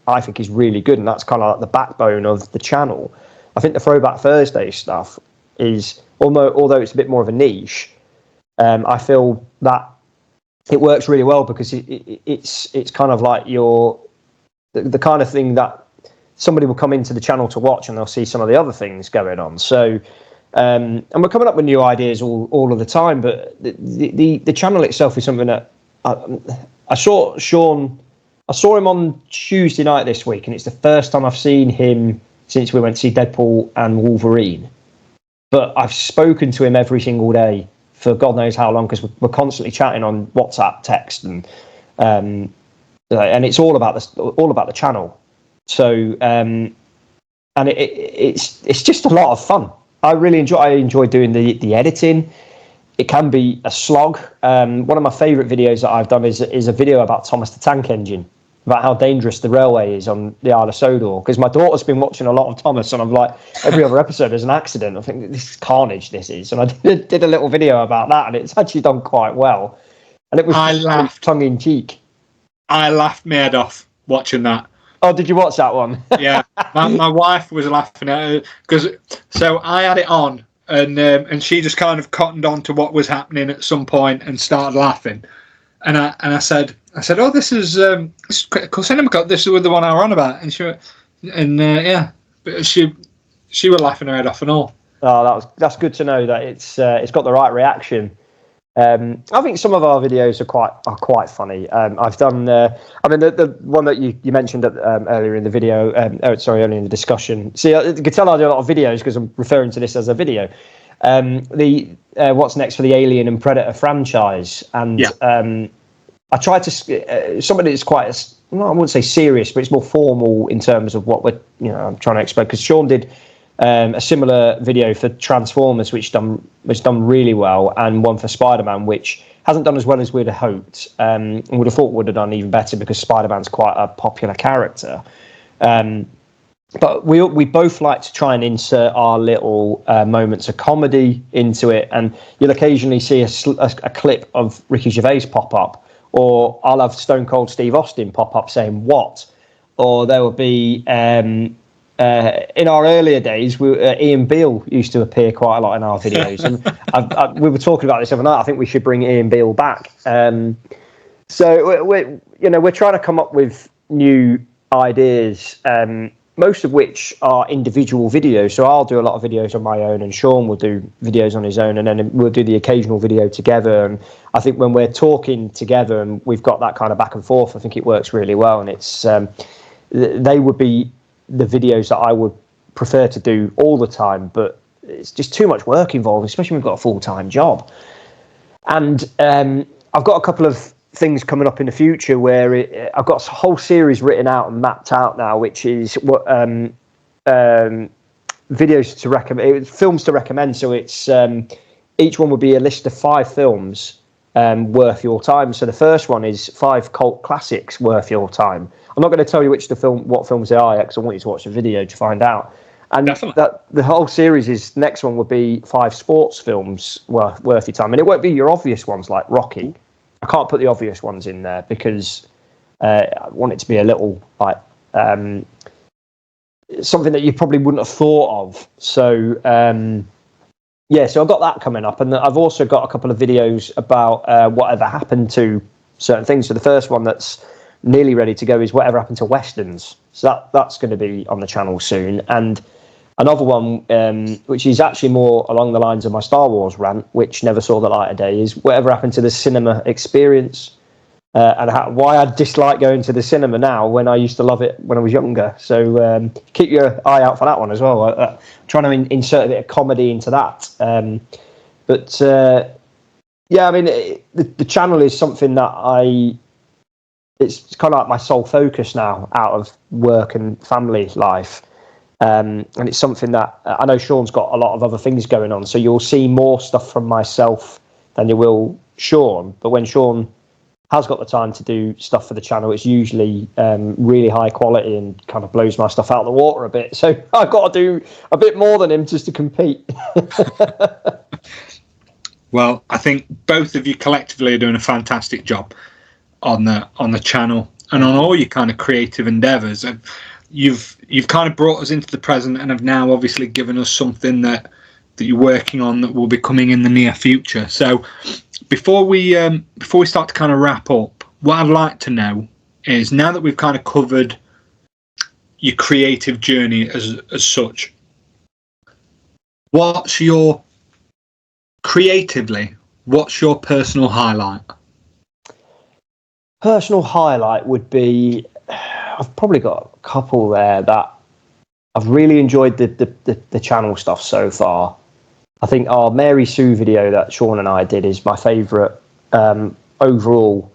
I think is really good, and that's kind of like the backbone of the channel, I think the Throwback Thursday stuff is, although it's a bit more of a niche, I feel that it works really well because it's kind of like the kind of thing that somebody will come into the channel to watch and they'll see some of the other things going on. So, and we're coming up with new ideas all of the time, but the channel itself is something that I saw Sean. I saw him on Tuesday night this week, and it's the first time I've seen him since we went to see Deadpool and Wolverine. But I've spoken to him every single day for God knows how long, because we're constantly chatting on WhatsApp, text, and it's all about the channel. So and it's just a lot of fun. I enjoy doing the editing. It can be a slog. One of my favourite videos that I've done is a video about Thomas the Tank Engine, about how dangerous the railway is on the Isle of Sodor, because my daughter's been watching a lot of Thomas, and I'm like, every other episode there's an accident. I think this is carnage, this is. And I did a little video about that, and it's actually done quite well. And it was tongue in cheek. I laughed my head off watching that. Oh, did you watch that one? Yeah, my wife was laughing at it because I had it on, and she just kind of cottoned on to what was happening at some point and started laughing, and I said, oh, this is Critical Cinema Cut. This is the one I were on about, and she was laughing her head off and all. Oh, that's good to know that it's got the right reaction. I think some of our videos are quite funny. I've done the one that you mentioned earlier in the video. Earlier in the discussion. See, you can tell I do a lot of videos because I'm referring to this as a video. The what's next for the Alien and Predator franchise, and I try to somebody that's quite I wouldn't say serious, but it's more formal in terms of what I'm trying to explain. Because Sean did a similar video for Transformers, which was done really well, and one for Spider-Man, which hasn't done as well as we'd have hoped, and would have thought would have done even better because Spider-Man's quite a popular character. But we both like to try and insert our little moments of comedy into it, and you'll occasionally see a clip of Ricky Gervais pop up, or I'll have Stone Cold Steve Austin pop up saying what, or there will be in our earlier days, Ian Beale used to appear quite a lot in our videos, and we were talking about this the other night. I think we should bring Ian Beale back. So we're trying to come up with new ideas, most of which are individual videos. So I'll do a lot of videos on my own, and Sean will do videos on his own, and then we'll do the occasional video together. And I think when we're talking together and we've got that kind of back and forth, I think it works really well. And it's they would be the videos that I would prefer to do all the time, but it's just too much work involved, especially when we've got a full-time job. And I've got a couple of things coming up in the future where I've got a whole series written out and mapped out now, which is what videos to recommend, films to recommend. So it's each one would be a list of 5 films worth your time. So the first one is 5 cult classics worth your time. I'm not going to tell you what films they are yet, because I want you to watch the video to find out. And that the whole series is, next one would be 5 sports films worth your time, and it won't be your obvious ones like Rocky. I can't put the obvious ones in there because I want it to be a little like something that you probably wouldn't have thought of. So Yeah, so I've got that coming up, and I've also got a couple of videos about whatever happened to certain things. So the first one that's nearly ready to go is whatever happened to westerns. So that's going to be on the channel soon. And another one, which is actually more along the lines of my Star Wars rant, which never saw the light of day, is whatever happened to the cinema experience, and why I dislike going to the cinema now when I used to love it when I was younger. So keep your eye out for that one as well. Trying to insert a bit of comedy into that. Yeah, I mean, the channel is something that it's kind of like my sole focus now out of work and family life. And it's something that I know Sean's got a lot of other things going on. So you'll see more stuff from myself than you will Sean. But when Sean has got the time to do stuff for the channel, it's usually really high quality and kind of blows my stuff out of the water a bit. So I've got to do a bit more than him just to compete. Well, I think both of you collectively are doing a fantastic job on the channel and on all your kind of creative endeavours. And you've kind of brought us into the present and have now obviously given us something that you're working on that will be coming in the near future. So before we start to kind of wrap up, what I'd like to know is, now that we've kind of covered your creative journey as such, what's your personal highlight? Personal highlight would be, I've probably got a couple there that I've really enjoyed the channel stuff so far. I think our Mary Sue video that Sean and I did is my favourite overall,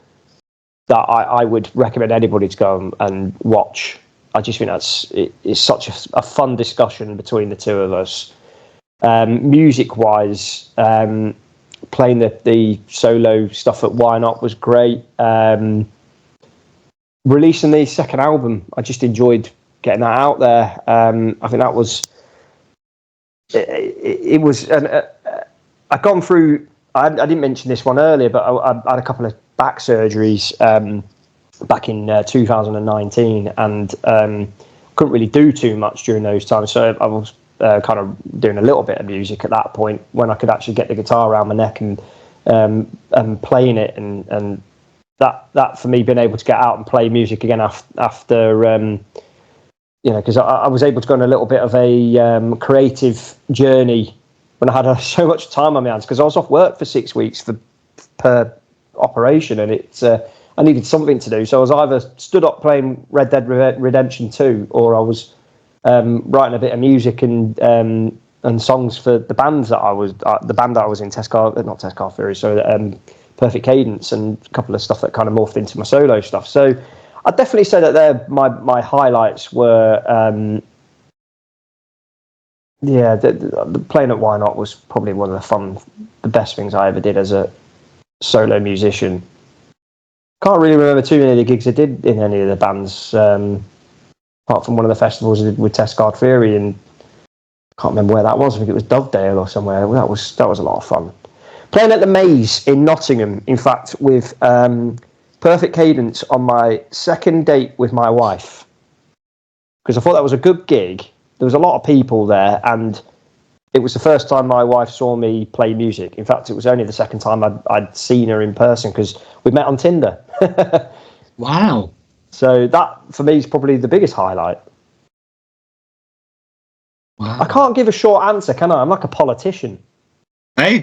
that I would recommend anybody to go and watch. I just think it's such a fun discussion between the two of us. Music-wise, playing the solo stuff at Why Not was great. Releasing the second album, I just enjoyed getting that out there. I think that was... It was, I've gone through, I didn't mention this one earlier, but I had a couple of back surgeries back in 2019, and couldn't really do too much during those times. So I was kind of doing a little bit of music at that point, when I could actually get the guitar around my neck and playing it, and that for me, being able to get out and play music again after because I was able to go on a little bit of a creative journey when I had so much time on my hands, because I was off work for 6 weeks per operation, and I needed something to do. So I was either stood up playing Red Dead Redemption 2, or I was writing a bit of music and songs for the bands that I was the band that I was in, not Test Car Theory, so Perfect Cadence, and a couple of stuff that kind of morphed into my solo stuff. So I'd definitely say that my highlights were, the playing at Why Not was probably one of the best things I ever did as a solo musician. Can't really remember too many of the gigs I did in any of the bands, apart from one of the festivals I did with Test Guard Theory, and I can't remember where that was. I think it was Dovedale or somewhere. That was a lot of fun. Playing at the Maze in Nottingham, in fact, with Perfect Cadence on my second date with my wife, because I thought that was a good gig. There was a lot of people there, and it was the first time my wife saw me play music. In fact, it was only the second time I'd seen her in person, because we met on Tinder. Wow. So that, for me, is probably the biggest highlight. Wow. I can't give a short answer, can I? I'm like a politician. Hey,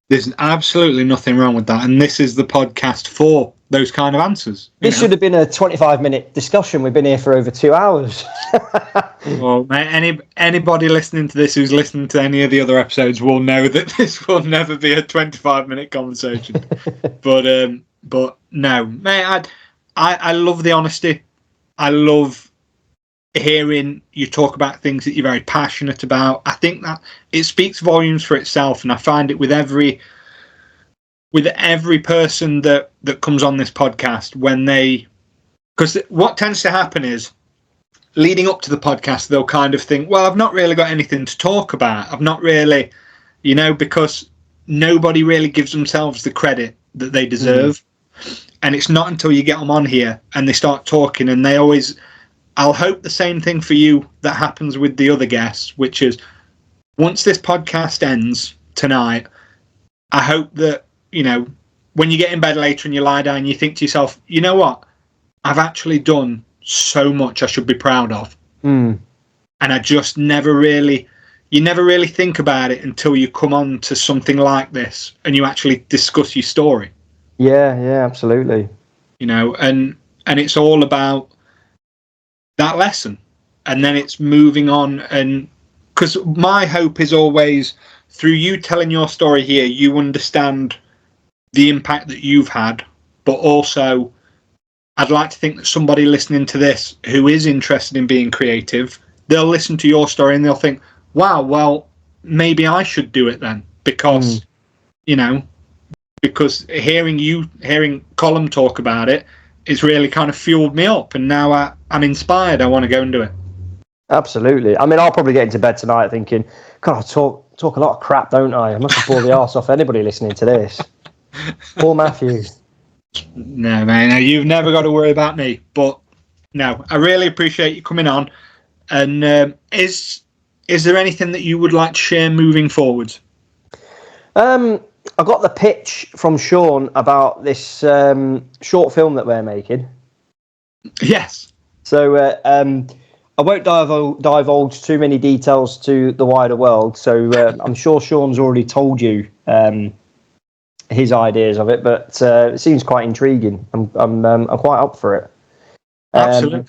there's absolutely nothing wrong with that, and this is the podcast for those kind of answers. This should have been a 25-minute discussion. We've been here for over 2 hours. Well, anybody listening to this who's listened to any of the other episodes will know that this will never be a 25-minute conversation. But no, mate, I love the honesty. I love hearing you talk about things that you're very passionate about. I think that it speaks volumes for itself, and I find it with every person that comes on this podcast, because what tends to happen is, leading up to the podcast, they'll kind of think, well, I've not really got anything to talk about. I've not really, because nobody really gives themselves the credit that they deserve. And it's not until you get them on here and they start talking, and I'll hope the same thing for you that happens with the other guests, which is, once this podcast ends tonight, I hope that, when you get in bed later and you lie down, you think to yourself, you know what? I've actually done so much I should be proud of. Mm. And I just never really think about it until you come on to something like this and you actually discuss your story. Yeah, absolutely. And it's all about that lesson. And then it's moving on. And because my hope is always, through you telling your story here, you understand the impact that you've had, but also I'd like to think that somebody listening to this who is interested in being creative, they'll listen to your story and they'll think, wow, well, maybe I should do it then, because because hearing Colm talk about it, it's really kind of fueled me up, and now I'm inspired. I want to go and do it. Absolutely. I mean, I'll probably get into bed tonight thinking, God, I talk a lot of crap, don't I? I must have bored the arse off anybody listening to this. Poor Matthew. No, man, you've never got to worry about me. But no, I really appreciate you coming on. And is there anything that you would like to share moving forward? I got the pitch from Sean about this short film that we're making. Yes. So I won't divulge too many details to the wider world. So I'm sure Sean's already told you his ideas of it, but it seems quite intriguing. I'm quite up for it. Absolutely.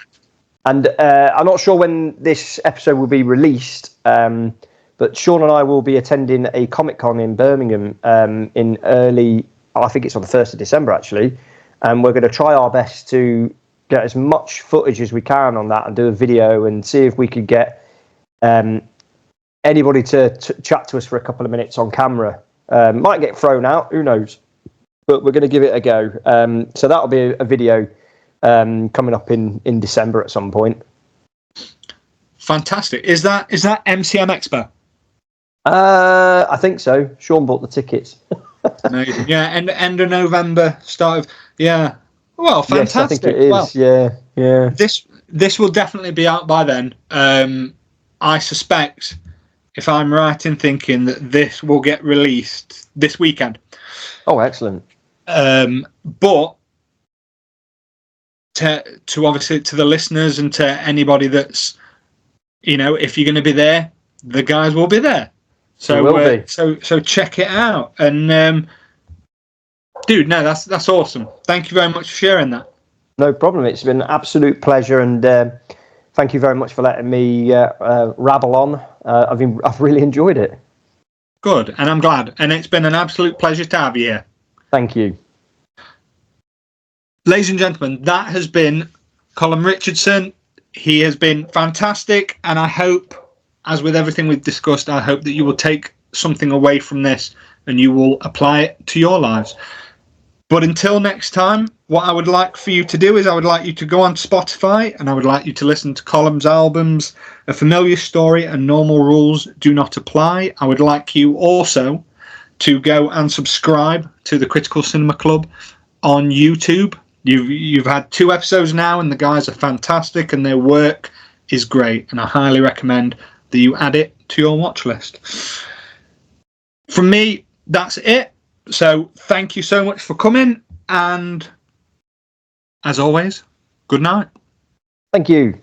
And I'm not sure when this episode will be released, but Sean and I will be attending a Comic-Con in Birmingham in early, I think it's on the 1st of December actually, and we're going to try our best to get as much footage as we can on that and do a video and see if we could get anybody to chat to us for a couple of minutes on camera. Might get thrown out, who knows, but we're going to give it a go. So that'll be a video coming up in December at some point. Fantastic. Is that MCM Expo? I think so. Sean bought the tickets. Amazing. Yeah, end of November, start of Well, fantastic. Yes, I think it is. Well, yeah. This will definitely be out by then. I suspect, if I'm right in thinking, that this will get released this weekend. Oh, excellent. But to obviously to the listeners and to anybody that's, if you're going to be there, the guys will be there. So so check it out. And dude, no, that's awesome. Thank you very much for sharing that. No problem. It's been an absolute pleasure, and thank you very much for letting me rabble on. I've really enjoyed it. Good, and I'm glad. And it's been an absolute pleasure to have you here. Thank you. Ladies and gentlemen, that has been Colm Richardson. He has been fantastic, and I hope, as with everything we've discussed, I hope that you will take something away from this and you will apply it to your lives. But until next time, what I would like for you to do is I would like you to go on Spotify and I would like you to listen to Colm's albums, A Familiar Story and Normal Rules Do Not Apply. I would like you also to go and subscribe to the Critical Cinema Club on YouTube. You've had 2 episodes now, and the guys are fantastic and their work is great, and I highly recommend that you add it to your watch list. From me, that's it. So thank you so much for coming, and as always, good night. Thank you.